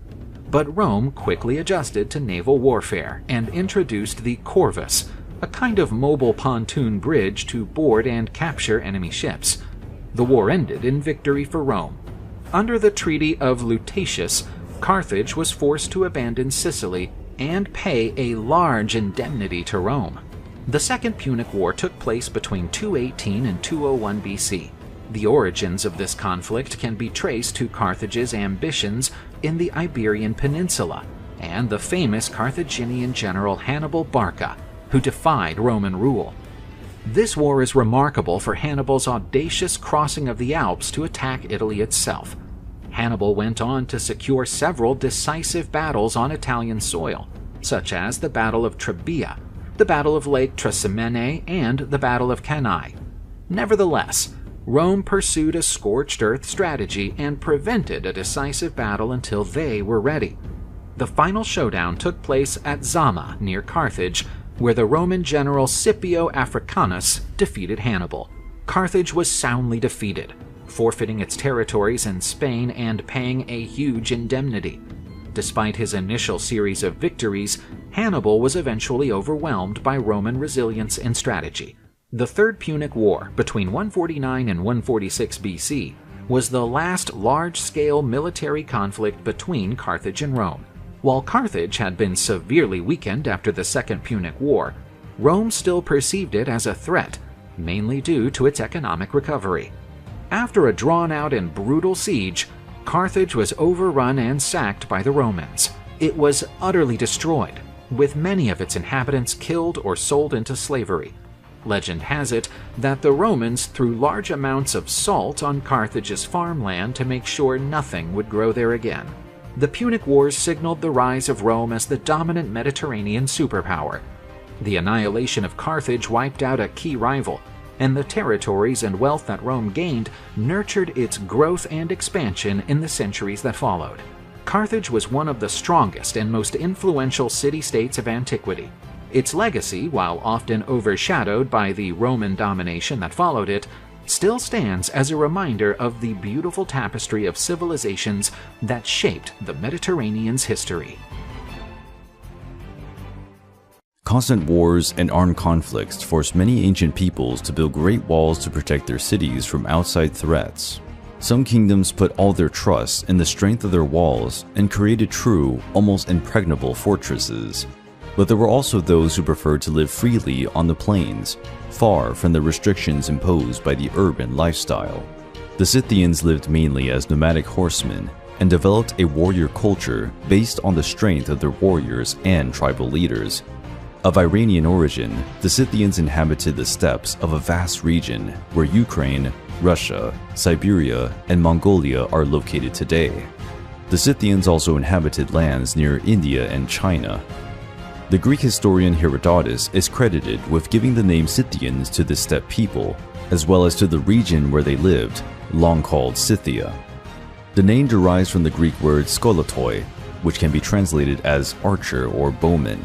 but Rome quickly adjusted to naval warfare and introduced the corvus, a kind of mobile pontoon bridge to board and capture enemy ships. The war ended in victory for Rome. Under the Treaty of Lutatius, Carthage was forced to abandon Sicily and pay a large indemnity to Rome. The Second Punic War took place between 218 and 201 BC. The origins of this conflict can be traced to Carthage's ambitions in the Iberian Peninsula and the famous Carthaginian general Hannibal Barca, who defied Roman rule. This war is remarkable for Hannibal's audacious crossing of the Alps to attack Italy itself. Hannibal went on to secure several decisive battles on Italian soil, such as the Battle of Trebia, the Battle of Lake Trasimene, and the Battle of Cannae. Nevertheless, Rome pursued a scorched earth strategy and prevented a decisive battle until they were ready. The final showdown took place at Zama, near Carthage, where the Roman general Scipio Africanus defeated Hannibal. Carthage was soundly defeated, forfeiting its territories in Spain and paying a huge indemnity. Despite his initial series of victories, Hannibal was eventually overwhelmed by Roman resilience and strategy. The Third Punic War, between 149 and 146 BC, was the last large-scale military conflict between Carthage and Rome. While Carthage had been severely weakened after the Second Punic War, Rome still perceived it as a threat, mainly due to its economic recovery. After a drawn-out and brutal siege, Carthage was overrun and sacked by the Romans. It was utterly destroyed, with many of its inhabitants killed or sold into slavery. Legend has it that the Romans threw large amounts of salt on Carthage's farmland to make sure nothing would grow there again. The Punic Wars signaled the rise of Rome as the dominant Mediterranean superpower. The annihilation of Carthage wiped out a key rival, and the territories and wealth that Rome gained nurtured its growth and expansion in the centuries that followed. Carthage was one of the strongest and most influential city-states of antiquity. Its legacy, while often overshadowed by the Roman domination that followed it, still stands as a reminder of the beautiful tapestry of civilizations that shaped the Mediterranean's history. Constant wars and armed conflicts forced many ancient peoples to build great walls to protect their cities from outside threats. Some kingdoms put all their trust in the strength of their walls and created true, almost impregnable fortresses. But there were also those who preferred to live freely on the plains, far from the restrictions imposed by the urban lifestyle. The Scythians lived mainly as nomadic horsemen and developed a warrior culture based on the strength of their warriors and tribal leaders. Of Iranian origin, the Scythians inhabited the steppes of a vast region where Ukraine, Russia, Siberia, and Mongolia are located today. The Scythians also inhabited lands near India and China. The Greek historian Herodotus is credited with giving the name Scythians to the steppe people, as well as to the region where they lived, long called Scythia. The name derives from the Greek word skolatoi, which can be translated as archer or bowman.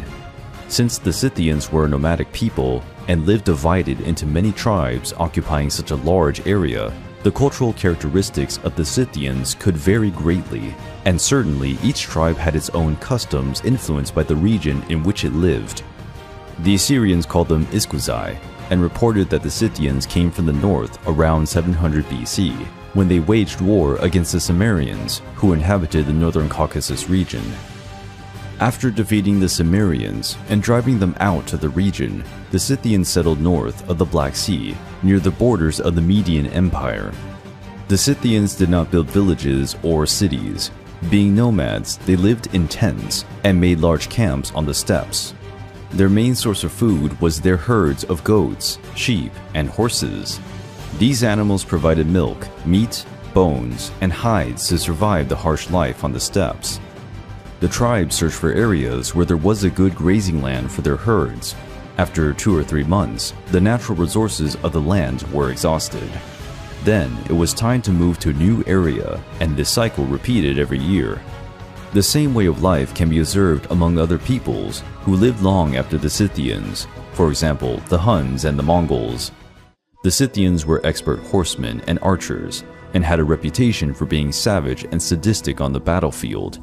Since the Scythians were a nomadic people and lived divided into many tribes occupying such a large area, the cultural characteristics of the Scythians could vary greatly, and certainly each tribe had its own customs influenced by the region in which it lived. The Assyrians called them Iskuzai, and reported that the Scythians came from the north around 700 BC, when they waged war against the Sumerians, who inhabited the northern Caucasus region. After defeating the Sumerians and driving them out to the region, the Scythians settled north of the Black Sea, near the borders of the Median Empire. The Scythians did not build villages or cities. Being nomads, they lived in tents and made large camps on the steppes. Their main source of food was their herds of goats, sheep, and horses. These animals provided milk, meat, bones, and hides to survive the harsh life on the steppes. The tribe searched for areas where there was a good grazing land for their herds. After 2 or 3 months, the natural resources of the land were exhausted. Then it was time to move to a new area, and this cycle repeated every year. The same way of life can be observed among other peoples who lived long after the Scythians, for example, the Huns and the Mongols. The Scythians were expert horsemen and archers, and had a reputation for being savage and sadistic on the battlefield.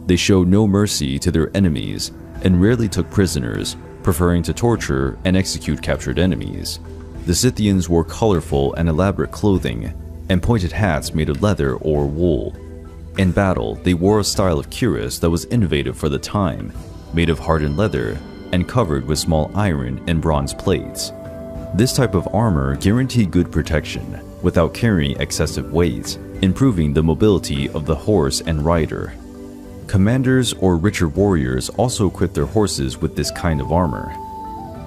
They showed no mercy to their enemies and rarely took prisoners, preferring to torture and execute captured enemies. The Scythians wore colorful and elaborate clothing and pointed hats made of leather or wool. In battle, they wore a style of cuirass that was innovative for the time, made of hardened leather and covered with small iron and bronze plates. This type of armor guaranteed good protection without carrying excessive weight, improving the mobility of the horse and rider. Commanders or richer warriors also equipped their horses with this kind of armor.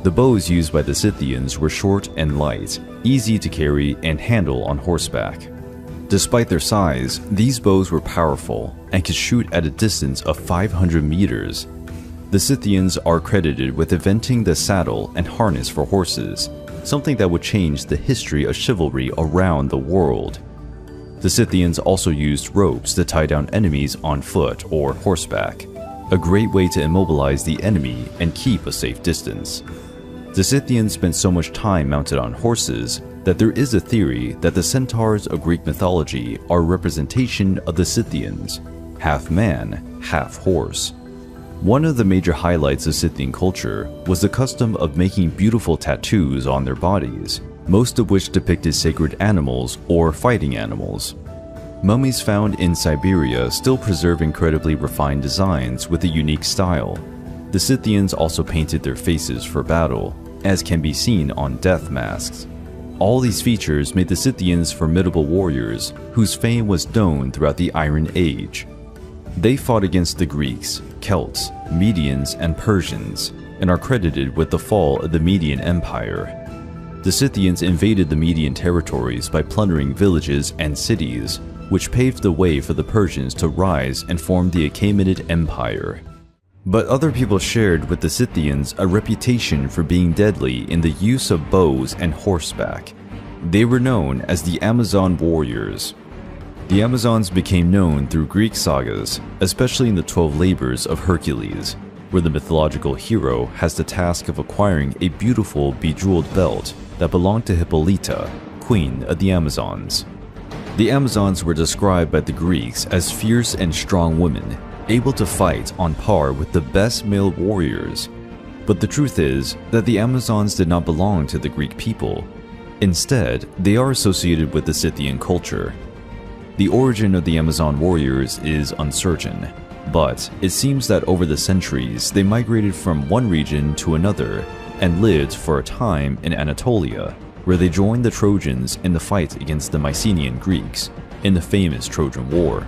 The bows used by the Scythians were short and light, easy to carry and handle on horseback. Despite their size, these bows were powerful and could shoot at a distance of 500 meters. The Scythians are credited with inventing the saddle and harness for horses, something that would change the history of chivalry around the world. The Scythians also used ropes to tie down enemies on foot or horseback, a great way to immobilize the enemy and keep a safe distance. The Scythians spent so much time mounted on horses that there is a theory that the centaurs of Greek mythology are a representation of the Scythians, half man, half horse. One of the major highlights of Scythian culture was the custom of making beautiful tattoos on their bodies, most of which depicted sacred animals or fighting animals. Mummies found in Siberia still preserve incredibly refined designs with a unique style. The Scythians also painted their faces for battle, as can be seen on death masks. All these features made the Scythians formidable warriors whose fame was known throughout the Iron Age. They fought against the Greeks, Celts, Medians, and Persians, and are credited with the fall of the Median Empire. The Scythians invaded the Median territories by plundering villages and cities, which paved the way for the Persians to rise and form the Achaemenid Empire. But other people shared with the Scythians a reputation for being deadly in the use of bows and horseback. They were known as the Amazon warriors. The Amazons became known through Greek sagas, especially in the 12 Labors of Hercules, where the mythological hero has the task of acquiring a beautiful bejeweled belt that belonged to Hippolyta, queen of the Amazons. The Amazons were described by the Greeks as fierce and strong women, able to fight on par with the best male warriors. But the truth is that the Amazons did not belong to the Greek people. Instead, they are associated with the Scythian culture. The origin of the Amazon warriors is uncertain, but it seems that over the centuries they migrated from one region to another and lived for a time in Anatolia, where they joined the Trojans in the fight against the Mycenaean Greeks in the famous Trojan War.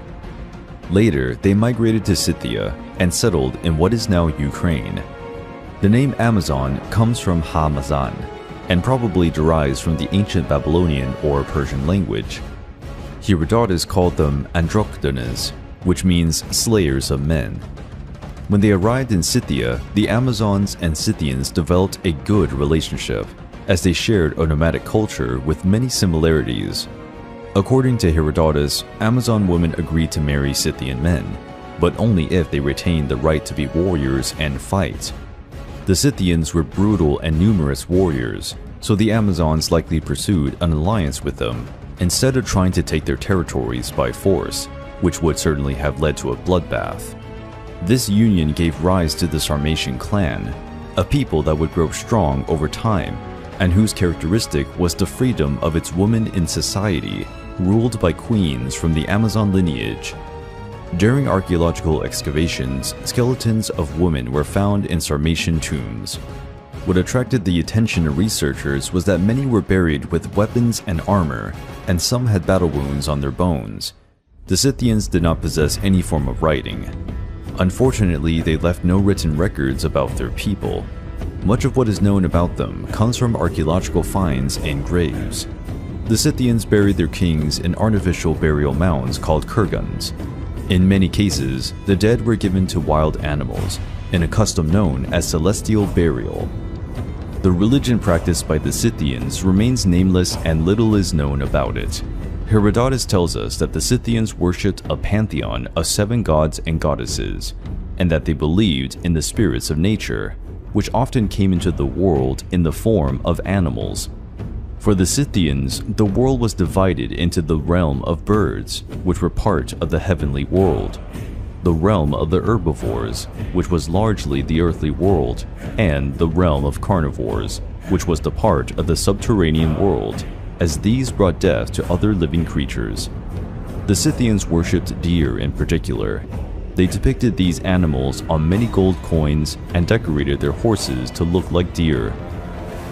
Later, they migrated to Scythia and settled in what is now Ukraine. The name Amazon comes from Ha-Mazan and probably derives from the ancient Babylonian or Persian language. Herodotus called them Androchdones, which means slayers of men. When they arrived in Scythia, the Amazons and Scythians developed a good relationship, as they shared a nomadic culture with many similarities. According to Herodotus, Amazon women agreed to marry Scythian men, but only if they retained the right to be warriors and fight. The Scythians were brutal and numerous warriors, so the Amazons likely pursued an alliance with them, instead of trying to take their territories by force, which would certainly have led to a bloodbath. This union gave rise to the Sarmatian clan, a people that would grow strong over time, and whose characteristic was the freedom of its women in society, ruled by queens from the Amazon lineage. During archaeological excavations, skeletons of women were found in Sarmatian tombs. What attracted the attention of researchers was that many were buried with weapons and armor, and some had battle wounds on their bones. The Scythians did not possess any form of writing. Unfortunately, they left no written records about their people. Much of what is known about them comes from archaeological finds and graves. The Scythians buried their kings in artificial burial mounds called kurgans. In many cases, the dead were given to wild animals, in a custom known as celestial burial. The religion practiced by the Scythians remains nameless and little is known about it. Herodotus tells us that the Scythians worshipped a pantheon of 7 gods and goddesses, and that they believed in the spirits of nature, which often came into the world in the form of animals. For the Scythians, the world was divided into the realm of birds, which were part of the heavenly world, the realm of the herbivores, which was largely the earthly world, and the realm of carnivores, which was the part of the subterranean world, as these brought death to other living creatures. The Scythians worshipped deer in particular. They depicted these animals on many gold coins and decorated their horses to look like deer.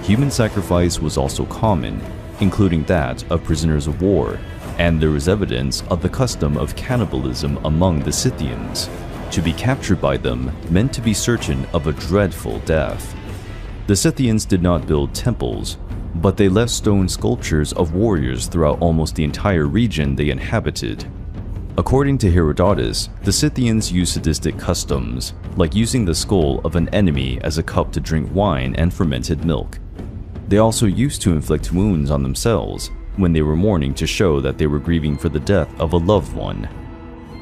Human sacrifice was also common, including that of prisoners of war, and there was evidence of the custom of cannibalism among the Scythians. To be captured by them meant to be certain of a dreadful death. The Scythians did not build temples, but they left stone sculptures of warriors throughout almost the entire region they inhabited. According to Herodotus, the Scythians used sadistic customs, like using the skull of an enemy as a cup to drink wine and fermented milk. They also used to inflict wounds on themselves when they were mourning to show that they were grieving for the death of a loved one.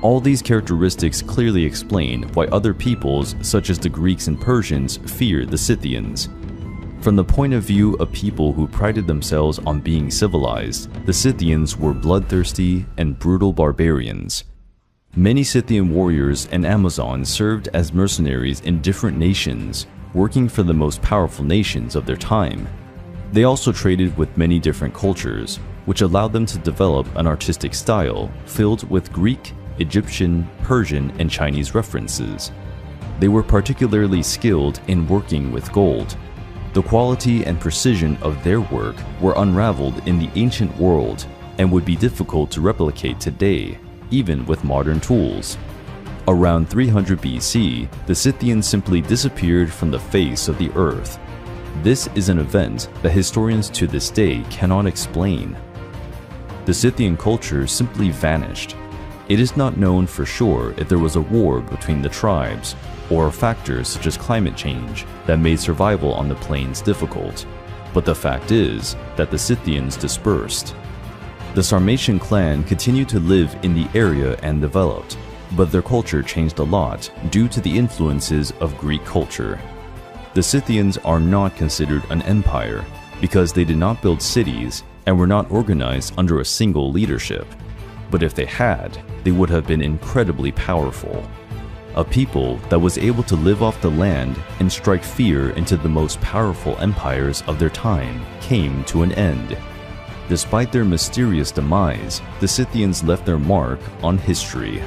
All these characteristics clearly explain why other peoples, such as the Greeks and Persians, feared the Scythians. From the point of view of people who prided themselves on being civilized, the Scythians were bloodthirsty and brutal barbarians. Many Scythian warriors and Amazons served as mercenaries in different nations, working for the most powerful nations of their time. They also traded with many different cultures, which allowed them to develop an artistic style filled with Greek, Egyptian, Persian, and Chinese references. They were particularly skilled in working with gold. The quality and precision of their work were unraveled in the ancient world and would be difficult to replicate today, even with modern tools. Around 300 BC, the Scythians simply disappeared from the face of the earth. This is an event that historians to this day cannot explain. The Scythian culture simply vanished. It is not known for sure if there was a war between the tribes, or factors such as climate change that made survival on the plains difficult, but the fact is that the Scythians dispersed. The Sarmatian clan continued to live in the area and developed, but their culture changed a lot due to the influences of Greek culture. The Scythians are not considered an empire because they did not build cities and were not organized under a single leadership, but if they had, they would have been incredibly powerful. A people that was able to live off the land and strike fear into the most powerful empires of their time came to an end. Despite their mysterious demise, the Scythians left their mark on history.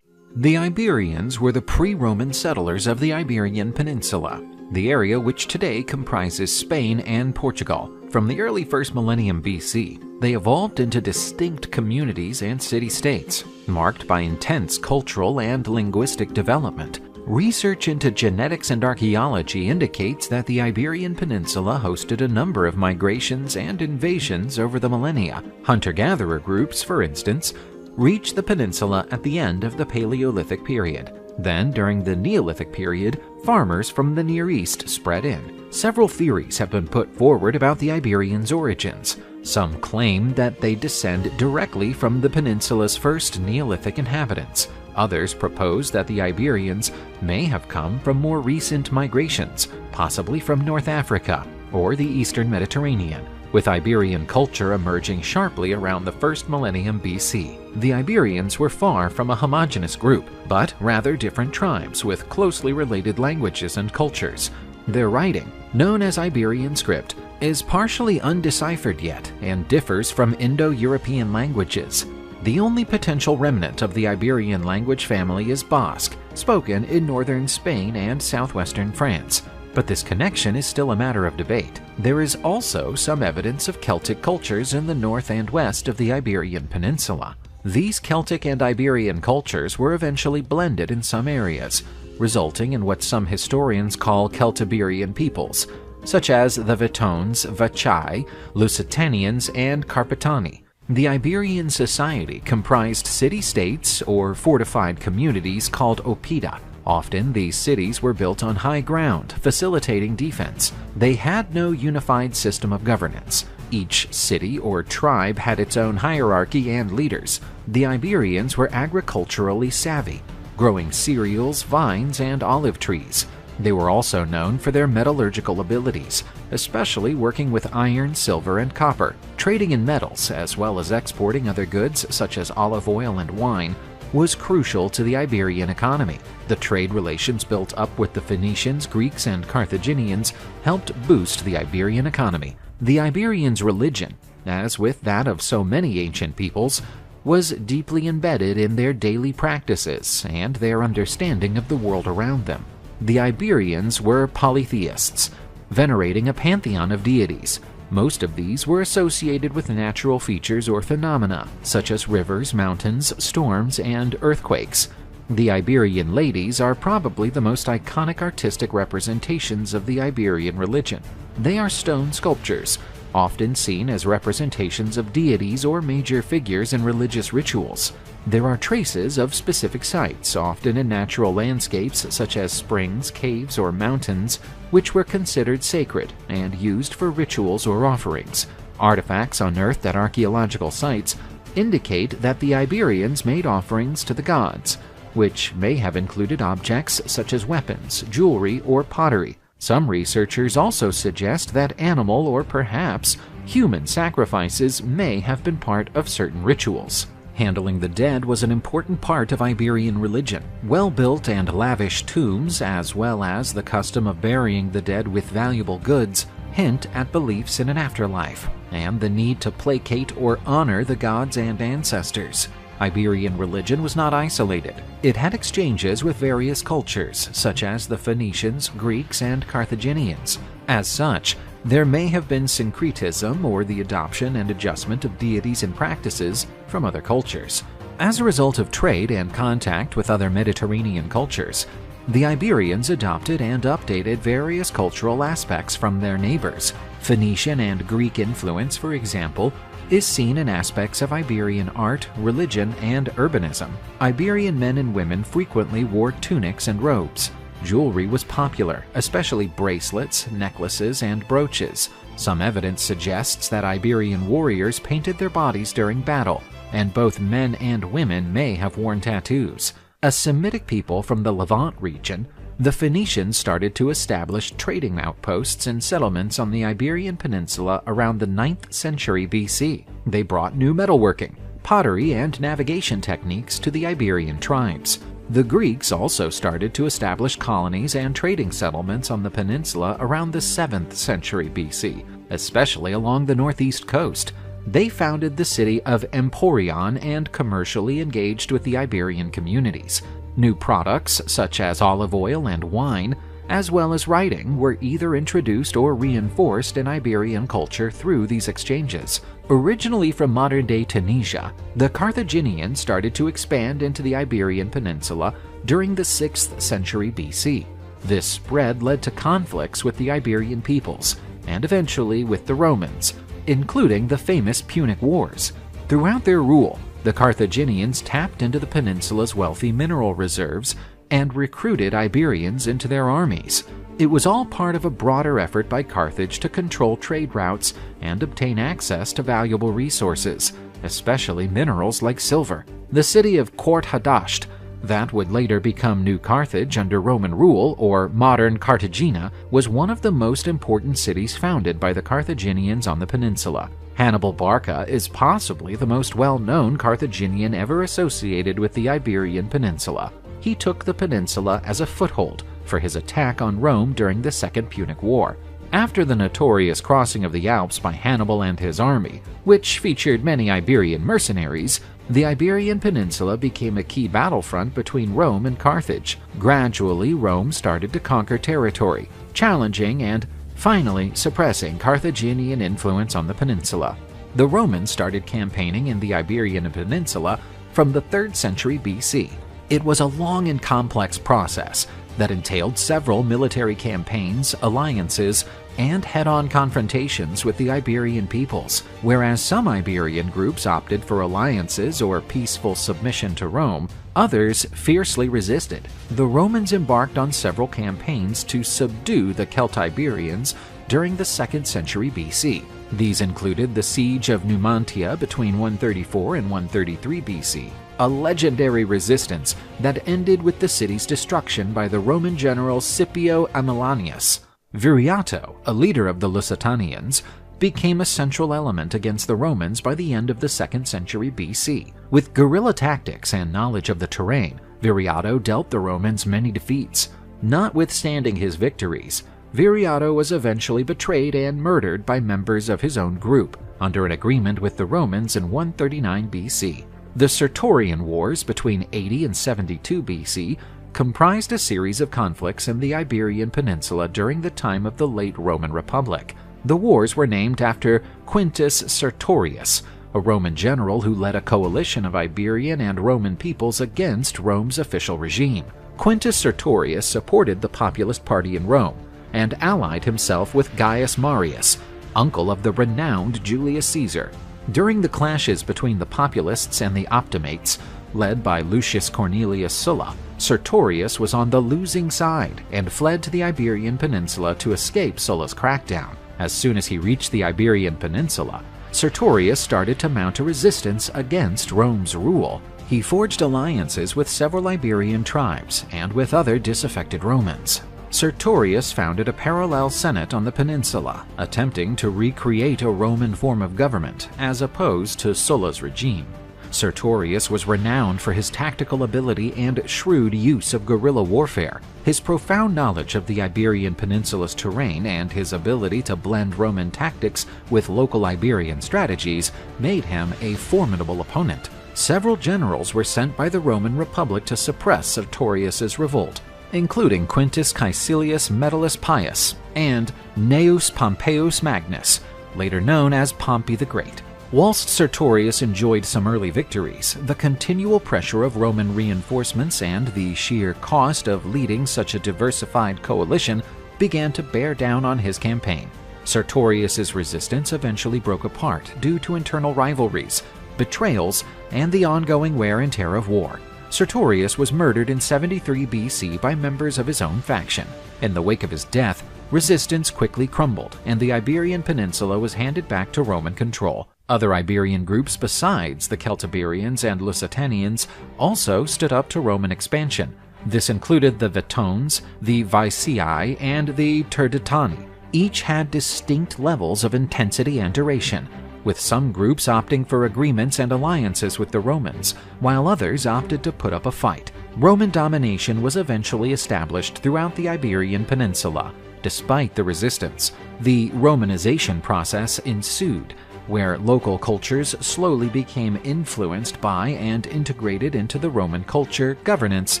The Iberians were the pre-Roman settlers of the Iberian Peninsula, the area which today comprises Spain and Portugal. From the early 1st millennium BC, they evolved into distinct communities and city-states, marked by intense cultural and linguistic development. Research into genetics and archaeology indicates that the Iberian Peninsula hosted a number of migrations and invasions over the millennia. Hunter-gatherer groups, for instance, reached the peninsula at the end of the Paleolithic period. Then, during the Neolithic period, farmers from the Near East spread in. Several theories have been put forward about the Iberians' origins. Some claim that they descend directly from the peninsula's first Neolithic inhabitants. Others propose that the Iberians may have come from more recent migrations, possibly from North Africa or the Eastern Mediterranean, with Iberian culture emerging sharply around the 1st millennium BC. The Iberians were far from a homogeneous group, but rather different tribes with closely related languages and cultures. Their writing, known as Iberian script, is partially undeciphered yet and differs from Indo-European languages. The only potential remnant of the Iberian language family is Basque, spoken in northern Spain and southwestern France. But this connection is still a matter of debate. There is also some evidence of Celtic cultures in the north and west of the Iberian Peninsula. These Celtic and Iberian cultures were eventually blended in some areas, resulting in what some historians call Celtiberian peoples, such as the Vetones, Vachai, Lusitanians, and Carpetani. The Iberian society comprised city-states or fortified communities called oppida. Often, these cities were built on high ground, facilitating defense. They had no unified system of governance. Each city or tribe had its own hierarchy and leaders. The Iberians were agriculturally savvy, growing cereals, vines, and olive trees. They were also known for their metallurgical abilities, especially working with iron, silver, and copper. Trading in metals, as well as exporting other goods such as olive oil and wine, was crucial to the Iberian economy. The trade relations built up with the Phoenicians, Greeks, and Carthaginians helped boost the Iberian economy. The Iberians' religion, as with that of so many ancient peoples, was deeply embedded in their daily practices and their understanding of the world around them. The Iberians were polytheists, venerating a pantheon of deities. Most of these were associated with natural features or phenomena, such as rivers, mountains, storms, and earthquakes. The Iberian ladies are probably the most iconic artistic representations of the Iberian religion. They are stone sculptures, often seen as representations of deities or major figures in religious rituals. There are traces of specific sites, often in natural landscapes such as springs, caves, or mountains, which were considered sacred and used for rituals or offerings. Artifacts unearthed at archaeological sites indicate that the Iberians made offerings to the gods, which may have included objects such as weapons, jewelry, or pottery. Some researchers also suggest that animal or perhaps human sacrifices may have been part of certain rituals. Handling the dead was an important part of Iberian religion. Well-built and lavish tombs, as well as the custom of burying the dead with valuable goods, hint at beliefs in an afterlife and the need to placate or honor the gods and ancestors. Iberian religion was not isolated. It had exchanges with various cultures, such as the Phoenicians, Greeks, and Carthaginians. As such, there may have been syncretism or the adoption and adjustment of deities and practices from other cultures. As a result of trade and contact with other Mediterranean cultures, the Iberians adopted and updated various cultural aspects from their neighbors. Phoenician and Greek influence, for example, is seen in aspects of Iberian art, religion, and urbanism. Iberian men and women frequently wore tunics and robes. Jewelry was popular, especially bracelets, necklaces, and brooches. Some evidence suggests that Iberian warriors painted their bodies during battle, and both men and women may have worn tattoos. A Semitic people from the Levant region, the Phoenicians started to establish trading outposts and settlements on the Iberian Peninsula around the 9th century BC. They brought new metalworking, pottery, and navigation techniques to the Iberian tribes. The Greeks also started to establish colonies and trading settlements on the peninsula around the 7th century BC, especially along the northeast coast. They founded the city of Emporion and commercially engaged with the Iberian communities. New products such as olive oil and wine, as well as writing, were either introduced or reinforced in Iberian culture through these exchanges. Originally from modern-day Tunisia, the Carthaginians started to expand into the Iberian Peninsula during the 6th century BC. This spread led to conflicts with the Iberian peoples, and eventually with the Romans, including the famous Punic Wars. Throughout their rule, the Carthaginians tapped into the peninsula's wealthy mineral reserves and recruited Iberians into their armies. It was all part of a broader effort by Carthage to control trade routes and obtain access to valuable resources, especially minerals like silver. The city of Kort Hadasht, that would later become New Carthage under Roman rule, or modern Cartagena, was one of the most important cities founded by the Carthaginians on the peninsula. Hannibal Barca is possibly the most well-known Carthaginian ever associated with the Iberian Peninsula. He took the peninsula as a foothold for his attack on Rome during the Second Punic War. After the notorious crossing of the Alps by Hannibal and his army, which featured many Iberian mercenaries, the Iberian Peninsula became a key battlefront between Rome and Carthage. Gradually, Rome started to conquer territory, challenging and finally suppressing Carthaginian influence on the peninsula. The Romans started campaigning in the Iberian Peninsula from the 3rd century BC. It was a long and complex process that entailed several military campaigns, alliances, and head-on confrontations with the Iberian peoples. Whereas some Iberian groups opted for alliances or peaceful submission to Rome, others fiercely resisted. The Romans embarked on several campaigns to subdue the Celtiberians during the 2nd century BC. These included the Siege of Numantia between 134 and 133 BC, a legendary resistance that ended with the city's destruction by the Roman general Scipio Aemilianus. Viriato, a leader of the Lusitanians, became a central element against the Romans by the end of the 2nd century BC. With guerrilla tactics and knowledge of the terrain, Viriato dealt the Romans many defeats. Notwithstanding his victories, Viriato was eventually betrayed and murdered by members of his own group, under an agreement with the Romans in 139 BC. The Sertorian Wars between 80 and 72 BC comprised a series of conflicts in the Iberian Peninsula during the time of the late Roman Republic. The wars were named after Quintus Sertorius, a Roman general who led a coalition of Iberian and Roman peoples against Rome's official regime. Quintus Sertorius supported the populist party in Rome and allied himself with Gaius Marius, uncle of the renowned Julius Caesar. During the clashes between the Populists and the Optimates, led by Lucius Cornelius Sulla, Sertorius was on the losing side and fled to the Iberian Peninsula to escape Sulla's crackdown. As soon as he reached the Iberian Peninsula, Sertorius started to mount a resistance against Rome's rule. He forged alliances with several Iberian tribes and with other disaffected Romans. Sertorius founded a parallel senate on the peninsula, attempting to recreate a Roman form of government as opposed to Sulla's regime. Sertorius was renowned for his tactical ability and shrewd use of guerrilla warfare. His profound knowledge of the Iberian Peninsula's terrain and his ability to blend Roman tactics with local Iberian strategies made him a formidable opponent. Several generals were sent by the Roman Republic to suppress Sertorius's revolt, including Quintus Caecilius Metellus Pius and Gnaeus Pompeius Magnus, later known as Pompey the Great. Whilst Sertorius enjoyed some early victories, the continual pressure of Roman reinforcements and the sheer cost of leading such a diversified coalition began to bear down on his campaign. Sertorius's resistance eventually broke apart due to internal rivalries, betrayals, and the ongoing wear and tear of war. Sertorius was murdered in 73 BC by members of his own faction. In the wake of his death, resistance quickly crumbled, and the Iberian Peninsula was handed back to Roman control. Other Iberian groups besides the Celtiberians and Lusitanians also stood up to Roman expansion. This included the Vetones, the Vicii, and the Turdetani. Each had distinct levels of intensity and duration, with some groups opting for agreements and alliances with the Romans, while others opted to put up a fight. Roman domination was eventually established throughout the Iberian Peninsula. Despite the resistance, the Romanization process ensued, where local cultures slowly became influenced by and integrated into the Roman culture, governance,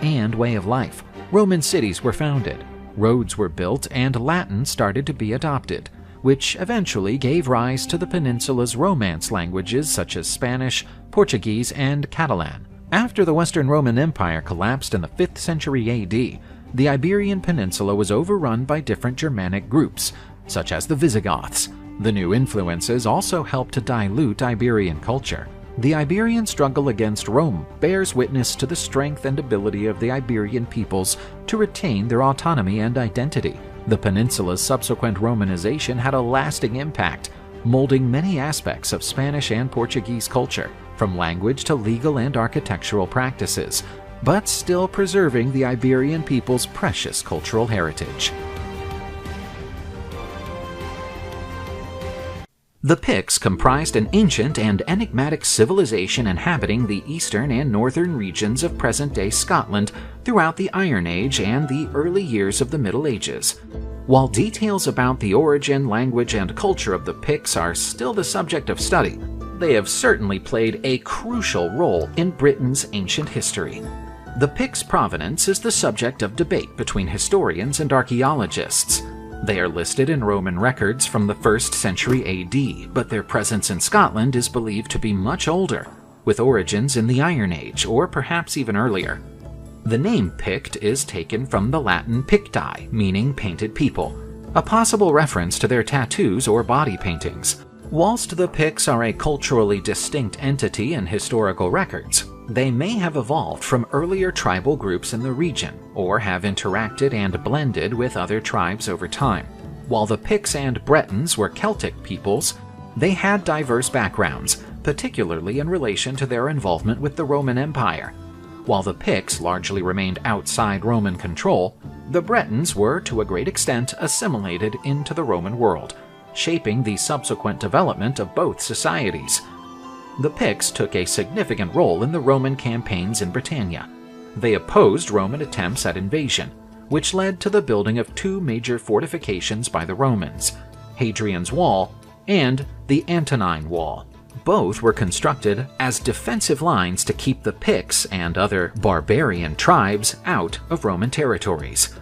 and way of life. Roman cities were founded, roads were built, and Latin started to be adopted, which eventually gave rise to the peninsula's Romance languages such as Spanish, Portuguese, and Catalan. After the Western Roman Empire collapsed in the 5th century AD, the Iberian Peninsula was overrun by different Germanic groups, such as the Visigoths. The new influences also helped to dilute Iberian culture. The Iberian struggle against Rome bears witness to the strength and ability of the Iberian peoples to retain their autonomy and identity. The peninsula's subsequent Romanization had a lasting impact, molding many aspects of Spanish and Portuguese culture, from language to legal and architectural practices, but still preserving the Iberian people's precious cultural heritage. The Picts comprised an ancient and enigmatic civilization inhabiting the eastern and northern regions of present-day Scotland throughout the Iron Age and the early years of the Middle Ages. While details about the origin, language, and culture of the Picts are still the subject of study, they have certainly played a crucial role in Britain's ancient history. The Picts' provenance is the subject of debate between historians and archaeologists. They are listed in Roman records from the 1st century AD, but their presence in Scotland is believed to be much older, with origins in the Iron Age or perhaps even earlier. The name Pict is taken from the Latin picti, meaning painted people, a possible reference to their tattoos or body paintings. Whilst the Picts are a culturally distinct entity in historical records, they may have evolved from earlier tribal groups in the region, or have interacted and blended with other tribes over time. While the Picts and Bretons were Celtic peoples, they had diverse backgrounds, particularly in relation to their involvement with the Roman Empire. While the Picts largely remained outside Roman control, the Bretons were to a great extent assimilated into the Roman world, shaping the subsequent development of both societies. The Picts took a significant role in the Roman campaigns in Britannia. They opposed Roman attempts at invasion, which led to the building of two major fortifications by the Romans, Hadrian's Wall and the Antonine Wall. Both were constructed as defensive lines to keep the Picts and other barbarian tribes out of Roman territories.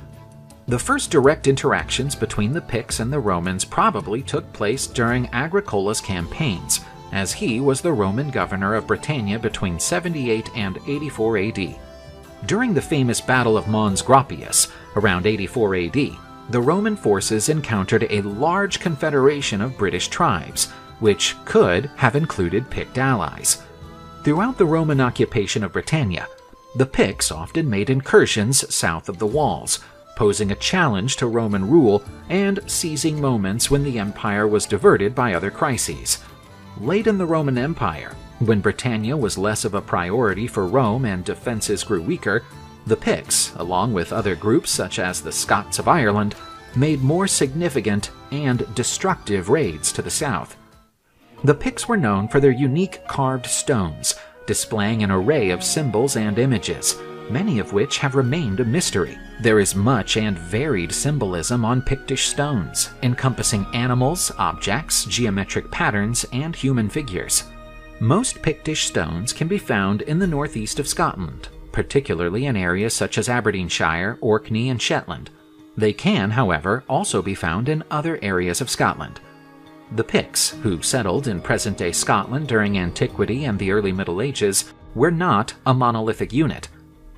The first direct interactions between the Picts and the Romans probably took place during Agricola's campaigns, as he was the Roman governor of Britannia between 78 and 84 AD. During the famous Battle of Mons Graupius, around 84 AD, the Roman forces encountered a large confederation of British tribes, which could have included Pict allies. Throughout the Roman occupation of Britannia, the Picts often made incursions south of the walls, posing a challenge to Roman rule and seizing moments when the empire was diverted by other crises. Late in the Roman Empire, when Britannia was less of a priority for Rome and defenses grew weaker, the Picts, along with other groups such as the Scots of Ireland, made more significant and destructive raids to the south. The Picts were known for their unique carved stones, displaying an array of symbols and images, many of which have remained a mystery. There is much and varied symbolism on Pictish stones, encompassing animals, objects, geometric patterns, and human figures. Most Pictish stones can be found in the northeast of Scotland, particularly in areas such as Aberdeenshire, Orkney, and Shetland. They can, however, also be found in other areas of Scotland. The Picts, who settled in present-day Scotland during antiquity and the early Middle Ages, were not a monolithic unit.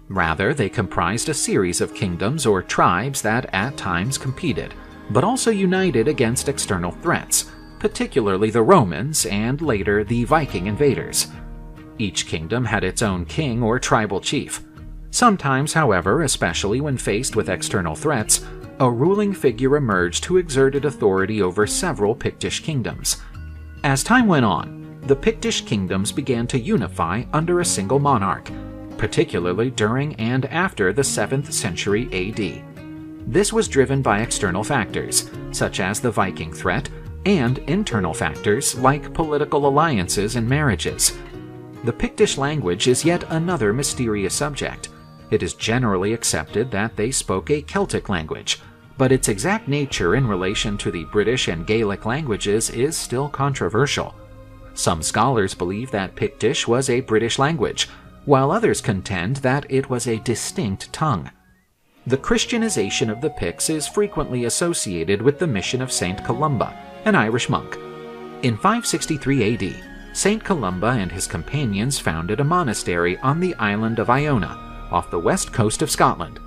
Rather, they comprised a series of kingdoms or tribes that at times competed, but also united against external threats, particularly the Romans and later the Viking invaders. Each kingdom had its own king or tribal chief. Sometimes, however, especially when faced with external threats, a ruling figure emerged who exerted authority over several Pictish kingdoms. As time went on, the Pictish kingdoms began to unify under a single monarch, particularly during and after the 7th century AD. This was driven by external factors, such as the Viking threat, and internal factors like political alliances and marriages. The Pictish language is yet another mysterious subject. It is generally accepted that they spoke a Celtic language, but its exact nature in relation to the British and Gaelic languages is still controversial. Some scholars believe that Pictish was a British language, while others contend that it was a distinct tongue. The Christianization of the Picts is frequently associated with the mission of Saint Columba, an Irish monk. In 563 AD, Saint Columba and his companions founded a monastery on the island of Iona, off the west coast of Scotland.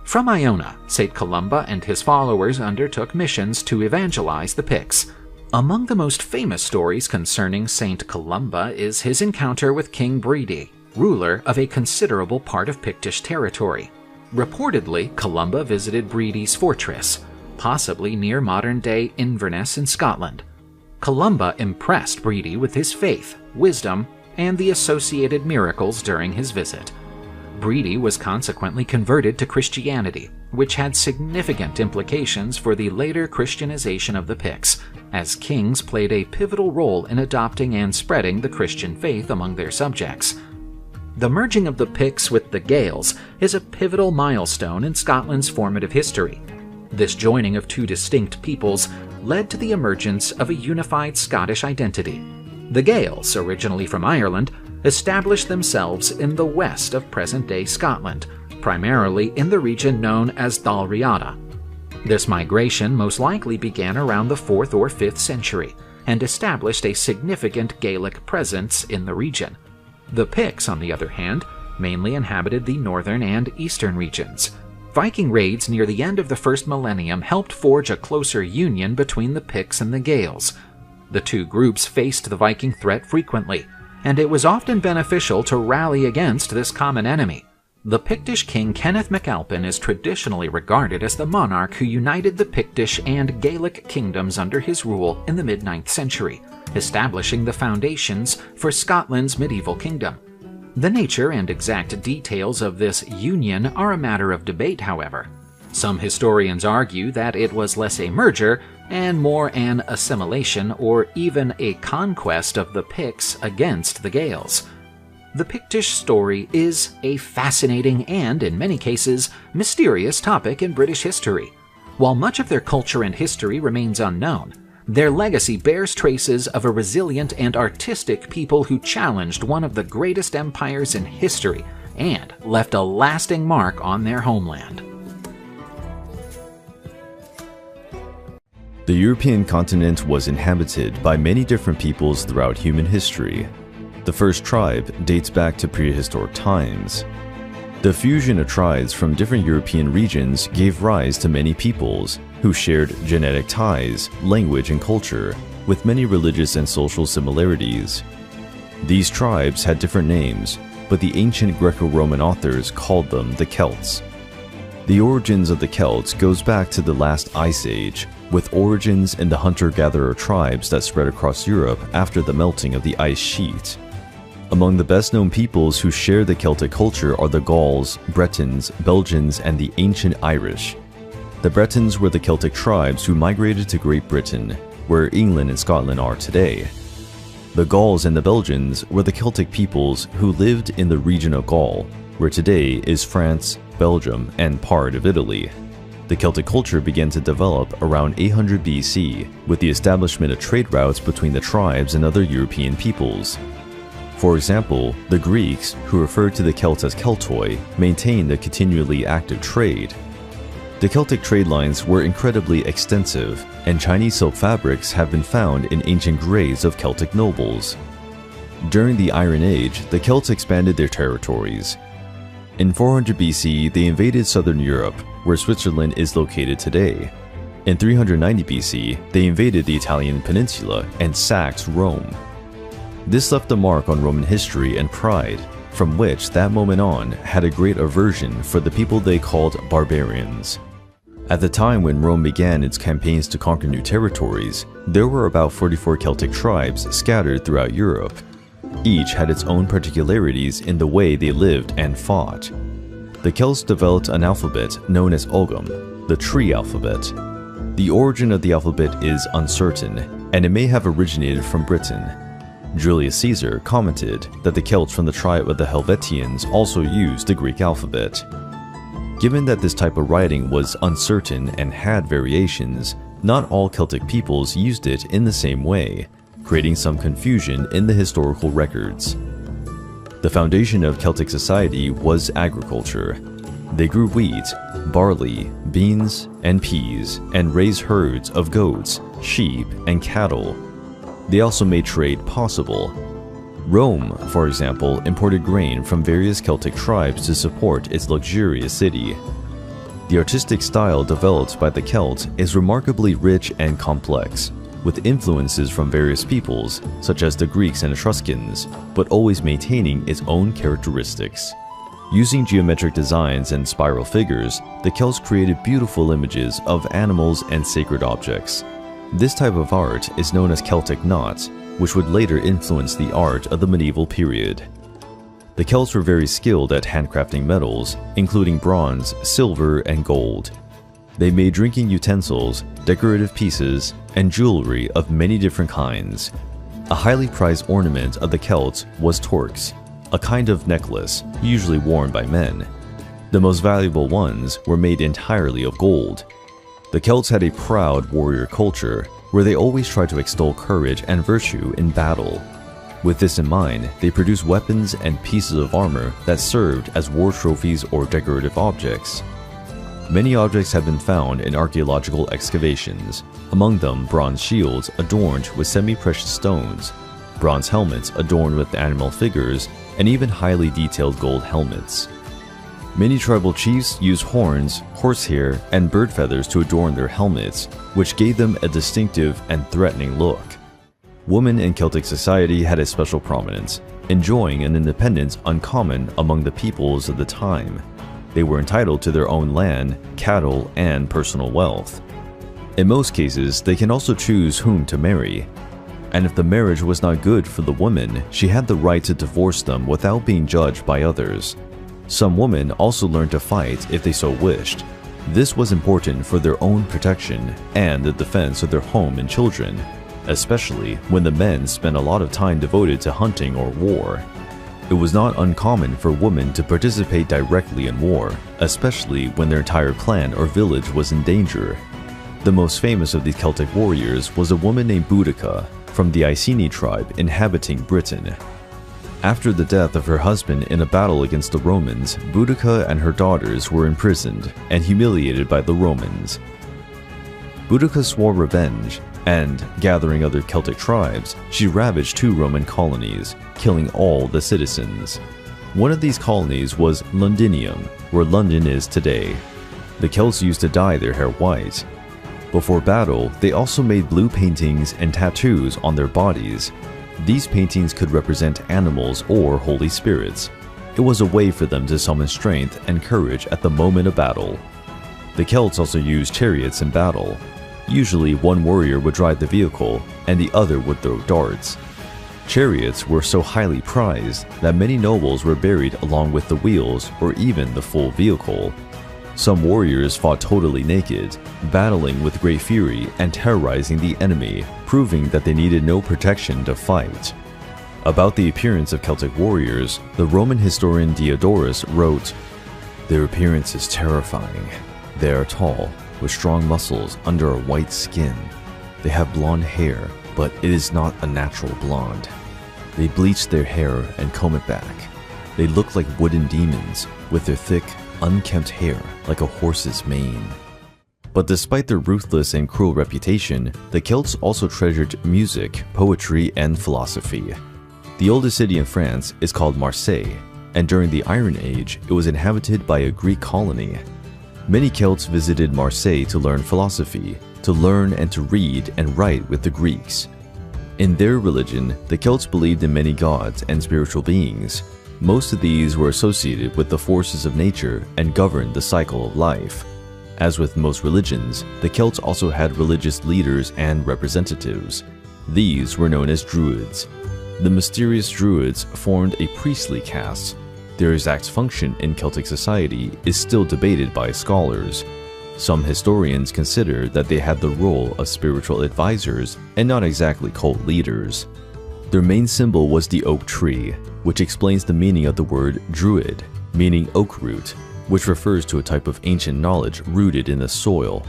From Iona, Saint Columba and his followers undertook missions to evangelize the Picts. Among the most famous stories concerning Saint Columba is his encounter with King Bredi, ruler of a considerable part of Pictish territory. Reportedly, Columba visited Bredi's fortress, possibly near modern-day Inverness in Scotland. Columba impressed Bredi with his faith, wisdom, and the associated miracles during his visit. Bredi was consequently converted to Christianity, which had significant implications for the later Christianization of the Picts, as kings played a pivotal role in adopting and spreading the Christian faith among their subjects. The merging of the Picts with the Gaels is a pivotal milestone in Scotland's formative history. This joining of two distinct peoples led to the emergence of a unified Scottish identity. The Gaels, originally from Ireland, established themselves in the west of present-day Scotland, primarily in the region known as Dalriada. This migration most likely began around the 4th or 5th century and established a significant Gaelic presence in the region. The Picts, on the other hand, mainly inhabited the northern and eastern regions. Viking raids near the end of the first millennium helped forge a closer union between the Picts and the Gaels. The two groups faced the Viking threat frequently, and it was often beneficial to rally against this common enemy. The Pictish king Kenneth MacAlpin is traditionally regarded as the monarch who united the Pictish and Gaelic kingdoms under his rule in the mid-9th century, establishing the foundations for Scotland's medieval kingdom. The nature and exact details of this union are a matter of debate, however. Some historians argue that it was less a merger and more an assimilation or even a conquest of the Picts against the Gaels. The Pictish story is a fascinating and, in many cases, mysterious topic in British history. While much of their culture and history remains unknown, their legacy bears traces of a resilient and artistic people who challenged one of the greatest empires in history and left a lasting mark on their homeland. The European continent was inhabited by many different peoples throughout human history. The first tribe dates back to prehistoric times. The The fusion of tribes from different European regions gave rise to many peoples who shared genetic ties, language, and culture, with many religious and social similarities. These tribes had different names, but the ancient Greco-Roman authors called them the Celts. The origins of the Celts goes back to the last Ice Age, with origins in the hunter-gatherer tribes that spread across Europe after the melting of the ice sheet. Among the best-known peoples who share the Celtic culture are the Gauls, Bretons, Belgians, and the ancient Irish. The Bretons were the Celtic tribes who migrated to Great Britain, where England and Scotland are today. The Gauls and the Belgians were the Celtic peoples who lived in the region of Gaul, where today is France, Belgium, and part of Italy. The Celtic culture began to develop around 800 BC with the establishment of trade routes between the tribes and other European peoples. For example, the Greeks, who referred to the Celts as Keltoi, maintained a continually active trade. The Celtic trade lines were incredibly extensive, and Chinese silk fabrics have been found in ancient graves of Celtic nobles. During the Iron Age, the Celts expanded their territories. In 400 BC, they invaded southern Europe, where Switzerland is located today. In 390 BC, they invaded the Italian peninsula and sacked Rome. This left a mark on Roman history and pride, from which that moment on had a great aversion for the people they called barbarians. At the time when Rome began its campaigns to conquer new territories, there were about 44 Celtic tribes scattered throughout Europe. Each had its own particularities in the way they lived and fought. The Celts developed an alphabet known as Ogham, the tree alphabet. The origin of the alphabet is uncertain, and it may have originated from Britain. Julius Caesar commented that the Celts from the tribe of the Helvetians also used the Greek alphabet. Given that this type of writing was uncertain and had variations, not all Celtic peoples used it in the same way, creating some confusion in the historical records. The foundation of Celtic society was agriculture. They grew wheat, barley, beans, and peas, and raised herds of goats, sheep, and cattle. They also made trade possible. Rome, for example, imported grain from various Celtic tribes to support its luxurious city. The artistic style developed by the Celts is remarkably rich and complex, with influences from various peoples, such as the Greeks and Etruscans, but always maintaining its own characteristics. Using geometric designs and spiral figures, the Celts created beautiful images of animals and sacred objects. This type of art is known as Celtic knot, which would later influence the art of the medieval period. The Celts were very skilled at handcrafting metals, including bronze, silver, and gold. They made drinking utensils, decorative pieces, and jewelry of many different kinds. A highly prized ornament of the Celts was torques, a kind of necklace usually worn by men. The most valuable ones were made entirely of gold. The Celts had a proud warrior culture, where they always tried to extol courage and virtue in battle. With this in mind, they produced weapons and pieces of armor that served as war trophies or decorative objects. Many objects have been found in archaeological excavations, among them bronze shields adorned with semi-precious stones, bronze helmets adorned with animal figures, and even highly detailed gold helmets. Many tribal chiefs used horns, horsehair, and bird feathers to adorn their helmets, which gave them a distinctive and threatening look. Women in Celtic society had a special prominence, enjoying an independence uncommon among the peoples of the time. They were entitled to their own land, cattle, and personal wealth. In most cases, they can also choose whom to marry. And if the marriage was not good for the woman, she had the right to divorce them without being judged by others. Some women also learned to fight if they so wished. This was important for their own protection and the defense of their home and children, especially when the men spent a lot of time devoted to hunting or war. It was not uncommon for women to participate directly in war, especially when their entire clan or village was in danger. The most famous of these Celtic warriors was a woman named Boudica from the Iceni tribe inhabiting Britain. After the death of her husband in a battle against the Romans, Boudica and her daughters were imprisoned and humiliated by the Romans. Boudica swore revenge, and, gathering other Celtic tribes, she ravaged 2 Roman colonies, killing all the citizens. One of these colonies was Londinium, where London is today. The Celts used to dye their hair white. Before battle, they also made blue paintings and tattoos on their bodies. These paintings could represent animals or holy spirits. It was a way for them to summon strength and courage at the moment of battle. The Celts also used chariots in battle. Usually one warrior would drive the vehicle and the other would throw darts. Chariots were so highly prized that many nobles were buried along with the wheels or even the full vehicle. Some warriors fought totally naked, battling with great fury and terrorizing the enemy, proving that they needed no protection to fight. About the appearance of Celtic warriors, the Roman historian Diodorus wrote, "Their appearance is terrifying. They are tall, with strong muscles under a white skin. They have blonde hair, but it is not a natural blonde. They bleach their hair and comb it back. They look like wooden demons, with their thick, unkempt hair like a horse's mane." But despite their ruthless and cruel reputation, the Celts also treasured music, poetry, and philosophy. The oldest city in France is called Marseille, and during the Iron Age, it was inhabited by a Greek colony. Many Celts visited Marseille to learn philosophy, to learn and to read and write with the Greeks. In their religion, the Celts believed in many gods and spiritual beings. Most of these were associated with the forces of nature and governed the cycle of life. As with most religions, the Celts also had religious leaders and representatives. These were known as Druids. The mysterious Druids formed a priestly caste. Their exact function in Celtic society is still debated by scholars. Some historians consider that they had the role of spiritual advisors and not exactly cult leaders. Their main symbol was the oak tree, which explains the meaning of the word druid, meaning oak root, which refers to a type of ancient knowledge rooted in the soil.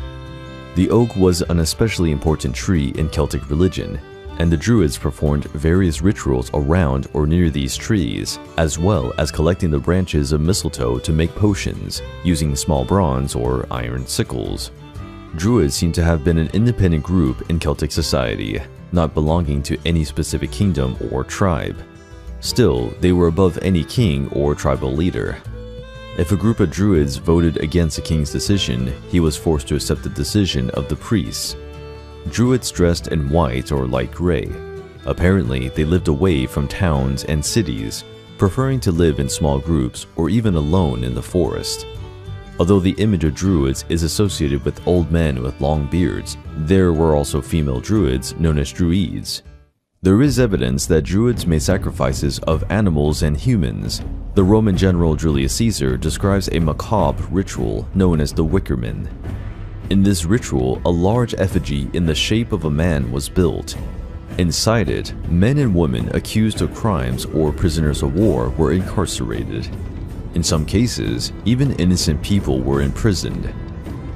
The oak was an especially important tree in Celtic religion, and the Druids performed various rituals around or near these trees, as well as collecting the branches of mistletoe to make potions, using small bronze or iron sickles. Druids seem to have been an independent group in Celtic society, not belonging to any specific kingdom or tribe. Still, they were above any king or tribal leader. If a group of Druids voted against a king's decision, he was forced to accept the decision of the priests. Druids dressed in white or light gray. Apparently, they lived away from towns and cities, preferring to live in small groups or even alone in the forest. Although the image of Druids is associated with old men with long beards, there were also female Druids known as Druids. There is evidence that Druids made sacrifices of animals and humans. The Roman general Julius Caesar describes a macabre ritual known as the Wickerman. In this ritual, a large effigy in the shape of a man was built. Inside it, men and women accused of crimes or prisoners of war were incarcerated. In some cases, even innocent people were imprisoned.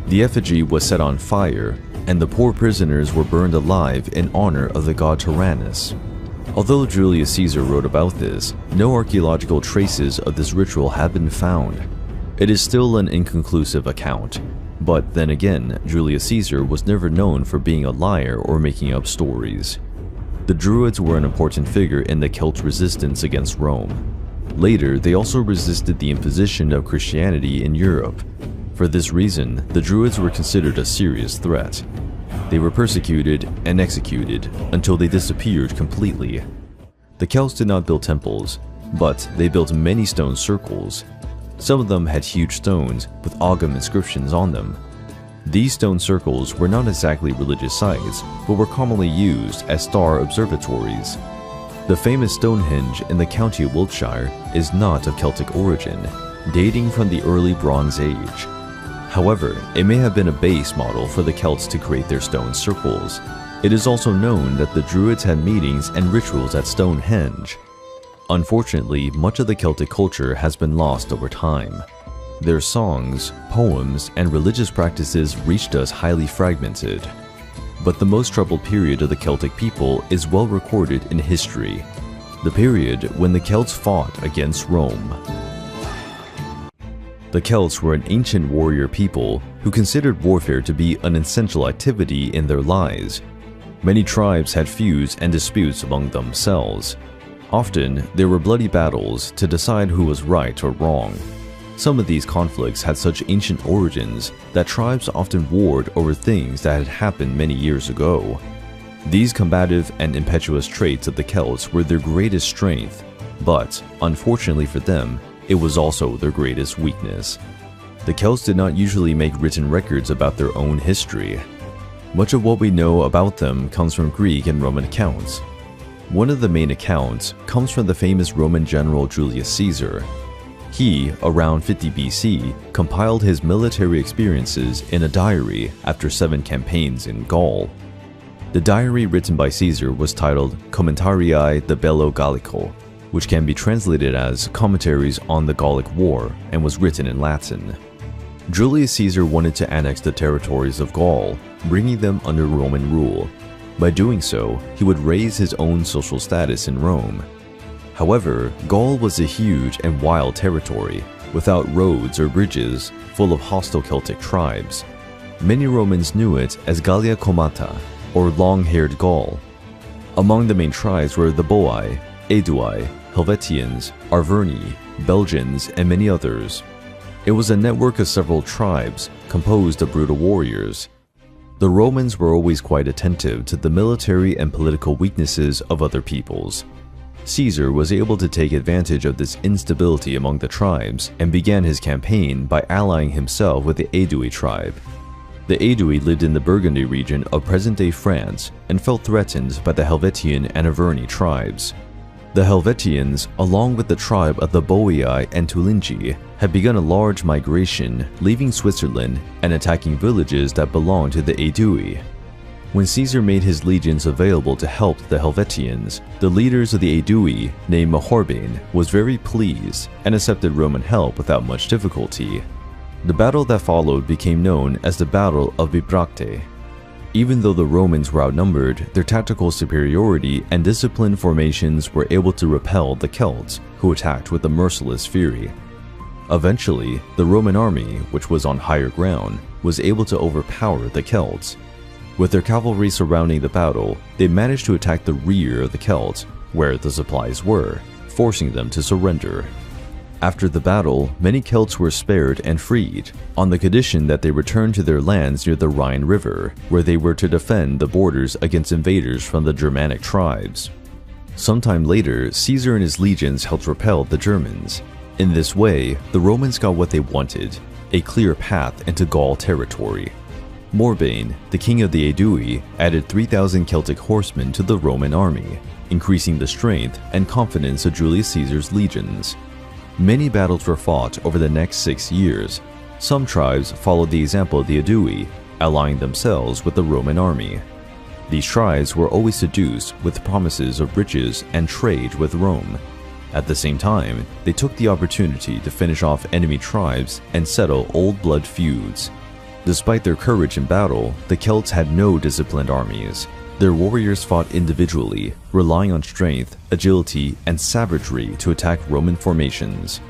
The effigy was set on fire, and the poor prisoners were burned alive in honor of the god Tyrannus. Although Julius Caesar wrote about this, no archaeological traces of this ritual have been found. It is still an inconclusive account. But then again, Julius Caesar was never known for being a liar or making up stories. The Druids were an important figure in the Celt resistance against Rome. Later, they also resisted the imposition of Christianity in Europe. For this reason, the Druids were considered a serious threat. They were persecuted and executed until they disappeared completely. The Celts did not build temples, but they built many stone circles. Some of them had huge stones with Ogham inscriptions on them. These stone circles were not exactly religious sites, but were commonly used as star observatories. The famous Stonehenge in the county of Wiltshire is not of Celtic origin, dating from the early Bronze Age. However, it may have been a base model for the Celts to create their stone circles. It is also known that the Druids had meetings and rituals at Stonehenge. Unfortunately, much of the Celtic culture has been lost over time. Their songs, poems, and religious practices reached us highly fragmented. But the most troubled period of the Celtic people is well recorded in history, the period when the Celts fought against Rome. The Celts were an ancient warrior people who considered warfare to be an essential activity in their lives. Many tribes had feuds and disputes among themselves. Often, there were bloody battles to decide who was right or wrong. Some of these conflicts had such ancient origins that tribes often warred over things that had happened many years ago. These combative and impetuous traits of the Celts were their greatest strength, but, unfortunately for them, it was also their greatest weakness. The Celts did not usually make written records about their own history. Much of what we know about them comes from Greek and Roman accounts. One of the main accounts comes from the famous Roman general Julius Caesar. He, around 50 BC, compiled his military experiences in a diary after 7 campaigns in Gaul. The diary written by Caesar was titled Commentarii de Bello Gallico, which can be translated as Commentaries on the Gallic War, and was written in Latin. Julius Caesar wanted to annex the territories of Gaul, bringing them under Roman rule. By doing so, he would raise his own social status in Rome. However, Gaul was a huge and wild territory, without roads or bridges, full of hostile Celtic tribes. Many Romans knew it as Gallia Comata, or long-haired Gaul. Among the main tribes were the Boii, Aedui, Helvetians, Arverni, Belgians, and many others. It was a network of several tribes, composed of brutal warriors. The Romans were always quite attentive to the military and political weaknesses of other peoples. Caesar was able to take advantage of this instability among the tribes and began his campaign by allying himself with the Aedui tribe. The Aedui lived in the Burgundy region of present-day France and felt threatened by the Helvetian and Arverni tribes. The Helvetians, along with the tribe of the Boii and Tulingi, had begun a large migration, leaving Switzerland and attacking villages that belonged to the Aedui. When Caesar made his legions available to help the Helvetians, the leaders of the Aedui, named Mahorbain, was very pleased and accepted Roman help without much difficulty. The battle that followed became known as the Battle of Bibracte. Even though the Romans were outnumbered, their tactical superiority and disciplined formations were able to repel the Celts, who attacked with a merciless fury. Eventually, the Roman army, which was on higher ground, was able to overpower the Celts. With their cavalry surrounding the battle, they managed to attack the rear of the Celts, where the supplies were, forcing them to surrender. After the battle, many Celts were spared and freed, on the condition that they return to their lands near the Rhine River, where they were to defend the borders against invaders from the Germanic tribes. Sometime later, Caesar and his legions helped repel the Germans. In this way, the Romans got what they wanted, a clear path into Gaul territory. Morbain, the king of the Aedui, added 3,000 Celtic horsemen to the Roman army, increasing the strength and confidence of Julius Caesar's legions. Many battles were fought over the next 6 years. Some tribes followed the example of the Aedui, allying themselves with the Roman army. These tribes were always seduced with promises of riches and trade with Rome. At the same time, they took the opportunity to finish off enemy tribes and settle old blood feuds. Despite their courage in battle, the Celts had no disciplined armies. Their warriors fought individually, relying on strength, agility, and savagery to attack Roman formations.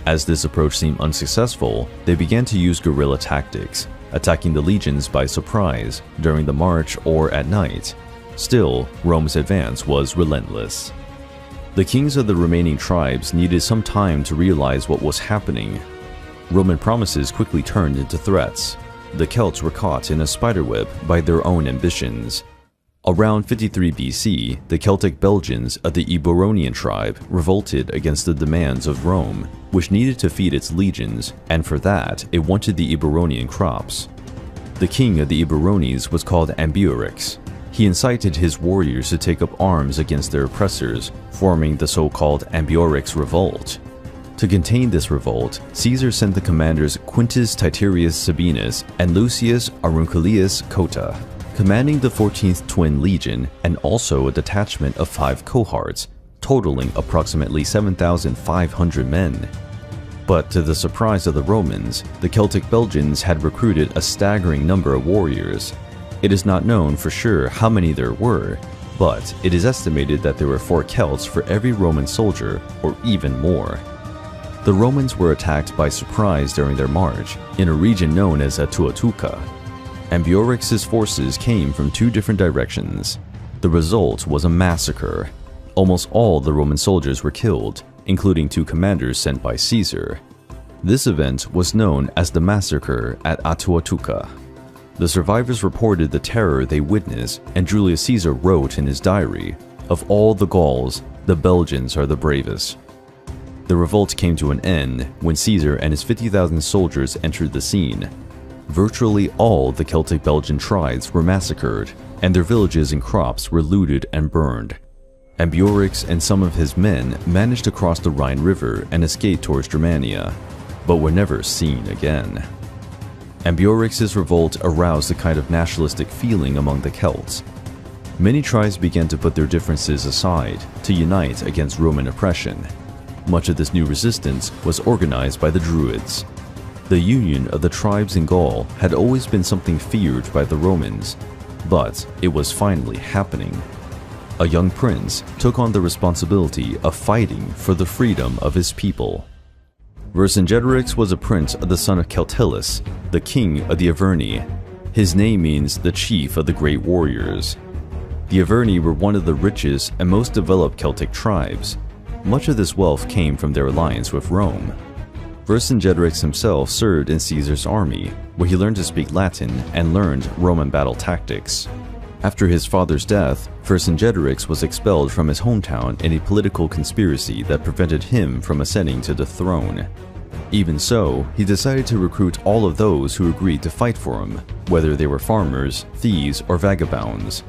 As this approach seemed unsuccessful, they began to use guerrilla tactics, attacking the legions by surprise, during the march or at night. Still, Rome's advance was relentless. The kings of the remaining tribes needed some time to realize what was happening. Roman promises quickly turned into threats. The Celts were caught in a spiderweb by their own ambitions. Around 53 BC, the Celtic Belgians of the Iberian tribe revolted against the demands of Rome, which needed to feed its legions, and for that, it wanted the Iberian crops. The king of the Iberones was called Ambiorix. He incited his warriors to take up arms against their oppressors, forming the so-called Ambiorix Revolt. To contain this revolt, Caesar sent the commanders Quintus Titurius Sabinus and Lucius Aurunculeius Cotta, commanding the 14th Twin Legion and also a detachment of 5 cohorts, totaling approximately 7,500 men. But to the surprise of the Romans, the Celtic Belgians had recruited a staggering number of warriors. It is not known for sure how many there were, but it is estimated that there were 4 Celts for every Roman soldier, or even more. The Romans were attacked by surprise during their march, in a region known as Atuatuca. Ambiorix's forces came from 2 different directions. The result was a massacre. almost all the Roman soldiers were killed, including 2 commanders sent by Caesar. This event was known as the Massacre at Atuatuca. The survivors reported the terror they witnessed, and Julius Caesar wrote in his diary, "Of all the Gauls, the Belgians are the bravest." The revolt came to an end when Caesar and his 50,000 soldiers entered the scene. Virtually all the Celtic Belgian tribes were massacred, and their villages and crops were looted and burned. Ambiorix and some of his men managed to cross the Rhine River and escape towards Germania, but were never seen again. Ambiorix's revolt aroused a kind of nationalistic feeling among the Celts. Many tribes began to put their differences aside to unite against Roman oppression. Much of this new resistance was organized by the Druids. The union of the tribes in Gaul had always been something feared by the Romans, but it was finally happening. A young prince took on the responsibility of fighting for the freedom of his people. Vercingetorix was a prince of the son of Celtillus, the king of the Averni. His name means the chief of the great warriors. The Averni were one of the richest and most developed Celtic tribes. Much of this wealth came from their alliance with Rome. Vercingetorix himself served in Caesar's army, where he learned to speak Latin and learned Roman battle tactics. After his father's death, Vercingetorix was expelled from his hometown in a political conspiracy that prevented him from ascending to the throne. Even so, he decided to recruit all of those who agreed to fight for him, whether they were farmers, thieves, or vagabonds.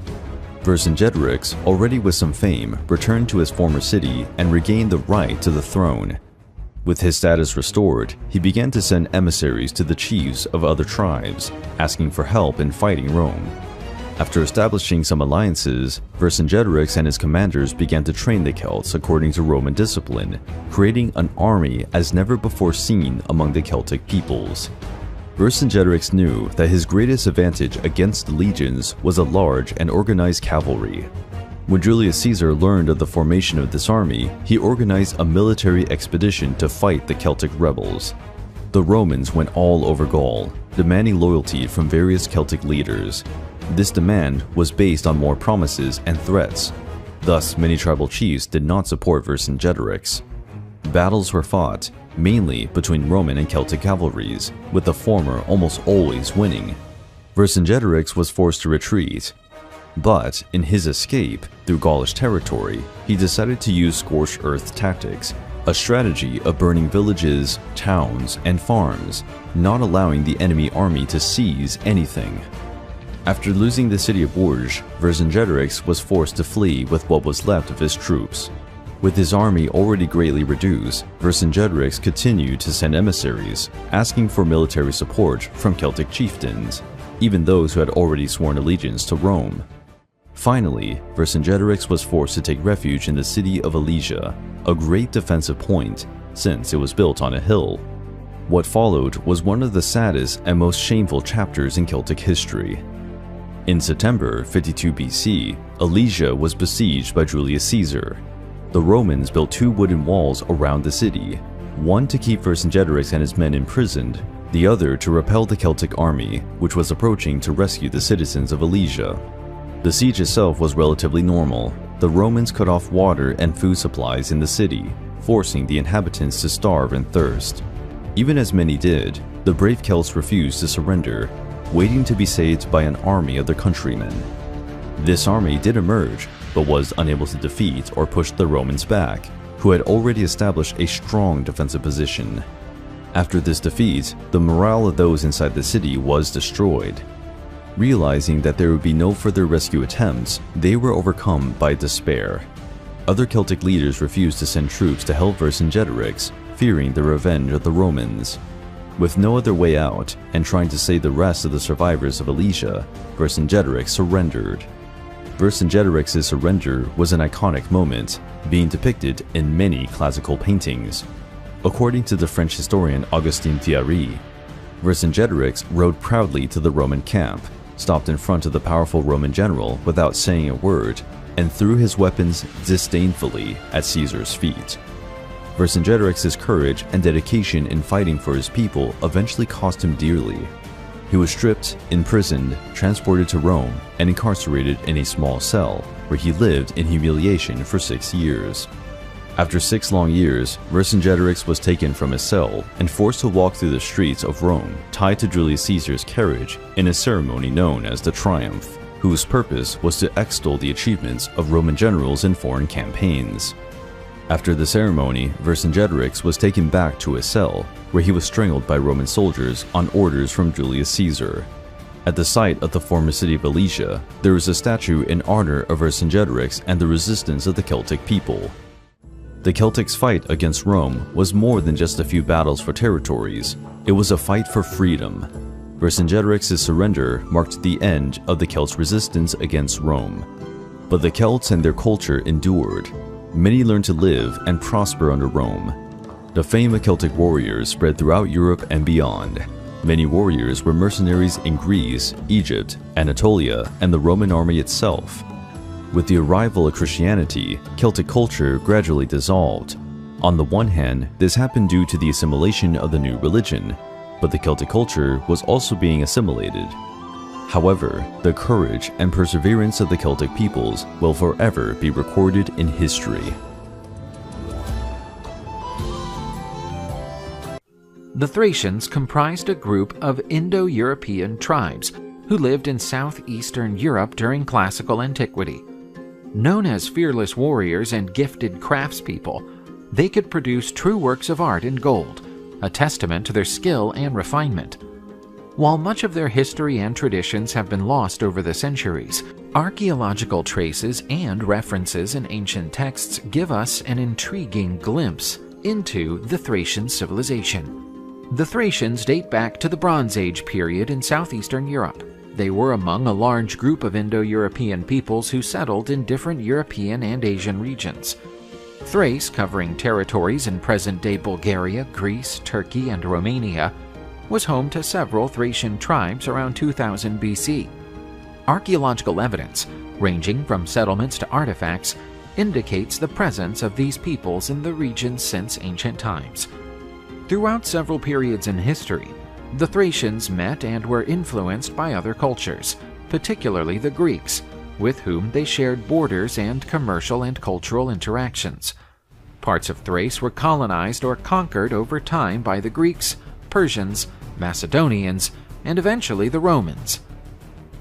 Vercingetorix, already with some fame, returned to his former city and regained the right to the throne. With his status restored, he began to send emissaries to the chiefs of other tribes, asking for help in fighting Rome. After establishing some alliances, Vercingetorix and his commanders began to train the Celts according to Roman discipline, creating an army as never before seen among the Celtic peoples. Vercingetorix knew that his greatest advantage against the legions was a large and organized cavalry. When Julius Caesar learned of the formation of this army, he organized a military expedition to fight the Celtic rebels. The Romans went all over Gaul, demanding loyalty from various Celtic leaders. This demand was based on more promises and threats. Thus, many tribal chiefs did not support Vercingetorix. Battles were fought, mainly between Roman and Celtic cavalries, with the former almost always winning. Vercingetorix was forced to retreat. But in his escape through Gaulish territory, he decided to use scorched earth tactics, a strategy of burning villages, towns, and farms, not allowing the enemy army to seize anything. After losing the city of Bourges, Vercingetorix was forced to flee with what was left of his troops. With his army already greatly reduced, Vercingetorix continued to send emissaries, asking for military support from Celtic chieftains, even those who had already sworn allegiance to Rome. Finally, Vercingetorix was forced to take refuge in the city of Alesia, a great defensive point, since it was built on a hill. What followed was one of the saddest and most shameful chapters in Celtic history. In September 52 BC, Alesia was besieged by Julius Caesar. The Romans built 2 wooden walls around the city, one to keep Vercingetorix and his men imprisoned, the other to repel the Celtic army, which was approaching to rescue the citizens of Alesia. The siege itself was relatively normal. The Romans cut off water and food supplies in the city, forcing the inhabitants to starve and thirst. Even as many did, the brave Celts refused to surrender, waiting to be saved by an army of their countrymen. This army did emerge, but was unable to defeat or push the Romans back, who had already established a strong defensive position. After this defeat, the morale of those inside the city was destroyed. Realizing that there would be no further rescue attempts, they were overcome by despair. Other Celtic leaders refused to send troops to help Vercingetorix, fearing the revenge of the Romans. With no other way out, and trying to save the rest of the survivors of Alesia, Vercingetorix surrendered. Vercingetorix's surrender was an iconic moment, being depicted in many classical paintings. According to the French historian Augustin Thierry, Vercingetorix rode proudly to the Roman camp, stopped in front of the powerful Roman general without saying a word, and threw his weapons disdainfully at Caesar's feet. Vercingetorix's courage and dedication in fighting for his people eventually cost him dearly. He was stripped, imprisoned, transported to Rome, and incarcerated in a small cell, where he lived in humiliation for 6 years. After 6 long years, Vercingetorix was taken from his cell and forced to walk through the streets of Rome, tied to Julius Caesar's carriage in a ceremony known as the Triumph, whose purpose was to extol the achievements of Roman generals in foreign campaigns. After the ceremony, Vercingetorix was taken back to his cell, where he was strangled by Roman soldiers on orders from Julius Caesar. At the site of the former city of Alesia, there is a statue in honor of Vercingetorix and the resistance of the Celtic people. The Celtics' fight against Rome was more than just a few battles for territories. It was a fight for freedom. Vercingetorix's surrender marked the end of the Celts' resistance against Rome. But the Celts and their culture endured. Many learned to live and prosper under Rome. The fame of Celtic warriors spread throughout Europe and beyond. Many warriors were mercenaries in Greece, Egypt, Anatolia, and the Roman army itself. With the arrival of Christianity, Celtic culture gradually dissolved. On the one hand, this happened due to the assimilation of the new religion, but the Celtic culture was also being assimilated. However, the courage and perseverance of the Celtic peoples will forever be recorded in history. The Thracians comprised a group of Indo-European tribes who lived in southeastern Europe during classical antiquity. Known as fearless warriors and gifted craftspeople, they could produce true works of art in gold, a testament to their skill and refinement. While much of their history and traditions have been lost over the centuries, archaeological traces and references in ancient texts give us an intriguing glimpse into the Thracian civilization. The Thracians date back to the Bronze Age period in southeastern Europe. They were among a large group of Indo-European peoples who settled in different European and Asian regions. Thrace, covering territories in present-day Bulgaria, Greece, Turkey, and Romania, was home to several Thracian tribes around 2000 BC. Archaeological evidence, ranging from settlements to artifacts, indicates the presence of these peoples in the region since ancient times. Throughout several periods in history, the Thracians met and were influenced by other cultures, particularly the Greeks, with whom they shared borders and commercial and cultural interactions. Parts of Thrace were colonized or conquered over time by the Greeks, Persians, Macedonians, and eventually the Romans.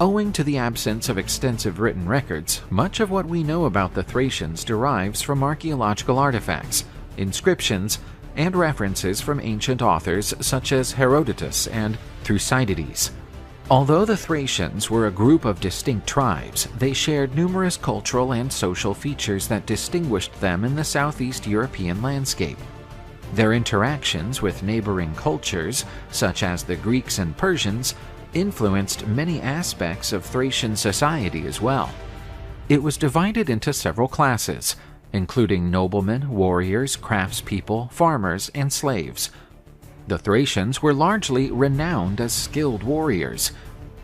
Owing to the absence of extensive written records, much of what we know about the Thracians derives from archaeological artifacts, inscriptions, and references from ancient authors such as Herodotus and Thucydides. Although the Thracians were a group of distinct tribes, they shared numerous cultural and social features that distinguished them in the Southeast European landscape. Their interactions with neighboring cultures, such as the Greeks and Persians, influenced many aspects of Thracian society as well. It was divided into several classes, including noblemen, warriors, craftspeople, farmers, and slaves. The Thracians were largely renowned as skilled warriors.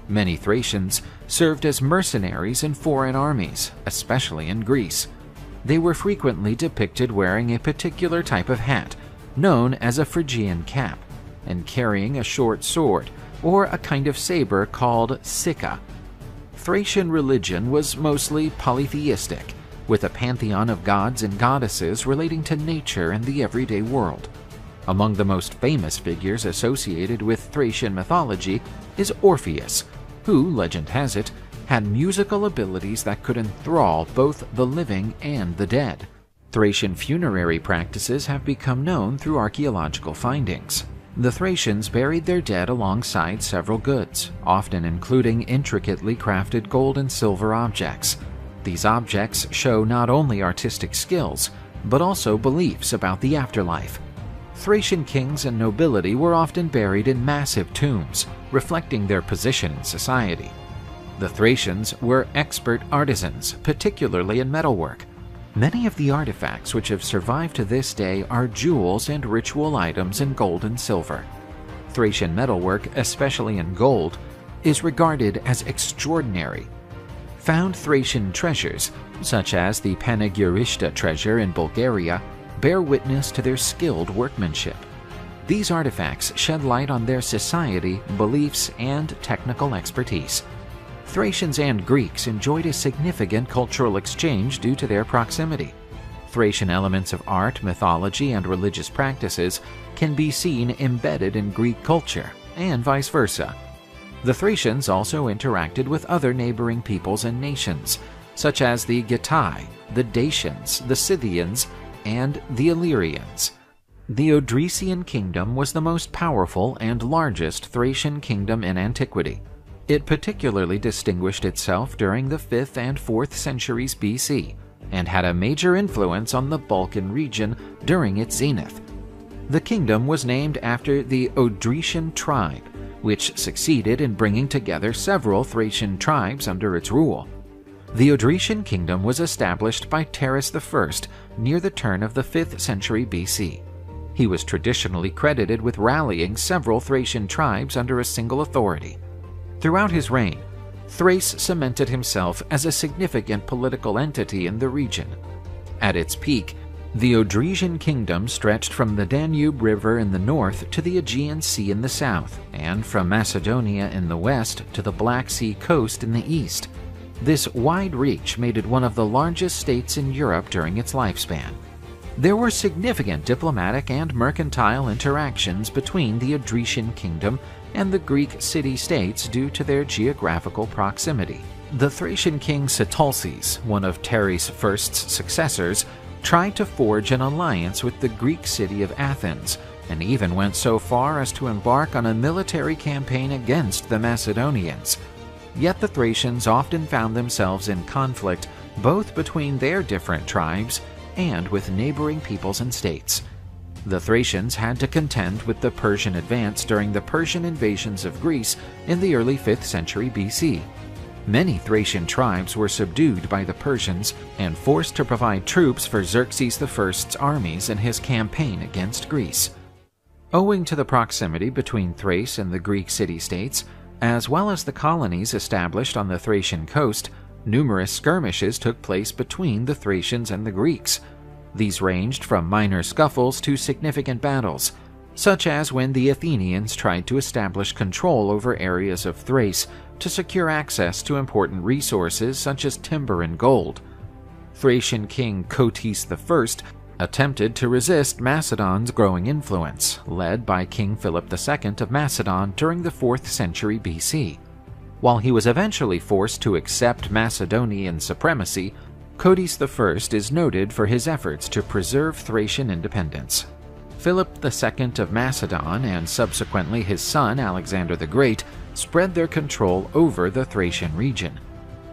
Many Thracians served as mercenaries in foreign armies, especially in Greece. They were frequently depicted wearing a particular type of hat, known as a Phrygian cap, and carrying a short sword, or a kind of saber called sicca. Thracian religion was mostly polytheistic, with a pantheon of gods and goddesses relating to nature and the everyday world. Among the most famous figures associated with Thracian mythology is Orpheus, who, legend has it, had musical abilities that could enthrall both the living and the dead. Thracian funerary practices have become known through archaeological findings. The Thracians buried their dead alongside several goods, often including intricately crafted gold and silver objects. These objects show not only artistic skills, but also beliefs about the afterlife. Thracian kings and nobility were often buried in massive tombs, reflecting their position in society. The Thracians were expert artisans, particularly in metalwork. Many of the artifacts which have survived to this day are jewels and ritual items in gold and silver. Thracian metalwork, especially in gold, is regarded as extraordinary. Found Thracian treasures, such as the Panegyrishta treasure in Bulgaria, bear witness to their skilled workmanship. These artifacts shed light on their society, beliefs, and technical expertise. Thracians and Greeks enjoyed a significant cultural exchange due to their proximity. Thracian elements of art, mythology, and religious practices can be seen embedded in Greek culture, and vice versa. The Thracians also interacted with other neighboring peoples and nations, such as the Hittite, the Dacians, the Scythians, and the Illyrians. The Odrysian kingdom was the most powerful and largest Thracian kingdom in antiquity. It particularly distinguished itself during the 5th and 4th centuries BC, and had a major influence on the Balkan region during its zenith. The kingdom was named after the Odrysian tribe, which succeeded in bringing together several Thracian tribes under its rule. The Odrysian kingdom was established by Terus I near the turn of the 5th century BC. He was traditionally credited with rallying several Thracian tribes under a single authority. Throughout his reign, Thrace cemented himself as a significant political entity in the region. At its peak, the Odrysian kingdom stretched from the Danube River in the north to the Aegean Sea in the south, and from Macedonia in the west to the Black Sea coast in the east. This wide reach made it one of the largest states in Europe during its lifespan. There were significant diplomatic and mercantile interactions between the Odrysian kingdom and the Greek city-states due to their geographical proximity. The Thracian king Sitalces, one of Terus I's successors, tried to forge an alliance with the Greek city of Athens, and even went so far as to embark on a military campaign against the Macedonians. Yet the Thracians often found themselves in conflict both between their different tribes and with neighboring peoples and states. The Thracians had to contend with the Persian advance during the Persian invasions of Greece in the early 5th century BC. Many Thracian tribes were subdued by the Persians and forced to provide troops for Xerxes I's armies in his campaign against Greece. Owing to the proximity between Thrace and the Greek city-states, as well as the colonies established on the Thracian coast, numerous skirmishes took place between the Thracians and the Greeks. These ranged from minor scuffles to significant battles, such as when the Athenians tried to establish control over areas of Thrace to secure access to important resources such as timber and gold. Thracian king Cotys I attempted to resist Macedon's growing influence, led by King Philip II of Macedon during the 4th century BC. While he was eventually forced to accept Macedonian supremacy, Cotys I is noted for his efforts to preserve Thracian independence. Philip II of Macedon and subsequently his son Alexander the Great spread their control over the Thracian region.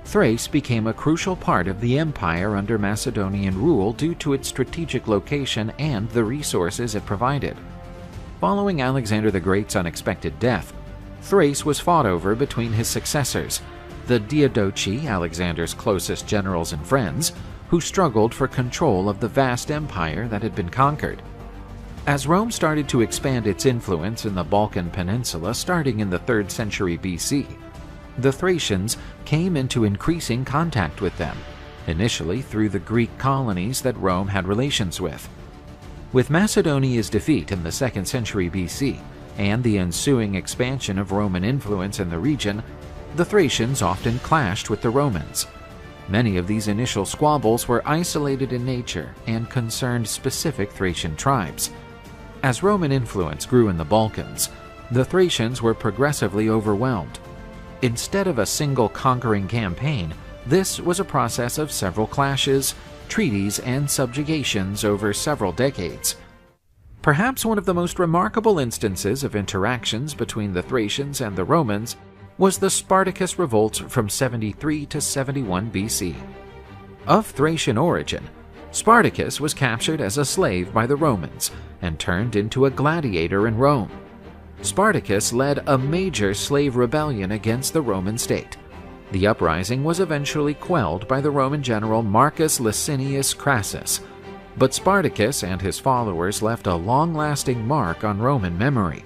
Thrace became a crucial part of the empire under Macedonian rule due to its strategic location and the resources it provided. Following Alexander the Great's unexpected death, Thrace was fought over between his successors, the Diadochi, Alexander's closest generals and friends, who struggled for control of the vast empire that had been conquered. As Rome started to expand its influence in the Balkan Peninsula starting in the 3rd century BC, the Thracians came into increasing contact with them, initially through the Greek colonies that Rome had relations with. With Macedonia's defeat in the 2nd century BC and the ensuing expansion of Roman influence in the region, the Thracians often clashed with the Romans. Many of these initial squabbles were isolated in nature and concerned specific Thracian tribes. As Roman influence grew in the Balkans, the Thracians were progressively overwhelmed. Instead of a single conquering campaign, this was a process of several clashes, treaties, and subjugations over several decades. Perhaps one of the most remarkable instances of interactions between the Thracians and the Romans was the Spartacus revolt from 73 to 71 BC. Of Thracian origin, Spartacus was captured as a slave by the Romans and turned into a gladiator in Rome. Spartacus led a major slave rebellion against the Roman state. The uprising was eventually quelled by the Roman general Marcus Licinius Crassus, but Spartacus and his followers left a long-lasting mark on Roman memory.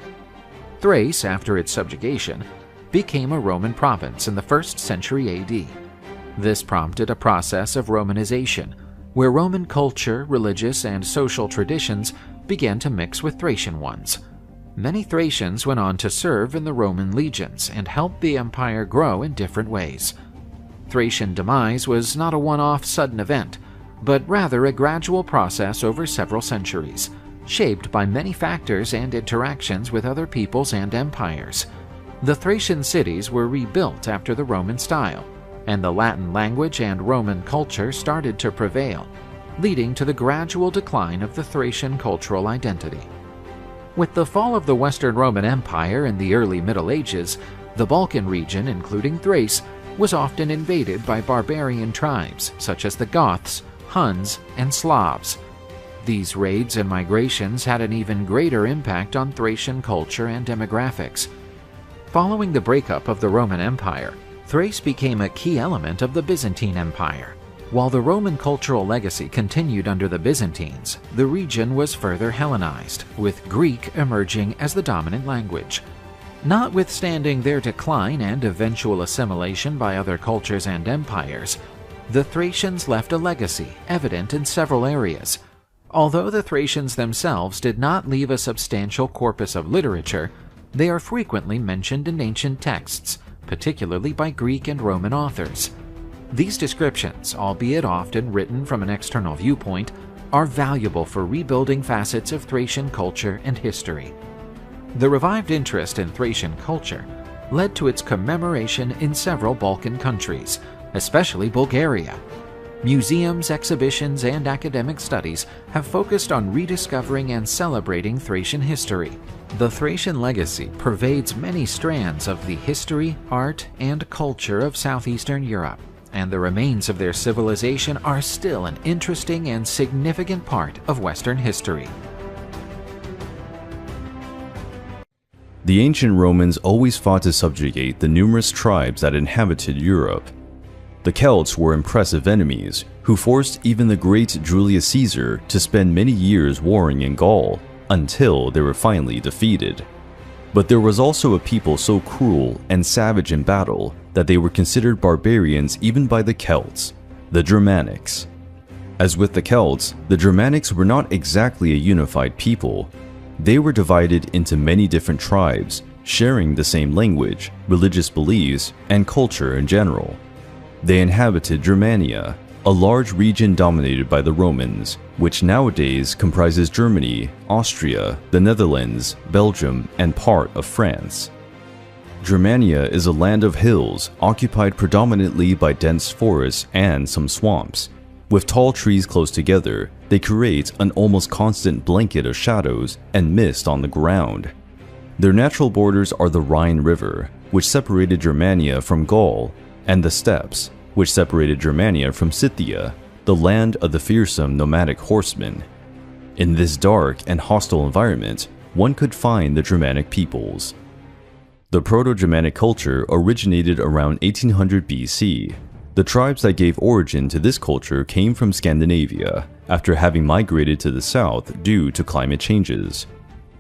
Thrace, after its subjugation, became a Roman province in the 1st century AD. This prompted a process of Romanization, where Roman culture, religious, and social traditions began to mix with Thracian ones. Many Thracians went on to serve in the Roman legions and helped the empire grow in different ways. Thracian demise was not a one-off sudden event, but rather a gradual process over several centuries, shaped by many factors and interactions with other peoples and empires. The Thracian cities were rebuilt after the Roman style, and the Latin language and Roman culture started to prevail, leading to the gradual decline of the Thracian cultural identity. With the fall of the Western Roman Empire in the early Middle Ages, the Balkan region, including Thrace, was often invaded by barbarian tribes such as the Goths, Huns, and Slavs. These raids and migrations had an even greater impact on Thracian culture and demographics. Following the breakup of the Roman Empire, Thrace became a key element of the Byzantine Empire. While the Roman cultural legacy continued under the Byzantines, the region was further Hellenized, with Greek emerging as the dominant language. Notwithstanding their decline and eventual assimilation by other cultures and empires, the Thracians left a legacy evident in several areas. Although the Thracians themselves did not leave a substantial corpus of literature, they are frequently mentioned in ancient texts, particularly by Greek and Roman authors. These descriptions, albeit often written from an external viewpoint, are valuable for rebuilding facets of Thracian culture and history. The revived interest in Thracian culture led to its commemoration in several Balkan countries, especially Bulgaria. Museums, exhibitions, and academic studies have focused on rediscovering and celebrating Thracian history. The Thracian legacy pervades many strands of the history, art, and culture of southeastern Europe, and the remains of their civilization are still an interesting and significant part of Western history. The ancient Romans always fought to subjugate the numerous tribes that inhabited Europe. The Celts were impressive enemies who forced even the great Julius Caesar to spend many years warring in Gaul until they were finally defeated. But there was also a people so cruel and savage in battle that they were considered barbarians even by the Celts, the Germanics. As with the Celts, the Germanics were not exactly a unified people. They were divided into many different tribes, sharing the same language, religious beliefs, and culture in general. They inhabited Germania, a large region dominated by the Romans, which nowadays comprises Germany, Austria, the Netherlands, Belgium, and part of France. Germania is a land of hills occupied predominantly by dense forests and some swamps. With tall trees close together, they create an almost constant blanket of shadows and mist on the ground. Their natural borders are the Rhine River, which separated Germania from Gaul, and the steppes, which separated Germania from Scythia, the land of the fearsome nomadic horsemen. In this dark and hostile environment, one could find the Germanic peoples. The Proto-Germanic culture originated around 1800 BC. The tribes that gave origin to this culture came from Scandinavia, after having migrated to the south due to climate changes.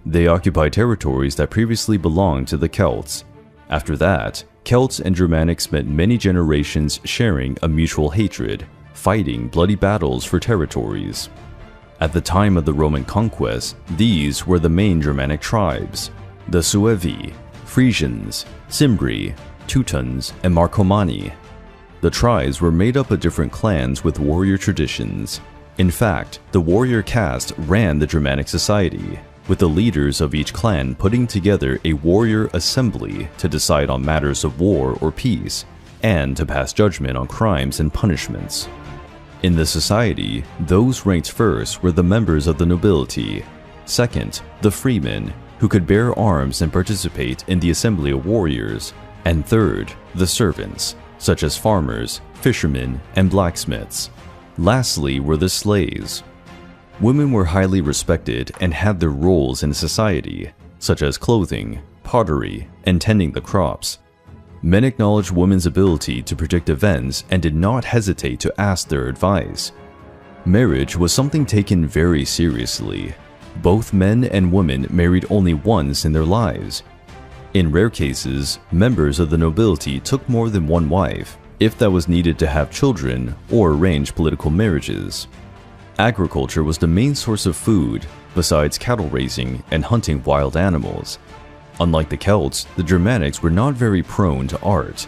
They occupied territories that previously belonged to the Celts. After that, Celts and Germanics spent many generations sharing a mutual hatred, fighting bloody battles for territories. At the time of the Roman conquest, these were the main Germanic tribes: the Suevi, Frisians, Cimbri, Teutons, and Marcomanni. The tribes were made up of different clans with warrior traditions. In fact, the warrior caste ran the Germanic society, with the leaders of each clan putting together a warrior assembly to decide on matters of war or peace, and to pass judgment on crimes and punishments. In the society, those ranked first were the members of the nobility, second, the freemen, who could bear arms and participate in the assembly of warriors, and third, the servants, such as farmers, fishermen, and blacksmiths. Lastly were the slaves. Women were highly respected and had their roles in society, such as clothing, pottery, and tending the crops. Men acknowledged women's ability to predict events and did not hesitate to ask their advice. Marriage was something taken very seriously. Both men and women married only once in their lives. In rare cases, members of the nobility took more than one wife, if that was needed to have children or arrange political marriages. Agriculture was the main source of food, besides cattle raising and hunting wild animals. Unlike the Celts, the Germanics were not very prone to art.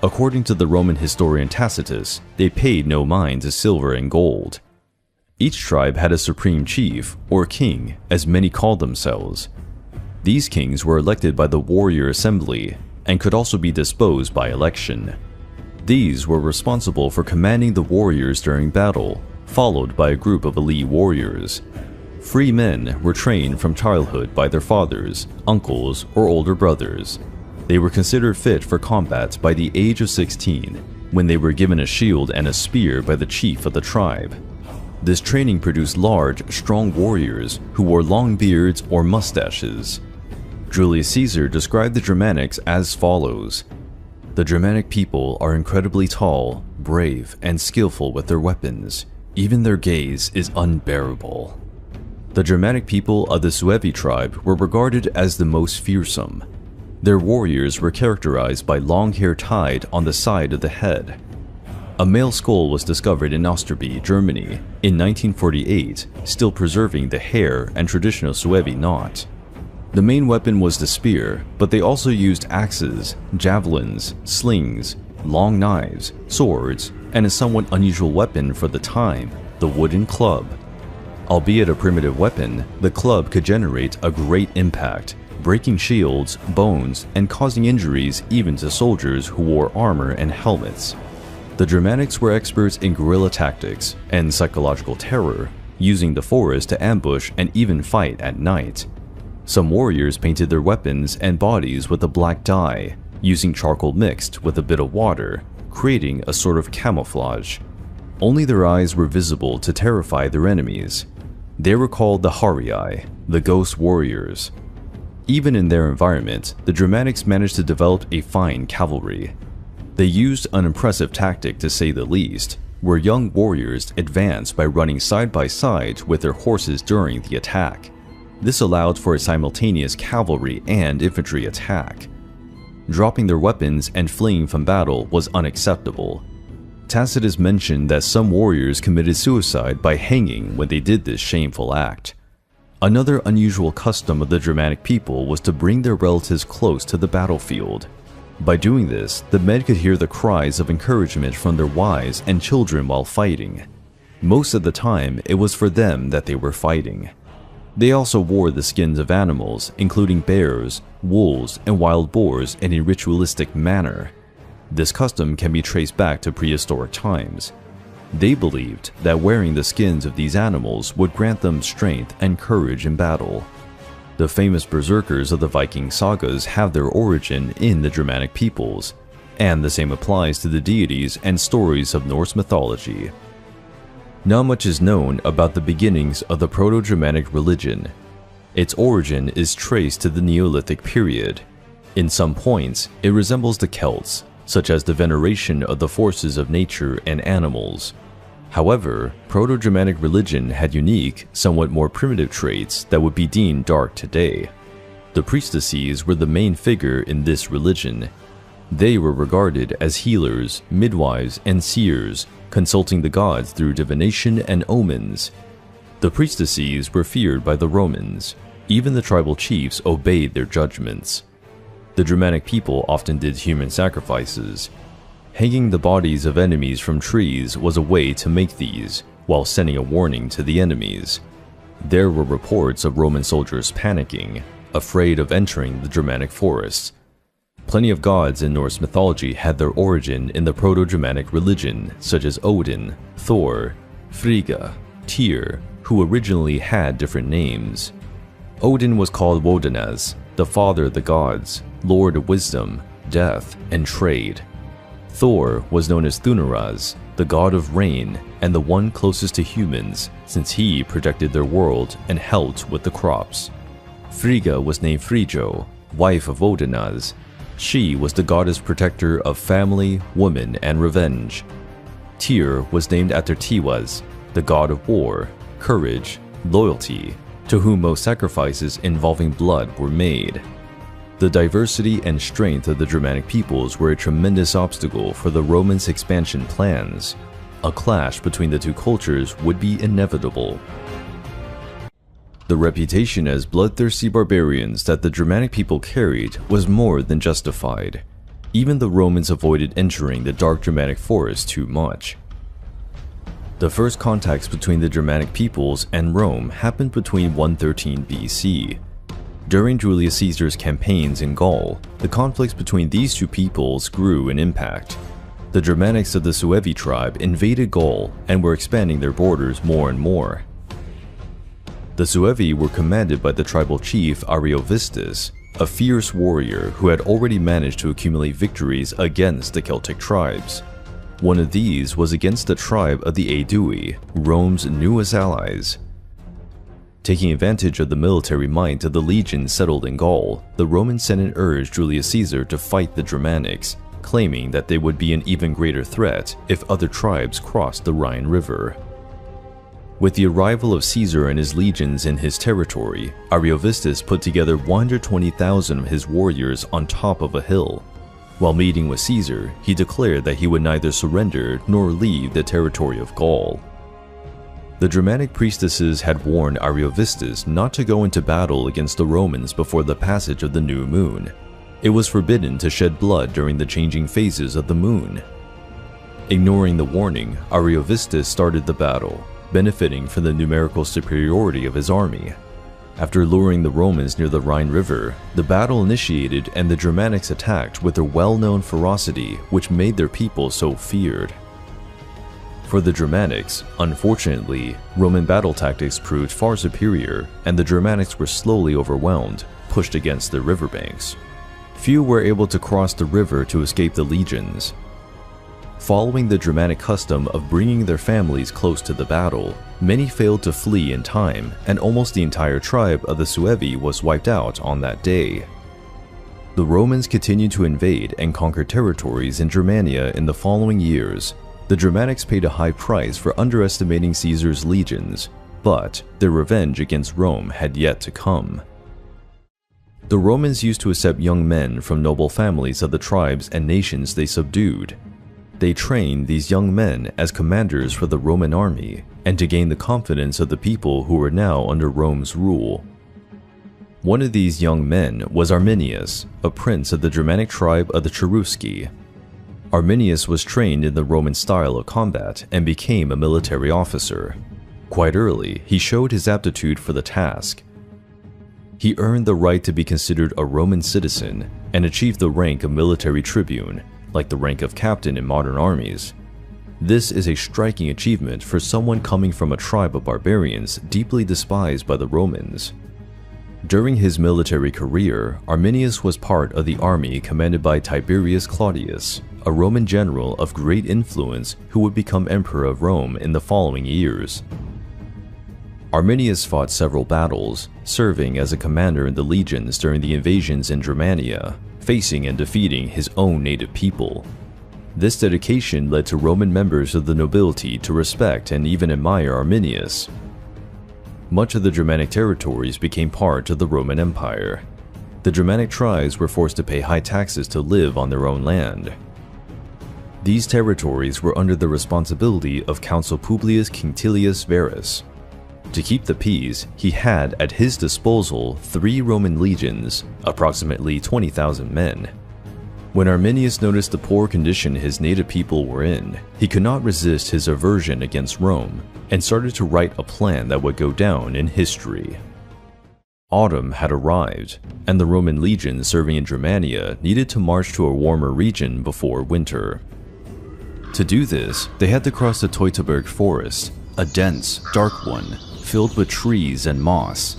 According to the Roman historian Tacitus, they paid no mind to silver and gold. Each tribe had a supreme chief, or king, as many called themselves. These kings were elected by the warrior assembly, and could also be disposed by election. These were responsible for commanding the warriors during battle, followed by a group of elite warriors. Free men were trained from childhood by their fathers, uncles, or older brothers. They were considered fit for combat by the age of 16, when they were given a shield and a spear by the chief of the tribe. This training produced large, strong warriors who wore long beards or mustaches. Julius Caesar described the Germanics as follows: "The Germanic people are incredibly tall, brave, and skillful with their weapons. Even their gaze is unbearable." The Germanic people of the Suevi tribe were regarded as the most fearsome. Their warriors were characterized by long hair tied on the side of the head. A male skull was discovered in Osterby, Germany, in 1948, still preserving the hair and traditional Suevi knot. The main weapon was the spear, but they also used axes, javelins, slings, long knives, swords, and a somewhat unusual weapon for the time, the wooden club. Albeit a primitive weapon, the club could generate a great impact, breaking shields, bones, and causing injuries even to soldiers who wore armor and helmets. The Germanics were experts in guerrilla tactics and psychological terror, using the forest to ambush and even fight at night. Some warriors painted their weapons and bodies with a black dye, using charcoal mixed with a bit of water, creating a sort of camouflage. Only their eyes were visible to terrify their enemies. They were called the Harii, the ghost warriors. Even in their environment, the Germanics managed to develop a fine cavalry. They used an impressive tactic to say the least, where young warriors advanced by running side by side with their horses during the attack. This allowed for a simultaneous cavalry and infantry attack. Dropping their weapons and fleeing from battle was unacceptable. Tacitus mentioned that some warriors committed suicide by hanging when they did this shameful act. Another unusual custom of the Germanic people was to bring their relatives close to the battlefield. By doing this, the men could hear the cries of encouragement from their wives and children while fighting. Most of the time, it was for them that they were fighting. They also wore the skins of animals, including bears, wolves, and wild boars in a ritualistic manner. This custom can be traced back to prehistoric times. They believed that wearing the skins of these animals would grant them strength and courage in battle. The famous berserkers of the Viking sagas have their origin in the Germanic peoples, and the same applies to the deities and stories of Norse mythology. Not much is known about the beginnings of the Proto-Germanic religion. Its origin is traced to the Neolithic period. In some points, it resembles the Celts, such as the veneration of the forces of nature and animals. However, Proto-Germanic religion had unique, somewhat more primitive traits that would be deemed dark today. The priestesses were the main figure in this religion. They were regarded as healers, midwives, and seers, consulting the gods through divination and omens. The priestesses were feared by the Romans. Even the tribal chiefs obeyed their judgments. The Germanic people often did human sacrifices. Hanging the bodies of enemies from trees was a way to make these, while sending a warning to the enemies. There were reports of Roman soldiers panicking, afraid of entering the Germanic forests. Plenty of gods in Norse mythology had their origin in the Proto-Germanic religion, such as Odin, Thor, Frigga, Tyr, who originally had different names. Odin was called Wodenas, the father of the gods, lord of wisdom, death, and trade. Thor was known as Thunaraz, the god of rain and the one closest to humans, since he protected their world and helped with the crops. Frigga was named Frijo, wife of Wodenas. She was the goddess protector of family, woman, and revenge. Tyr was named after Tiwaz, the god of war, courage, loyalty, to whom most sacrifices involving blood were made. The diversity and strength of the Germanic peoples were a tremendous obstacle for the Romans' expansion plans. A clash between the two cultures would be inevitable. The reputation as bloodthirsty barbarians that the Germanic people carried was more than justified. Even the Romans avoided entering the dark Germanic forest too much. The first contacts between the Germanic peoples and Rome happened between 113 BC. During Julius Caesar's campaigns in Gaul, the conflicts between these two peoples grew in impact. The Germanics of the Suevi tribe invaded Gaul and were expanding their borders more and more. The Suevi were commanded by the tribal chief Ariovistus, a fierce warrior who had already managed to accumulate victories against the Celtic tribes. One of these was against the tribe of the Aedui, Rome's newest allies. Taking advantage of the military might of the legions settled in Gaul, the Roman Senate urged Julius Caesar to fight the Germanics, claiming that they would be an even greater threat if other tribes crossed the Rhine River. With the arrival of Caesar and his legions in his territory, Ariovistus put together 120,000 of his warriors on top of a hill. While meeting with Caesar, he declared that he would neither surrender nor leave the territory of Gaul. The Germanic priestesses had warned Ariovistus not to go into battle against the Romans before the passage of the new moon. It was forbidden to shed blood during the changing phases of the moon. Ignoring the warning, Ariovistus started the battle, benefiting from the numerical superiority of his army. After luring the Romans near the Rhine River, the battle initiated and the Germanics attacked with their well-known ferocity, which made their people so feared. For the Germanics, unfortunately, Roman battle tactics proved far superior, and the Germanics were slowly overwhelmed, pushed against the riverbanks. Few were able to cross the river to escape the legions. Following the Germanic custom of bringing their families close to the battle, many failed to flee in time, and almost the entire tribe of the Suevi was wiped out on that day. The Romans continued to invade and conquer territories in Germania in the following years. The Germanics paid a high price for underestimating Caesar's legions, but their revenge against Rome had yet to come. The Romans used to accept young men from noble families of the tribes and nations they subdued. They trained these young men as commanders for the Roman army and to gain the confidence of the people who were now under Rome's rule. One of these young men was Arminius, a prince of the Germanic tribe of the Cherusci. Arminius was trained in the Roman style of combat and became a military officer. Quite early, he showed his aptitude for the task. He earned the right to be considered a Roman citizen and achieved the rank of military tribune, like the rank of captain in modern armies. This is a striking achievement for someone coming from a tribe of barbarians deeply despised by the Romans. During his military career, Arminius was part of the army commanded by Tiberius Claudius, a Roman general of great influence who would become emperor of Rome in the following years. Arminius fought several battles, serving as a commander in the legions during the invasions in Germania, facing and defeating his own native people. This dedication led to Roman members of the nobility to respect and even admire Arminius. Much of the Germanic territories became part of the Roman Empire. The Germanic tribes were forced to pay high taxes to live on their own land. These territories were under the responsibility of Consul Publius Quinctilius Verus. To keep the peace, he had at his disposal 3 Roman legions, approximately 20,000 men. When Arminius noticed the poor condition his native people were in, he could not resist his aversion against Rome and started to write a plan that would go down in history. Autumn had arrived, and the Roman legions serving in Germania needed to march to a warmer region before winter. To do this, they had to cross the Teutoburg forest, a dense, dark one, filled with trees and moss.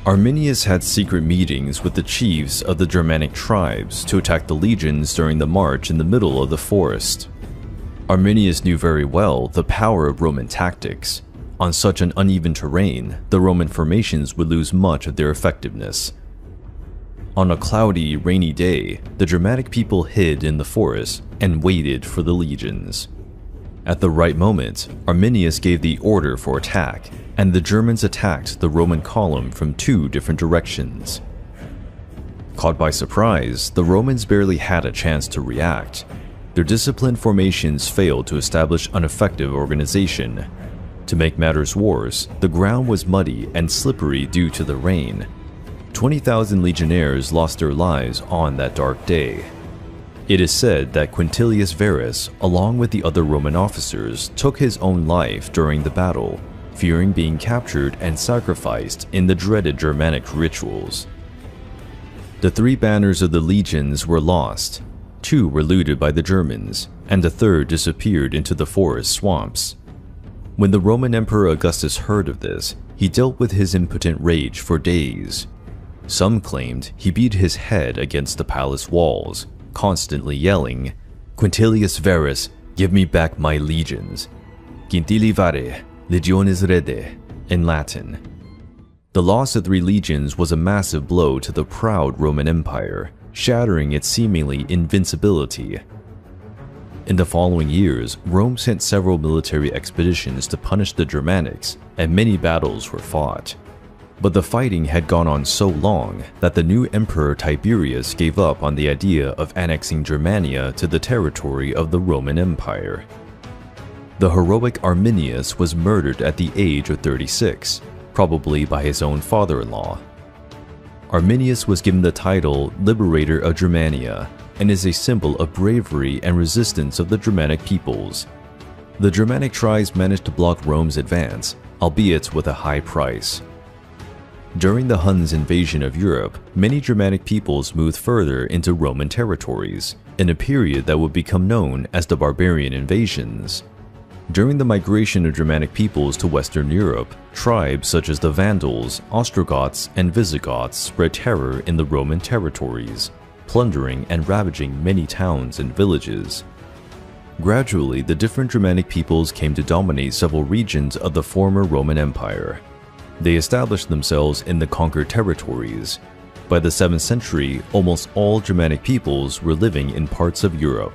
Arminius had secret meetings with the chiefs of the Germanic tribes to attack the legions during the march in the middle of the forest. Arminius knew very well the power of Roman tactics. On such an uneven terrain, the Roman formations would lose much of their effectiveness. On a cloudy, rainy day, the Germanic people hid in the forest and waited for the legions. At the right moment, Arminius gave the order for attack, and the Germans attacked the Roman column from 2 different directions. Caught by surprise, the Romans barely had a chance to react. Their disciplined formations failed to establish an effective organization. To make matters worse, the ground was muddy and slippery due to the rain. 20,000 legionnaires lost their lives on that dark day. It is said that Quintilius Varus, along with the other Roman officers, took his own life during the battle, fearing being captured and sacrificed in the dreaded Germanic rituals. The 3 banners of the legions were lost. 2 were looted by the Germans, and the 3rd disappeared into the forest swamps. When the Roman Emperor Augustus heard of this, he dealt with his impotent rage for days. Some claimed he beat his head against the palace walls, constantly yelling, "Quintilius Varus, give me back my legions. Quintili vare, legiones rede," in Latin. The loss of 3 legions was a massive blow to the proud Roman Empire, shattering its seemingly invincibility. In the following years, Rome sent several military expeditions to punish the Germanics, and many battles were fought. But the fighting had gone on so long that the new emperor Tiberius gave up on the idea of annexing Germania to the territory of the Roman Empire. The heroic Arminius was murdered at the age of 36, probably by his own father-in-law. Arminius was given the title Liberator of Germania and is a symbol of bravery and resistance of the Germanic peoples. The Germanic tribes managed to block Rome's advance, albeit with a high price. During the Huns' invasion of Europe, many Germanic peoples moved further into Roman territories, in a period that would become known as the Barbarian invasions. During the migration of Germanic peoples to Western Europe, tribes such as the Vandals, Ostrogoths, and Visigoths spread terror in the Roman territories, plundering and ravaging many towns and villages. Gradually, the different Germanic peoples came to dominate several regions of the former Roman Empire. They established themselves in the conquered territories. By the 7th century, almost all Germanic peoples were living in parts of Europe.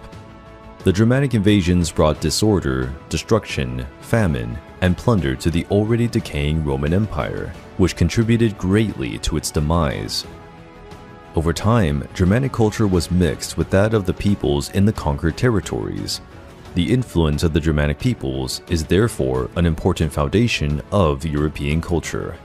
The Germanic invasions brought disorder, destruction, famine, and plunder to the already decaying Roman Empire, which contributed greatly to its demise. Over time, Germanic culture was mixed with that of the peoples in the conquered territories. The influence of the Germanic peoples is therefore an important foundation of European culture.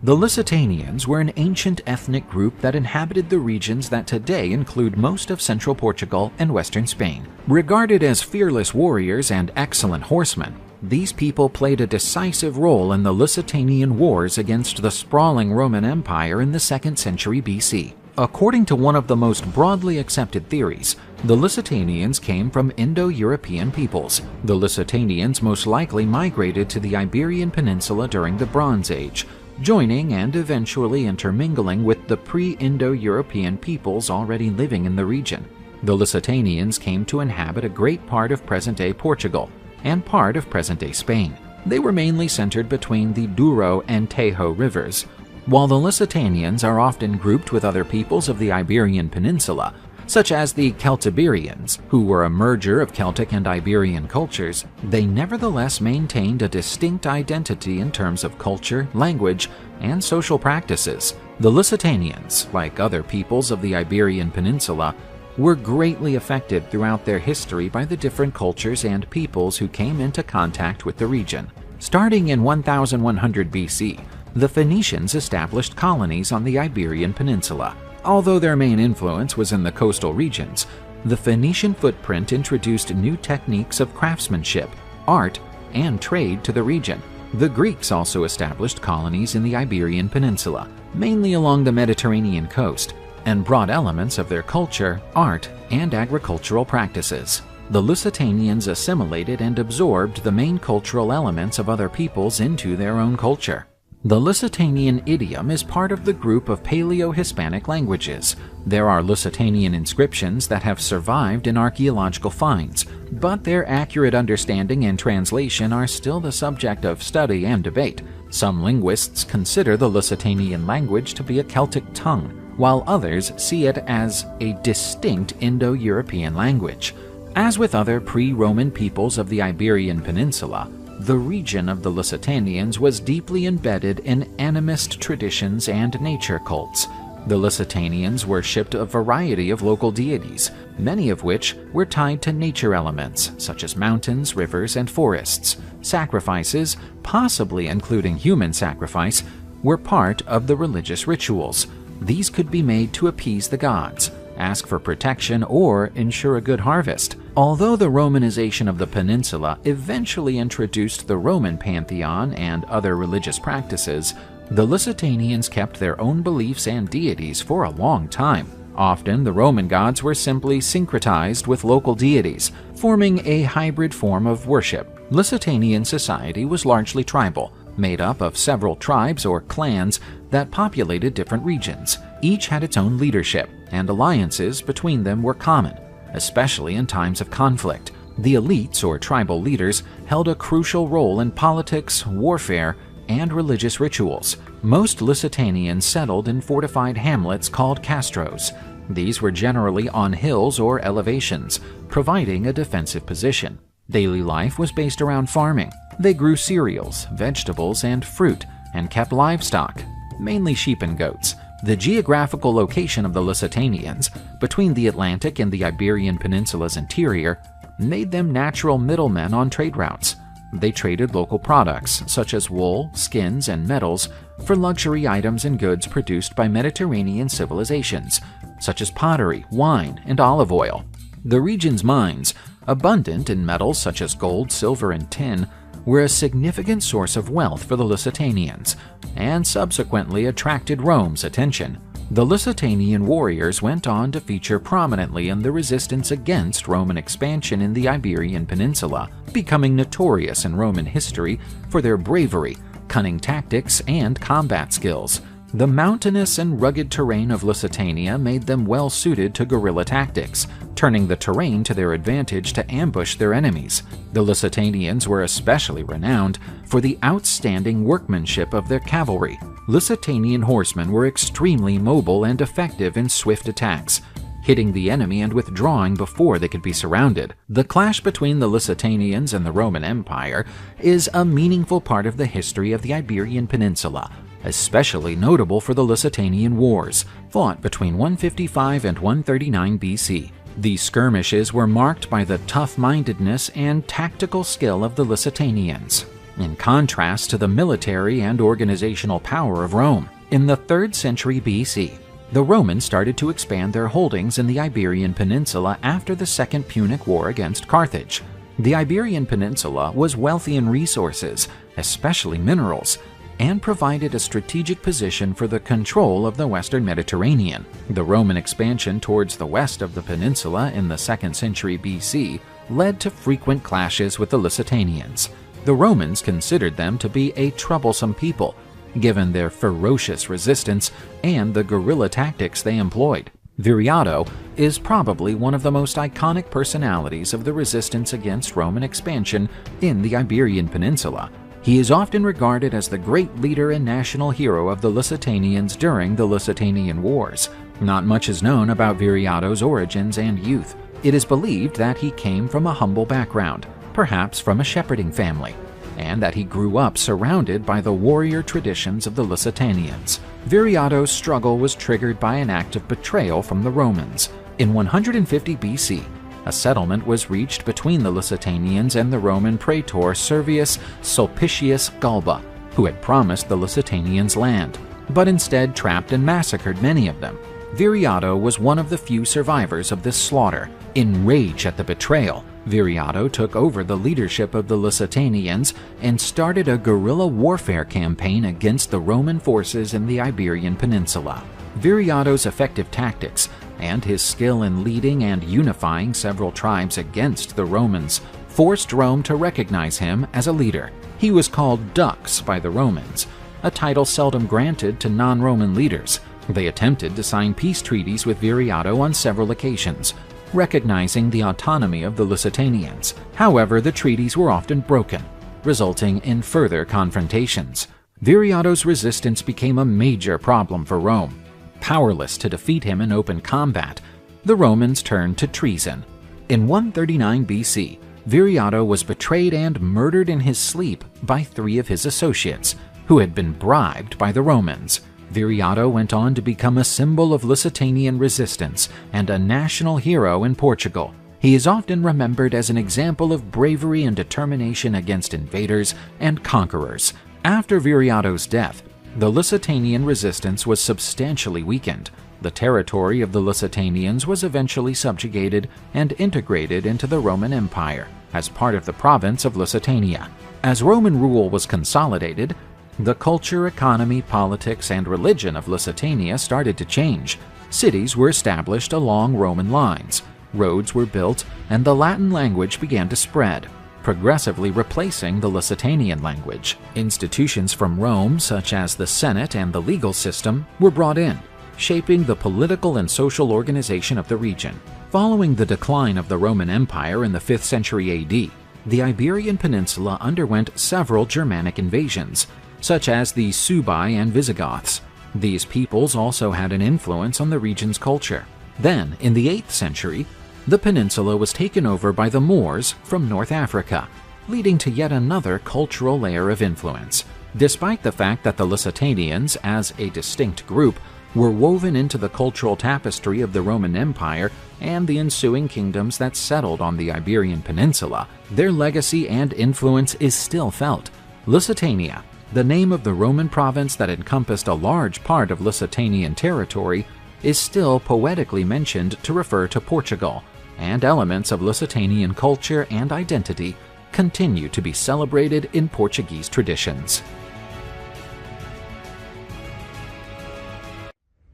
The Lusitanians were an ancient ethnic group that inhabited the regions that today include most of central Portugal and western Spain. Regarded as fearless warriors and excellent horsemen, these people played a decisive role in the Lusitanian Wars against the sprawling Roman Empire in the 2nd century BC. According to one of the most broadly accepted theories, the Lusitanians came from Indo-European peoples. The Lusitanians most likely migrated to the Iberian Peninsula during the Bronze Age, joining and eventually intermingling with the pre-Indo-European peoples already living in the region. The Lusitanians came to inhabit a great part of present-day Portugal and part of present-day Spain. They were mainly centered between the Douro and Tajo rivers. While the Lusitanians are often grouped with other peoples of the Iberian Peninsula, such as the Celtiberians, who were a merger of Celtic and Iberian cultures, they nevertheless maintained a distinct identity in terms of culture, language, and social practices. The Lusitanians, like other peoples of the Iberian Peninsula, were greatly affected throughout their history by the different cultures and peoples who came into contact with the region. Starting in 1100 BC, the Phoenicians established colonies on the Iberian Peninsula. Although their main influence was in the coastal regions, the Phoenician footprint introduced new techniques of craftsmanship, art, and trade to the region. The Greeks also established colonies in the Iberian Peninsula, mainly along the Mediterranean coast, and brought elements of their culture, art, and agricultural practices. The Lusitanians assimilated and absorbed the main cultural elements of other peoples into their own culture. The Lusitanian idiom is part of the group of Paleo-Hispanic languages. There are Lusitanian inscriptions that have survived in archaeological finds, but their accurate understanding and translation are still the subject of study and debate. Some linguists consider the Lusitanian language to be a Celtic tongue, while others see it as a distinct Indo-European language. As with other pre-Roman peoples of the Iberian Peninsula, the region of the Lusitanians was deeply embedded in animist traditions and nature cults. The Lusitanians worshipped a variety of local deities, many of which were tied to nature elements such as mountains, rivers, and forests. Sacrifices, possibly including human sacrifice, were part of the religious rituals. These could be made to appease the gods, ask for protection, or ensure a good harvest. Although the Romanization of the peninsula eventually introduced the Roman pantheon and other religious practices, the Lusitanians kept their own beliefs and deities for a long time. Often, the Roman gods were simply syncretized with local deities, forming a hybrid form of worship. Lusitanian society was largely tribal, made up of several tribes or clans that populated different regions. Each had its own leadership, and alliances between them were common, especially in times of conflict. The elites or tribal leaders held a crucial role in politics, warfare, and religious rituals. Most Lusitanians settled in fortified hamlets called castros. These were generally on hills or elevations, providing a defensive position. Daily life was based around farming. They grew cereals, vegetables, and fruit, and kept livestock, mainly sheep and goats. The geographical location of the Lusitanians, between the Atlantic and the Iberian Peninsula's interior, made them natural middlemen on trade routes. They traded local products, such as wool, skins, and metals, for luxury items and goods produced by Mediterranean civilizations, such as pottery, wine, and olive oil. The region's mines, abundant in metals such as gold, silver, and tin, were a significant source of wealth for the Lusitanians, and subsequently attracted Rome's attention. The Lusitanian warriors went on to feature prominently in the resistance against Roman expansion in the Iberian Peninsula, becoming notorious in Roman history for their bravery, cunning tactics, and combat skills. The mountainous and rugged terrain of Lusitania made them well suited to guerrilla tactics, turning the terrain to their advantage to ambush their enemies. The Lusitanians were especially renowned for the outstanding workmanship of their cavalry. Lusitanian horsemen were extremely mobile and effective in swift attacks, hitting the enemy and withdrawing before they could be surrounded. The clash between the Lusitanians and the Roman Empire is a meaningful part of the history of the Iberian Peninsula, especially notable for the Lusitanian Wars, fought between 155 and 139 BC. These skirmishes were marked by the tough-mindedness and tactical skill of the Lusitanians, in contrast to the military and organizational power of Rome. In the 3rd century BC, the Romans started to expand their holdings in the Iberian Peninsula after the Second Punic War against Carthage. The Iberian Peninsula was wealthy in resources, especially minerals, and provided a strategic position for the control of the Western Mediterranean. The Roman expansion towards the west of the peninsula in the 2nd century BC led to frequent clashes with the Lusitanians. The Romans considered them to be a troublesome people, given their ferocious resistance and the guerrilla tactics they employed. Viriato is probably one of the most iconic personalities of the resistance against Roman expansion in the Iberian Peninsula. He is often regarded as the great leader and national hero of the Lusitanians during the Lusitanian Wars. Not much is known about Viriato's origins and youth. It is believed that he came from a humble background, perhaps from a shepherding family, and that he grew up surrounded by the warrior traditions of the Lusitanians. Viriato's struggle was triggered by an act of betrayal from the Romans. In 150 BC, a settlement was reached between the Lusitanians and the Roman praetor Servius Sulpicius Galba, who had promised the Lusitanians land, but instead trapped and massacred many of them. Viriato was one of the few survivors of this slaughter. Enraged at the betrayal, Viriato took over the leadership of the Lusitanians and started a guerrilla warfare campaign against the Roman forces in the Iberian Peninsula. Viriato's effective tactics and his skill in leading and unifying several tribes against the Romans forced Rome to recognize him as a leader. He was called Dux by the Romans, a title seldom granted to non-Roman leaders. They attempted to sign peace treaties with Viriato on several occasions, recognizing the autonomy of the Lusitanians. However, the treaties were often broken, resulting in further confrontations. Viriato's resistance became a major problem for Rome. Powerless to defeat him in open combat, the Romans turned to treason. In 139 BC, Viriato was betrayed and murdered in his sleep by 3 of his associates, who had been bribed by the Romans. Viriato went on to become a symbol of Lusitanian resistance and a national hero in Portugal. He is often remembered as an example of bravery and determination against invaders and conquerors. After Viriato's death, the Lusitanian resistance was substantially weakened. The territory of the Lusitanians was eventually subjugated and integrated into the Roman Empire as part of the province of Lusitania. As Roman rule was consolidated, the culture, economy, politics, and religion of Lusitania started to change. Cities were established along Roman lines, roads were built, and the Latin language began to spread, progressively replacing the Lusitanian language. Institutions from Rome, such as the Senate and the legal system, were brought in, shaping the political and social organization of the region. Following the decline of the Roman Empire in the 5th century AD, the Iberian Peninsula underwent several Germanic invasions, such as the Suebi and Visigoths. These peoples also had an influence on the region's culture. Then, in the 8th century, the peninsula was taken over by the Moors from North Africa, leading to yet another cultural layer of influence. Despite the fact that the Lusitanians, as a distinct group, were woven into the cultural tapestry of the Roman Empire and the ensuing kingdoms that settled on the Iberian Peninsula, their legacy and influence is still felt. Lusitania, the name of the Roman province that encompassed a large part of Lusitanian territory, is still poetically mentioned to refer to Portugal, and elements of Lusitanian culture and identity continue to be celebrated in Portuguese traditions.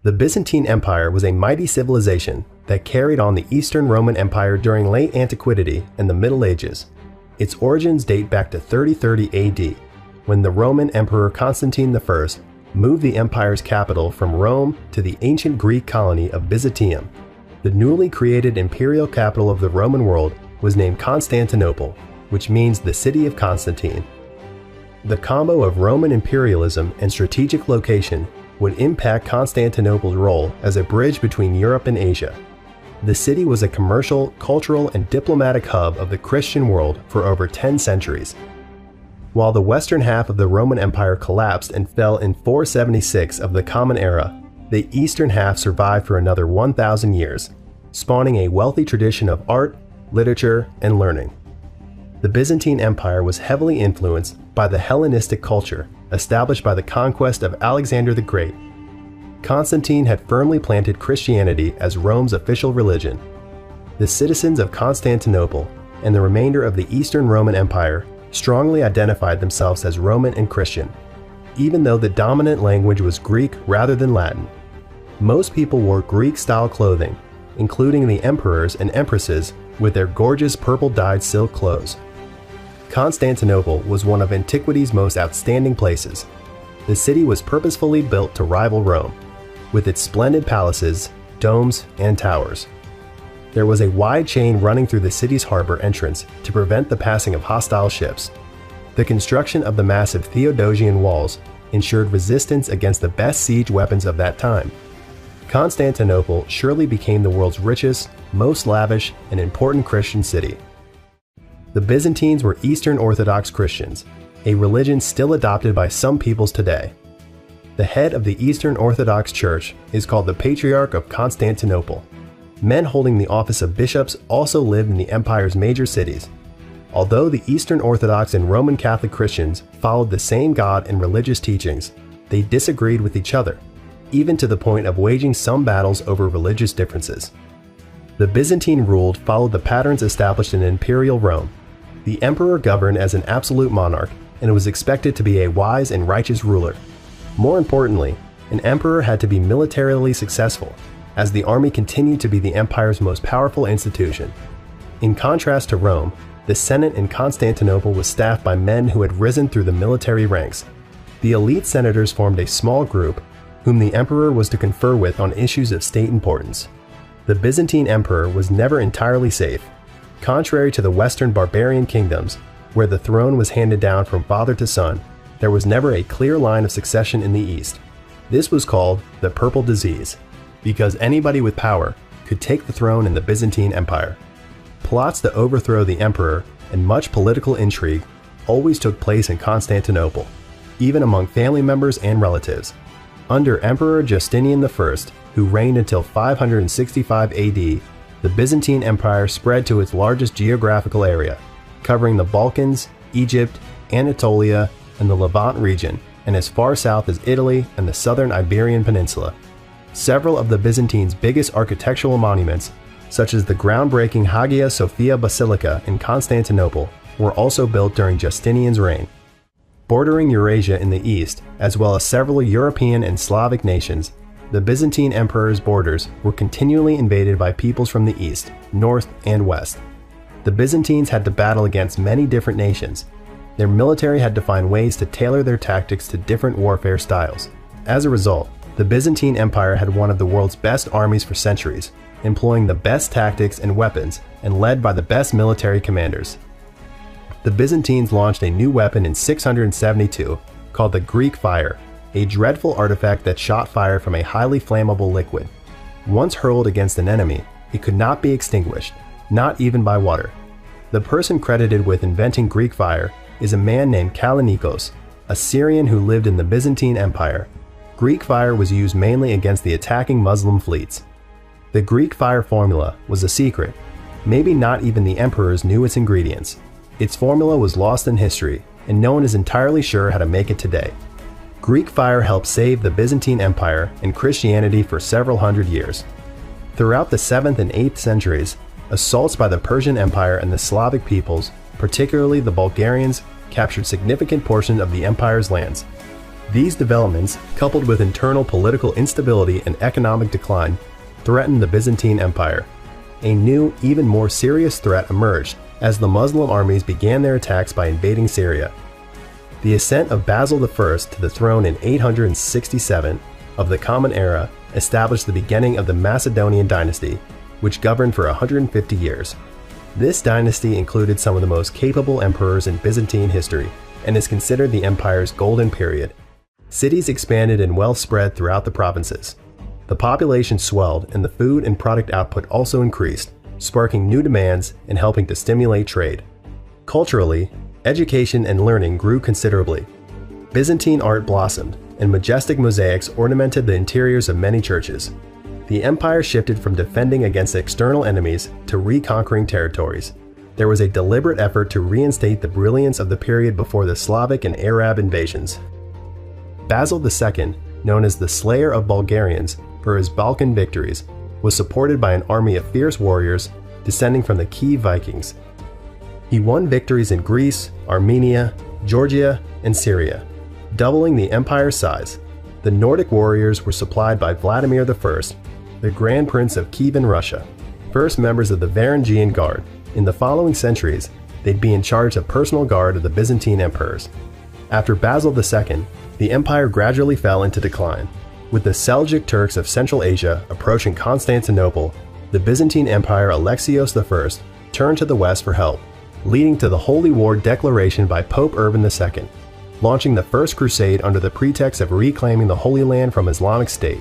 The Byzantine Empire was a mighty civilization that carried on the Eastern Roman Empire during late antiquity and the Middle Ages. Its origins date back to 3030 AD, when the Roman Emperor Constantine I moved the empire's capital from Rome to the ancient Greek colony of Byzantium. The newly created imperial capital of the Roman world was named Constantinople, which means the city of Constantine. The combo of Roman imperialism and strategic location would impact Constantinople's role as a bridge between Europe and Asia. The city was a commercial, cultural, and diplomatic hub of the Christian world for over 10 centuries. While the western half of the Roman Empire collapsed and fell in 476 of the Common Era, the eastern half survived for another 1,000 years, spawning a wealthy tradition of art, literature, and learning. The Byzantine Empire was heavily influenced by the Hellenistic culture established by the conquest of Alexander the Great. Constantine had firmly planted Christianity as Rome's official religion. The citizens of Constantinople and the remainder of the Eastern Roman Empire strongly identified themselves as Roman and Christian, even though the dominant language was Greek rather than Latin. Most people wore Greek-style clothing, including the emperors and empresses with their gorgeous purple-dyed silk clothes. Constantinople was one of antiquity's most outstanding places. The city was purposefully built to rival Rome, with its splendid palaces, domes, and towers. There was a wide chain running through the city's harbor entrance to prevent the passing of hostile ships. The construction of the massive Theodosian walls ensured resistance against the best siege weapons of that time. Constantinople surely became the world's richest, most lavish, and important Christian city. The Byzantines were Eastern Orthodox Christians, a religion still adopted by some peoples today. The head of the Eastern Orthodox Church is called the Patriarch of Constantinople. Men holding the office of bishops also lived in the empire's major cities. Although the Eastern Orthodox and Roman Catholic Christians followed the same God and religious teachings, they disagreed with each other, even to the point of waging some battles over religious differences. The Byzantine ruled followed the patterns established in imperial Rome. The emperor governed as an absolute monarch and was expected to be a wise and righteous ruler. More importantly, an emperor had to be militarily successful, as the army continued to be the empire's most powerful institution. In contrast to Rome, the Senate in Constantinople was staffed by men who had risen through the military ranks. The elite senators formed a small group, whom the emperor was to confer with on issues of state importance. The Byzantine emperor was never entirely safe. Contrary to the Western barbarian kingdoms, where the throne was handed down from father to son, there was never a clear line of succession in the East. This was called the Purple Disease, because anybody with power could take the throne in the Byzantine Empire. Plots to overthrow the emperor and much political intrigue always took place in Constantinople, even among family members and relatives. Under Emperor Justinian I, who reigned until 565 AD, the Byzantine Empire spread to its largest geographical area, covering the Balkans, Egypt, Anatolia, and the Levant region, and as far south as Italy and the southern Iberian Peninsula. Several of the Byzantines' biggest architectural monuments, such as the groundbreaking Hagia Sophia Basilica in Constantinople, were also built during Justinian's reign. Bordering Eurasia in the east, as well as several European and Slavic nations, the Byzantine Empire's borders were continually invaded by peoples from the east, north, and west. The Byzantines had to battle against many different nations. Their military had to find ways to tailor their tactics to different warfare styles. As a result, the Byzantine Empire had one of the world's best armies for centuries, employing the best tactics and weapons and led by the best military commanders. The Byzantines launched a new weapon in 672 called the Greek fire, a dreadful artifact that shot fire from a highly flammable liquid. Once hurled against an enemy, it could not be extinguished, not even by water. The person credited with inventing Greek fire is a man named Kallinikos, a Syrian who lived in the Byzantine Empire. Greek fire was used mainly against the attacking Muslim fleets. The Greek fire formula was a secret. Maybe not even the emperors knew its ingredients. Its formula was lost in history, and no one is entirely sure how to make it today. Greek fire helped save the Byzantine Empire and Christianity for several hundred years. Throughout the 7th and 8th centuries, assaults by the Persian Empire and the Slavic peoples, particularly the Bulgarians, captured significant portions of the empire's lands. These developments, coupled with internal political instability and economic decline, threatened the Byzantine Empire. A new, even more serious threat emerged as the Muslim armies began their attacks by invading Syria. The ascent of Basil I to the throne in 867 of the Common Era established the beginning of the Macedonian dynasty, which governed for 150 years. This dynasty included some of the most capable emperors in Byzantine history and is considered the empire's golden period. Cities expanded and wealth spread throughout the provinces. The population swelled and the food and product output also increased, sparking new demands and helping to stimulate trade. Culturally, education and learning grew considerably. Byzantine art blossomed, and majestic mosaics ornamented the interiors of many churches. The empire shifted from defending against external enemies to reconquering territories. There was a deliberate effort to reinstate the brilliance of the period before the Slavic and Arab invasions. Basil II, known as the Slayer of Bulgarians for his Balkan victories, was supported by an army of fierce warriors descending from the Kiev Vikings. He won victories in Greece, Armenia, Georgia, and Syria, doubling the empire's size. The Nordic warriors were supplied by Vladimir I, the Grand Prince of Kievan Russia, first members of the Varangian Guard. In the following centuries, they'd be in charge of personal guard of the Byzantine emperors. After Basil II, the empire gradually fell into decline. With the Seljuk Turks of Central Asia approaching Constantinople, the Byzantine Empire Alexios I turned to the west for help, leading to the Holy War declaration by Pope Urban II, launching the First Crusade under the pretext of reclaiming the Holy Land from Islamic State.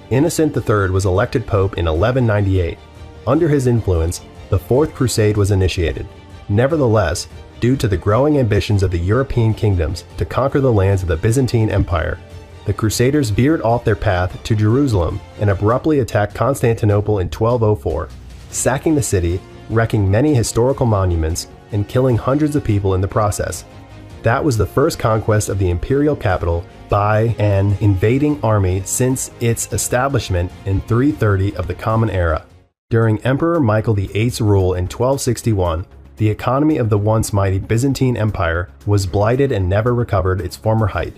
Innocent III was elected Pope in 1198. Under his influence, the Fourth Crusade was initiated. Nevertheless, due to the growing ambitions of the European kingdoms to conquer the lands of the Byzantine Empire, the Crusaders veered off their path to Jerusalem and abruptly attacked Constantinople in 1204, sacking the city, wrecking many historical monuments, and killing hundreds of people in the process. That was the first conquest of the imperial capital by an invading army since its establishment in 330 of the Common Era. During Emperor Michael VIII's rule in 1261, the economy of the once mighty Byzantine Empire was blighted and never recovered its former height.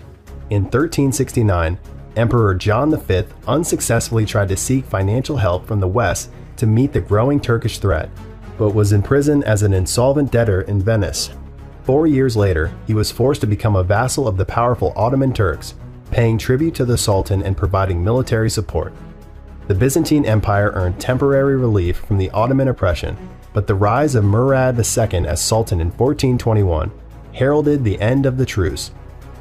In 1369, Emperor John V unsuccessfully tried to seek financial help from the West to meet the growing Turkish threat, but was imprisoned as an insolvent debtor in Venice. 4 years later, he was forced to become a vassal of the powerful Ottoman Turks, paying tribute to the Sultan and providing military support. The Byzantine Empire earned temporary relief from the Ottoman oppression, but the rise of Murad II as Sultan in 1421 heralded the end of the truce.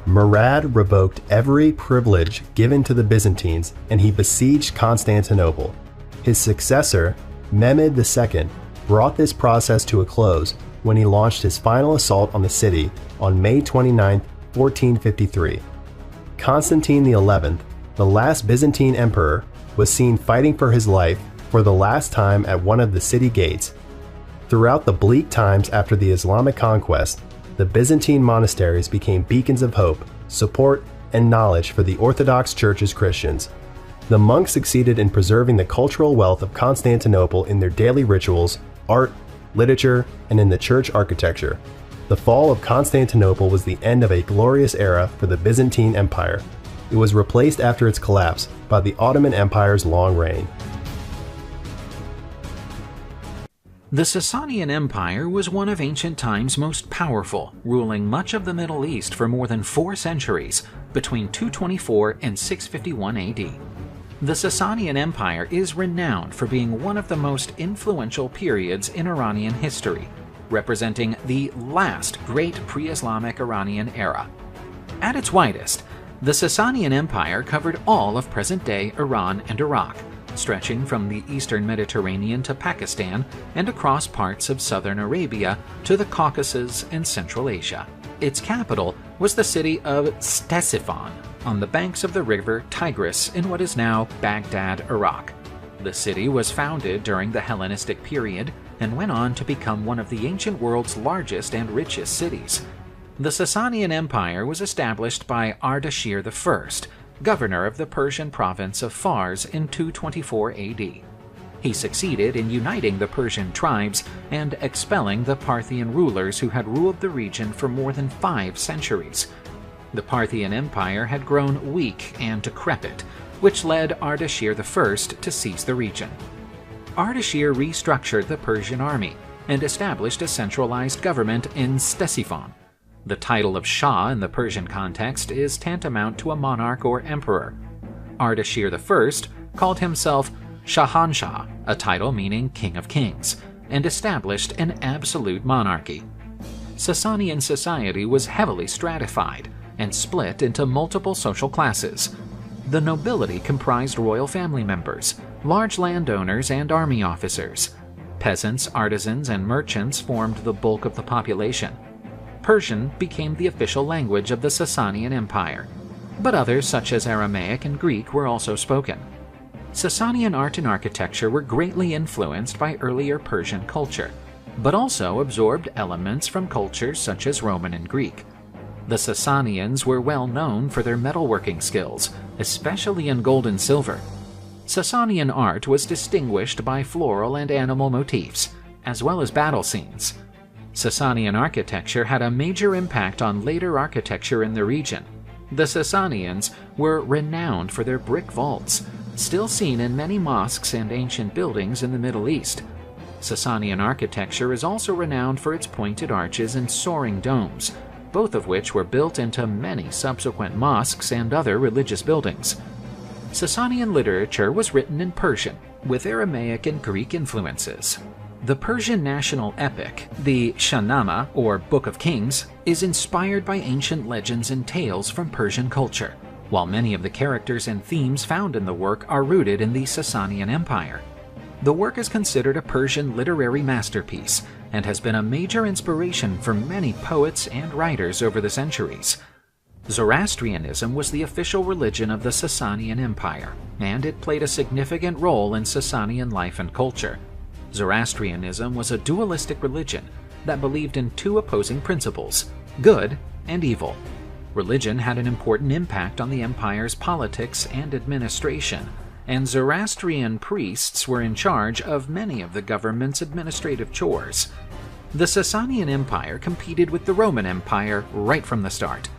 Murad revoked every privilege given to the Byzantines and he besieged Constantinople. His successor, Mehmed II, brought this process to a close when he launched his final assault on the city on May 29, 1453. Constantine XI, the last Byzantine emperor, was seen fighting for his life for the last time at one of the city gates. Throughout the bleak times after the Islamic conquest, the Byzantine monasteries became beacons of hope, support, and knowledge for the Orthodox Church's Christians. The monks succeeded in preserving the cultural wealth of Constantinople in their daily rituals, art, literature, and in the church architecture. The fall of Constantinople was the end of a glorious era for the Byzantine Empire. It was replaced after its collapse by the Ottoman Empire's long reign. The Sasanian Empire was one of ancient times' most powerful, ruling much of the Middle East for more than 4 centuries, between 224 and 651 AD. The Sasanian Empire is renowned for being one of the most influential periods in Iranian history, representing the last great pre-Islamic Iranian era. At its widest, the Sasanian Empire covered all of present-day Iran and Iraq, stretching from the eastern Mediterranean to Pakistan and across parts of southern Arabia to the Caucasus and Central Asia. Its capital was the city of Ctesiphon, on the banks of the river Tigris in what is now Baghdad, Iraq. The city was founded during the Hellenistic period and went on to become one of the ancient world's largest and richest cities. The Sasanian Empire was established by Ardashir I, governor of the Persian province of Fars in 224 AD. He succeeded in uniting the Persian tribes and expelling the Parthian rulers who had ruled the region for more than 5 centuries. The Parthian Empire had grown weak and decrepit, which led Ardashir I to seize the region. Ardashir restructured the Persian army and established a centralized government in Ctesiphon. The title of Shah in the Persian context is tantamount to a monarch or emperor. Ardashir I called himself Shahanshah, a title meaning King of Kings, and established an absolute monarchy. Sasanian society was heavily stratified and split into multiple social classes. The nobility comprised royal family members, large landowners, and army officers. Peasants, artisans, and merchants formed the bulk of the population. Persian became the official language of the Sasanian Empire, but others such as Aramaic and Greek were also spoken. Sasanian art and architecture were greatly influenced by earlier Persian culture, but also absorbed elements from cultures such as Roman and Greek. The Sasanians were well known for their metalworking skills, especially in gold and silver. Sasanian art was distinguished by floral and animal motifs, as well as battle scenes. Sasanian architecture had a major impact on later architecture in the region. The Sasanians were renowned for their brick vaults, still seen in many mosques and ancient buildings in the Middle East. Sasanian architecture is also renowned for its pointed arches and soaring domes, both of which were built into many subsequent mosques and other religious buildings. Sasanian literature was written in Persian, with Aramaic and Greek influences. The Persian national epic, the Shahnameh, or Book of Kings, is inspired by ancient legends and tales from Persian culture, while many of the characters and themes found in the work are rooted in the Sasanian Empire. The work is considered a Persian literary masterpiece and has been a major inspiration for many poets and writers over the centuries. Zoroastrianism was the official religion of the Sasanian Empire, and it played a significant role in Sasanian life and culture. Zoroastrianism was a dualistic religion that believed in 2 opposing principles, good and evil. Religion had an important impact on the empire's politics and administration, and Zoroastrian priests were in charge of many of the government's administrative chores. The Sasanian Empire competed with the Roman Empire right from the start.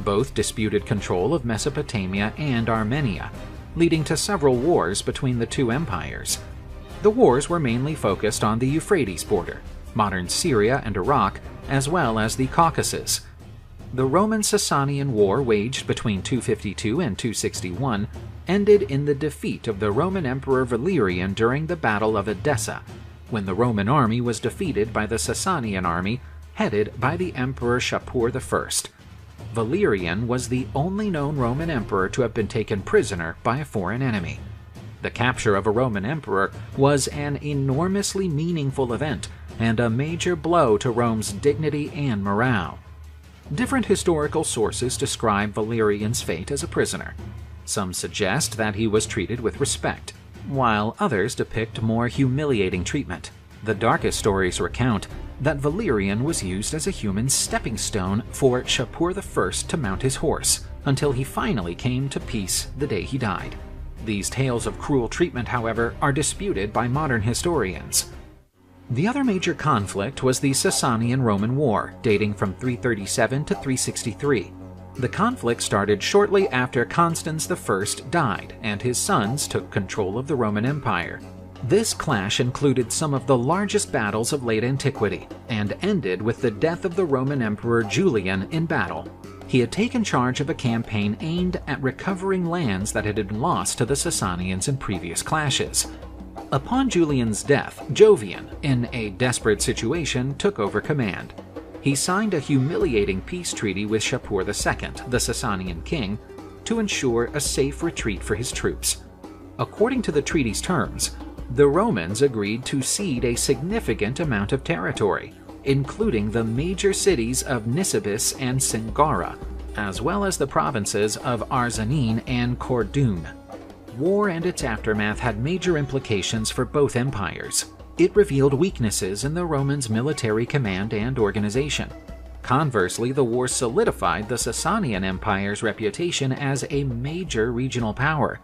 Both disputed control of Mesopotamia and Armenia, leading to several wars between the 2 empires. The wars were mainly focused on the Euphrates border, modern Syria and Iraq, as well as the Caucasus. The Roman-Sasanian War, waged between 252 and 261, ended in the defeat of the Roman Emperor Valerian during the Battle of Edessa, when the Roman army was defeated by the Sasanian army, headed by the Emperor Shapur I. Valerian was the only known Roman emperor to have been taken prisoner by a foreign enemy. The capture of a Roman emperor was an enormously meaningful event and a major blow to Rome's dignity and morale. Different historical sources describe Valerian's fate as a prisoner. Some suggest that he was treated with respect, while others depict more humiliating treatment. The darkest stories recount that Valerian was used as a human stepping stone for Shapur I to mount his horse, until he finally came to peace the day he died. These tales of cruel treatment, however, are disputed by modern historians. The other major conflict was the Sasanian Roman War, dating from 337 to 363. The conflict started shortly after Constans I died and his sons took control of the Roman Empire. This clash included some of the largest battles of late antiquity and ended with the death of the Roman Emperor Julian in battle. He had taken charge of a campaign aimed at recovering lands that had been lost to the Sasanians in previous clashes. Upon Julian's death, Jovian, in a desperate situation, took over command. He signed a humiliating peace treaty with Shapur II, the Sasanian king, to ensure a safe retreat for his troops. According to the treaty's terms, the Romans agreed to cede a significant amount of territory, including the major cities of Nisibis and Singara, as well as the provinces of Arzanene and Kordun. War and its aftermath had major implications for both empires. It revealed weaknesses in the Romans' military command and organization. Conversely, the war solidified the Sasanian Empire's reputation as a major regional power.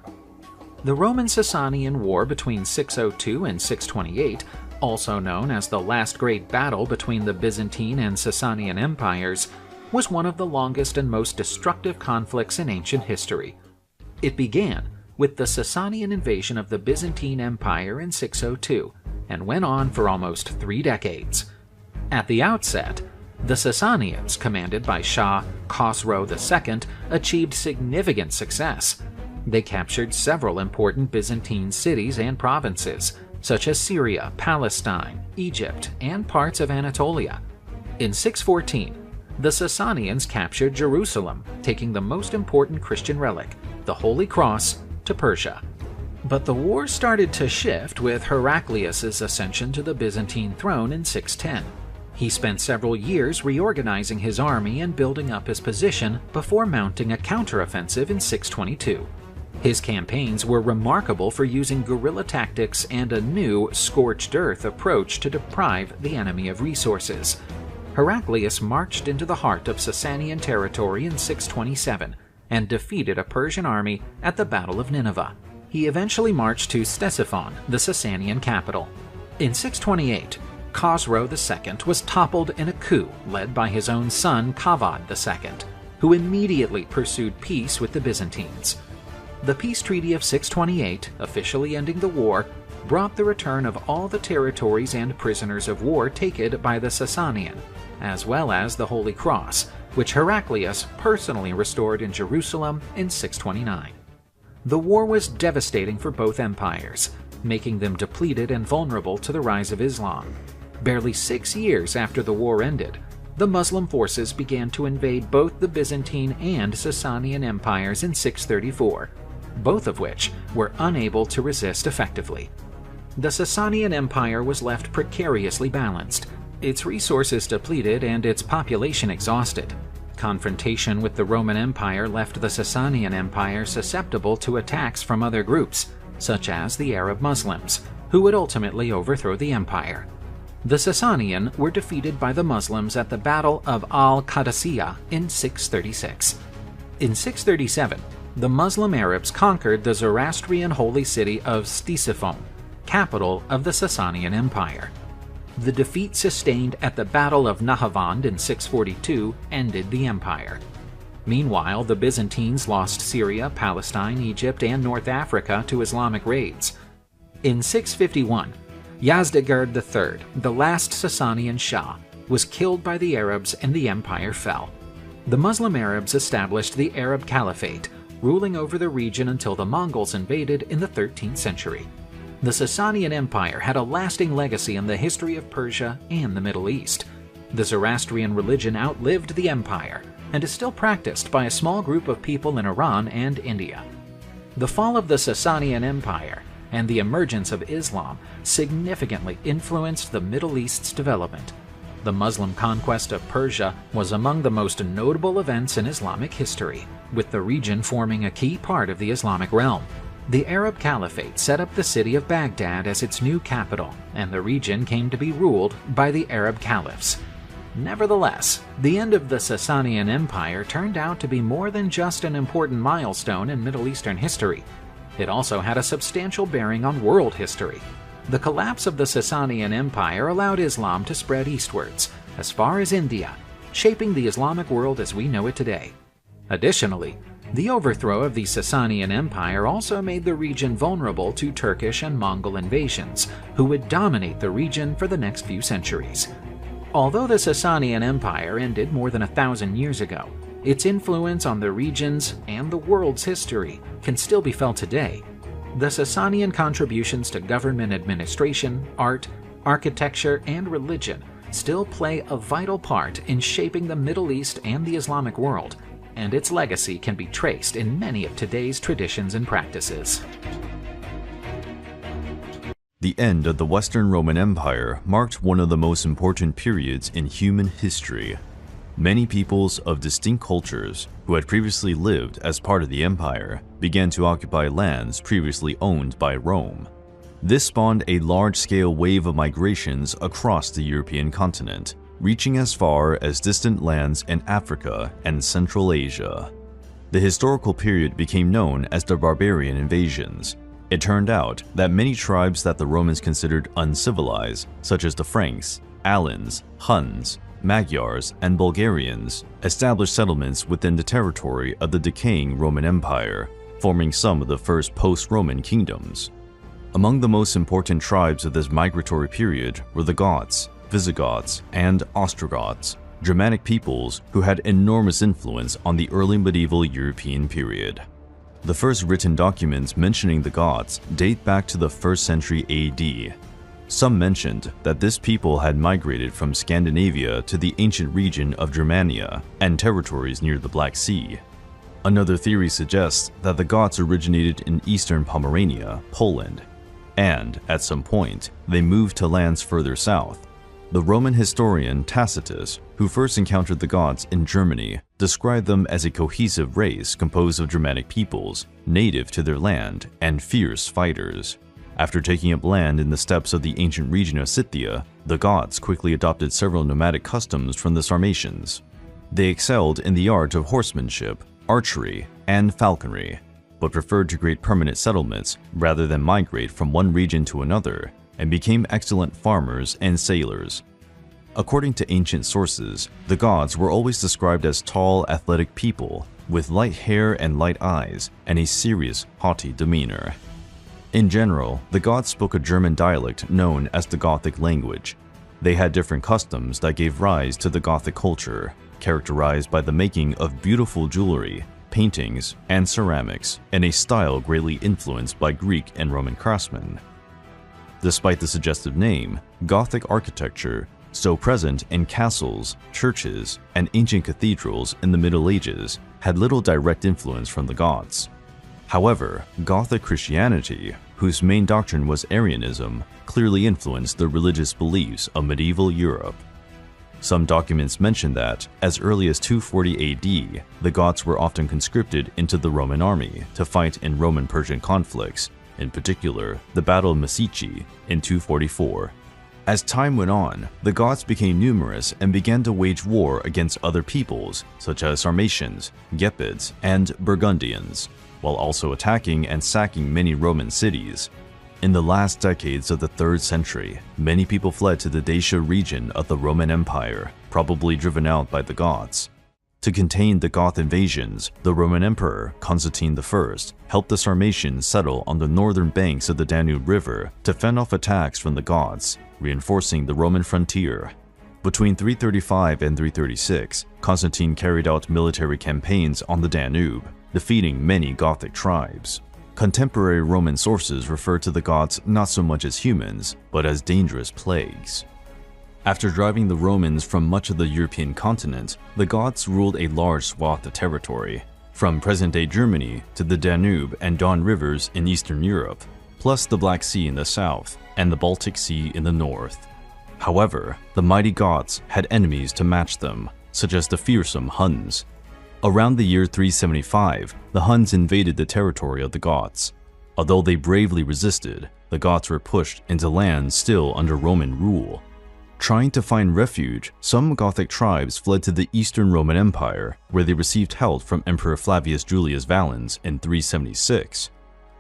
The Roman-Sasanian War between 602 and 628, also known as the last great battle between the Byzantine and Sasanian empires, was one of the longest and most destructive conflicts in ancient history. It began with the Sasanian invasion of the Byzantine Empire in 602, and went on for almost 3 decades. At the outset, the Sasanians, commanded by Shah Khosrow II, achieved significant success. They captured several important Byzantine cities and provinces, such as Syria, Palestine, Egypt, and parts of Anatolia. In 614, the Sasanians captured Jerusalem, taking the most important Christian relic, the Holy Cross, to Persia. But the war started to shift with Heraclius' ascension to the Byzantine throne in 610. He spent several years reorganizing his army and building up his position before mounting a counteroffensive in 622. His campaigns were remarkable for using guerrilla tactics and a new scorched earth approach to deprive the enemy of resources. Heraclius marched into the heart of Sasanian territory in 627 and defeated a Persian army at the Battle of Nineveh. He eventually marched to Ctesiphon, the Sasanian capital. In 628, Khosrow II was toppled in a coup led by his own son Kavad II, who immediately pursued peace with the Byzantines. The peace treaty of 628, officially ending the war, brought the return of all the territories and prisoners of war taken by the Sasanian, as well as the Holy Cross, which Heraclius personally restored in Jerusalem in 629. The war was devastating for both empires, making them depleted and vulnerable to the rise of Islam. Barely 6 years after the war ended, the Muslim forces began to invade both the Byzantine and Sasanian empires in 634, both of which were unable to resist effectively. The Sasanian Empire was left precariously balanced, its resources depleted and its population exhausted. Confrontation with the Roman Empire left the Sasanian Empire susceptible to attacks from other groups, such as the Arab Muslims, who would ultimately overthrow the empire. The Sasanian were defeated by the Muslims at the Battle of Al-Qadisiyah in 636. In 637, the Muslim Arabs conquered the Zoroastrian holy city of Ctesiphon, capital of the Sasanian Empire. The defeat sustained at the Battle of Nahavand in 642 ended the empire. Meanwhile, the Byzantines lost Syria, Palestine, Egypt, and North Africa to Islamic raids. In 651, Yazdegerd III, the last Sasanian Shah, was killed by the Arabs and the empire fell. The Muslim Arabs established the Arab Caliphate, ruling over the region until the Mongols invaded in the 13th century. The Sasanian Empire had a lasting legacy in the history of Persia and the Middle East. The Zoroastrian religion outlived the empire and is still practiced by a small group of people in Iran and India. The fall of the Sasanian Empire and the emergence of Islam significantly influenced the Middle East's development. The The Muslim conquest of Persia was among the most notable events in Islamic history, with the region forming a key part of the Islamic realm. The Arab Caliphate set up the city of Baghdad as its new capital, and the region came to be ruled by the Arab caliphs. Nevertheless, the end of the Sasanian Empire turned out to be more than just an important milestone in Middle Eastern history. It also had a substantial bearing on world history. The collapse of the Sasanian Empire allowed Islam to spread eastwards, as far as India, shaping the Islamic world as we know it today. Additionally, the overthrow of the Sasanian Empire also made the region vulnerable to Turkish and Mongol invasions, who would dominate the region for the next few centuries. Although the Sasanian Empire ended more than 1,000 years ago, its influence on the region's and the world's history can still be felt today. The Sasanian contributions to government administration, art, architecture, and religion still play a vital part in shaping the Middle East and the Islamic world, and its legacy can be traced in many of today's traditions and practices. The end of the Western Roman Empire marked one of the most important periods in human history. Many peoples of distinct cultures who had previously lived as part of the empire began to occupy lands previously owned by Rome. This spawned a large-scale wave of migrations across the European continent, reaching as far as distant lands in Africa and Central Asia. The historical period became known as the Barbarian invasions. It turned out that many tribes that the Romans considered uncivilized, such as the Franks, Alans, Huns, Magyars, and Bulgarians, established settlements within the territory of the decaying Roman Empire, forming some of the first post-Roman kingdoms. Among the most important tribes of this migratory period were the Goths, Visigoths, and Ostrogoths, Germanic peoples who had enormous influence on the early medieval European period. The first written documents mentioning the Goths date back to the 1st century AD. Some mentioned that this people had migrated from Scandinavia to the ancient region of Germania and territories near the Black Sea. Another theory suggests that the Goths originated in eastern Pomerania, Poland, and, at some point, they moved to lands further south. The Roman historian Tacitus, who first encountered the Goths in Germany, described them as a cohesive race composed of Germanic peoples, native to their land, and fierce fighters. After taking up land in the steppes of the ancient region of Scythia, the Goths quickly adopted several nomadic customs from the Sarmatians. They excelled in the art of horsemanship, archery, and falconry, but preferred to create permanent settlements rather than migrate from one region to another, and became excellent farmers and sailors. According to ancient sources, the Goths were always described as tall, athletic people with light hair and light eyes and a serious, haughty demeanor. In general, the Goths spoke a German dialect known as the Gothic language. They had different customs that gave rise to the Gothic culture, characterized by the making of beautiful jewelry, paintings, and ceramics, in a style greatly influenced by Greek and Roman craftsmen. Despite the suggestive name, Gothic architecture, so present in castles, churches, and ancient cathedrals in the Middle Ages, had little direct influence from the Goths. However, Gothic Christianity, whose main doctrine was Arianism, clearly influenced the religious beliefs of medieval Europe. Some documents mention that, as early as 240 AD, the Goths were often conscripted into the Roman army to fight in Roman-Persian conflicts, in particular the Battle of Mycenaean in 244. As time went on, the Goths became numerous and began to wage war against other peoples, such as Sarmatians, Gepids, and Burgundians, while also attacking and sacking many Roman cities. In the last decades of the 3rd century, many people fled to the Dacia region of the Roman Empire, probably driven out by the Goths. To contain the Goth invasions, the Roman Emperor Constantine I helped the Sarmatians settle on the northern banks of the Danube River to fend off attacks from the Goths, reinforcing the Roman frontier. Between 335 and 336, Constantine carried out military campaigns on the Danube, defeating many Gothic tribes. Contemporary Roman sources refer to the Goths not so much as humans, but as dangerous plagues. After driving the Romans from much of the European continent, the Goths ruled a large swath of territory, from present-day Germany to the Danube and Don rivers in Eastern Europe, plus the Black Sea in the south and the Baltic Sea in the north. However, the mighty Goths had enemies to match them, such as the fearsome Huns. Around the year 375, the Huns invaded the territory of the Goths. Although they bravely resisted, the Goths were pushed into lands still under Roman rule. Trying to find refuge, some Gothic tribes fled to the Eastern Roman Empire, where they received help from Emperor Flavius Julius Valens in 376.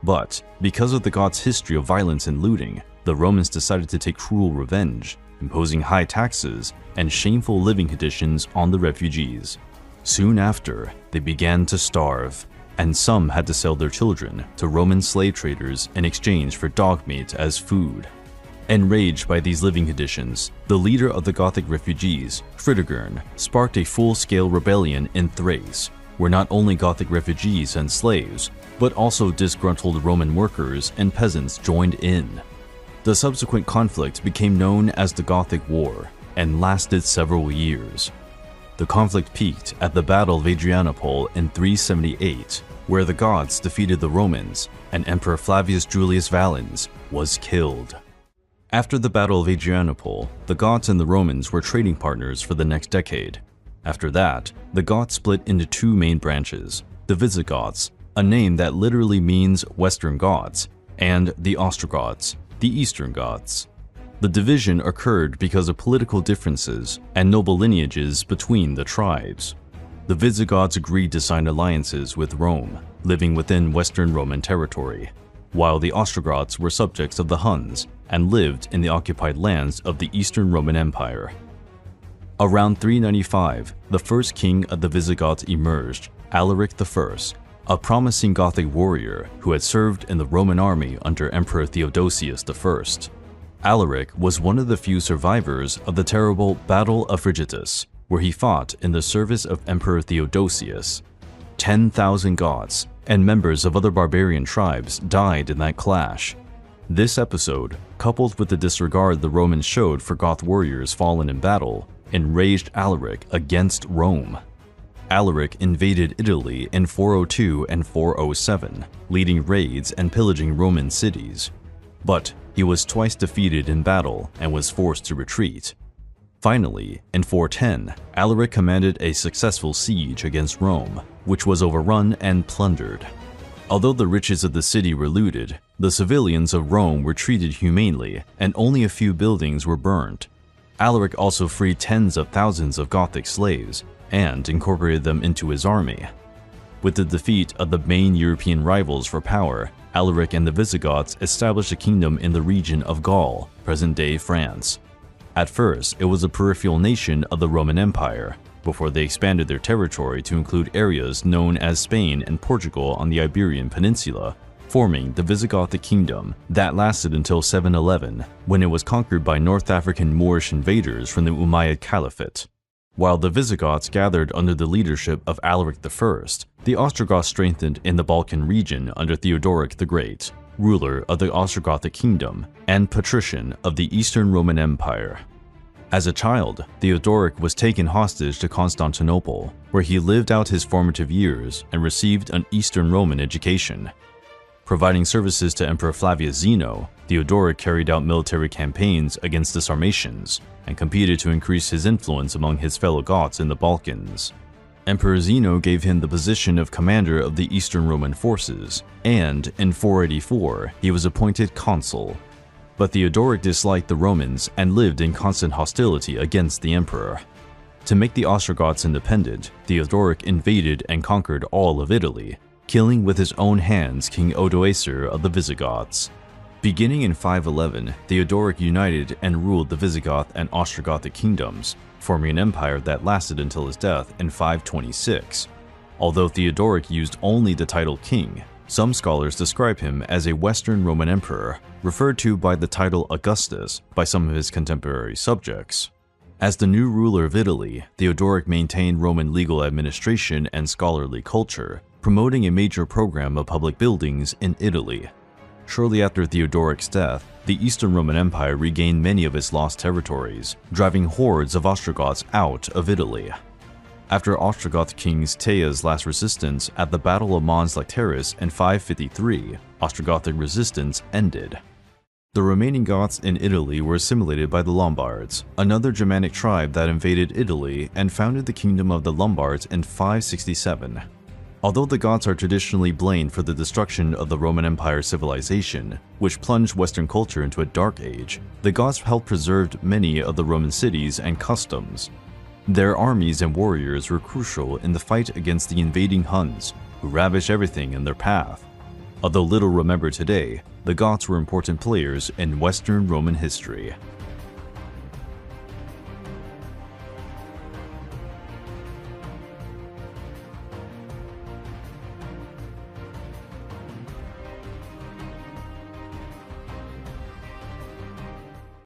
But, because of the Goths' history of violence and looting, the Romans decided to take cruel revenge, imposing high taxes and shameful living conditions on the refugees. Soon after, they began to starve, and some had to sell their children to Roman slave traders in exchange for dog meat as food. Enraged by these living conditions, the leader of the Gothic refugees, Fritigern, sparked a full-scale rebellion in Thrace, where not only Gothic refugees and slaves, but also disgruntled Roman workers and peasants joined in. The subsequent conflict became known as the Gothic War and lasted several years. The conflict peaked at the Battle of Adrianople in 378, where the Goths defeated the Romans and Emperor Flavius Julius Valens was killed. After the Battle of Adrianople, the Goths and the Romans were trading partners for the next decade. After that, the Goths split into two main branches, the Visigoths, a name that literally means Western Goths, and the Ostrogoths, the Eastern Goths. The division occurred because of political differences and noble lineages between the tribes. The Visigoths agreed to sign alliances with Rome, living within Western Roman territory, while the Ostrogoths were subjects of the Huns and lived in the occupied lands of the Eastern Roman Empire. Around 395, the first king of the Visigoths emerged, Alaric I, a promising Gothic warrior who had served in the Roman army under Emperor Theodosius I. Alaric was one of the few survivors of the terrible Battle of Frigitus, where he fought in the service of Emperor Theodosius. 10,000 Goths and members of other barbarian tribes died in that clash. This episode, coupled with the disregard the Romans showed for Goth warriors fallen in battle, enraged Alaric against Rome. Alaric invaded Italy in 402 and 407, leading raids and pillaging Roman cities. But he was twice defeated in battle and was forced to retreat. Finally, in 410, Alaric commanded a successful siege against Rome, which was overrun and plundered. Although the riches of the city were looted, the civilians of Rome were treated humanely and only a few buildings were burnt. Alaric also freed tens of thousands of Gothic slaves and incorporated them into his army. With the defeat of the main European rivals for power, Alaric and the Visigoths established a kingdom in the region of Gaul, present-day France. At first, it was a peripheral nation of the Roman Empire, before they expanded their territory to include areas known as Spain and Portugal on the Iberian Peninsula, forming the Visigothic kingdom that lasted until 711, when it was conquered by North African Moorish invaders from the Umayyad Caliphate. While the Visigoths gathered under the leadership of Alaric I, the Ostrogoths strengthened in the Balkan region under Theodoric the Great, ruler of the Ostrogothic kingdom and patrician of the Eastern Roman Empire. As a child, Theodoric was taken hostage to Constantinople, where he lived out his formative years and received an Eastern Roman education. Providing services to Emperor Flavius Zeno, Theodoric carried out military campaigns against the Sarmatians and competed to increase his influence among his fellow Goths in the Balkans. Emperor Zeno gave him the position of commander of the Eastern Roman forces, and in 484 he was appointed consul. But Theodoric disliked the Romans and lived in constant hostility against the emperor. To make the Ostrogoths independent, Theodoric invaded and conquered all of Italy, killing with his own hands King Odoacer of the Visigoths. Beginning in 511, Theodoric united and ruled the Visigoth and Ostrogothic kingdoms, forming an empire that lasted until his death in 526. Although Theodoric used only the title king, some scholars describe him as a Western Roman emperor, referred to by the title Augustus by some of his contemporary subjects. As the new ruler of Italy, Theodoric maintained Roman legal administration and scholarly culture, promoting a major program of public buildings in Italy. Shortly after Theodoric's death, the Eastern Roman Empire regained many of its lost territories, driving hordes of Ostrogoths out of Italy. After Ostrogoth king Tea's last resistance at the Battle of Mons Lecterus in 553, Ostrogothic resistance ended. The remaining Goths in Italy were assimilated by the Lombards, another Germanic tribe that invaded Italy and founded the Kingdom of the Lombards in 567. Although the Goths are traditionally blamed for the destruction of the Roman Empire civilization, which plunged Western culture into a dark age, the Goths helped preserve many of the Roman cities and customs. Their armies and warriors were crucial in the fight against the invading Huns, who ravished everything in their path. Although little remembered today, the Goths were important players in Western Roman history.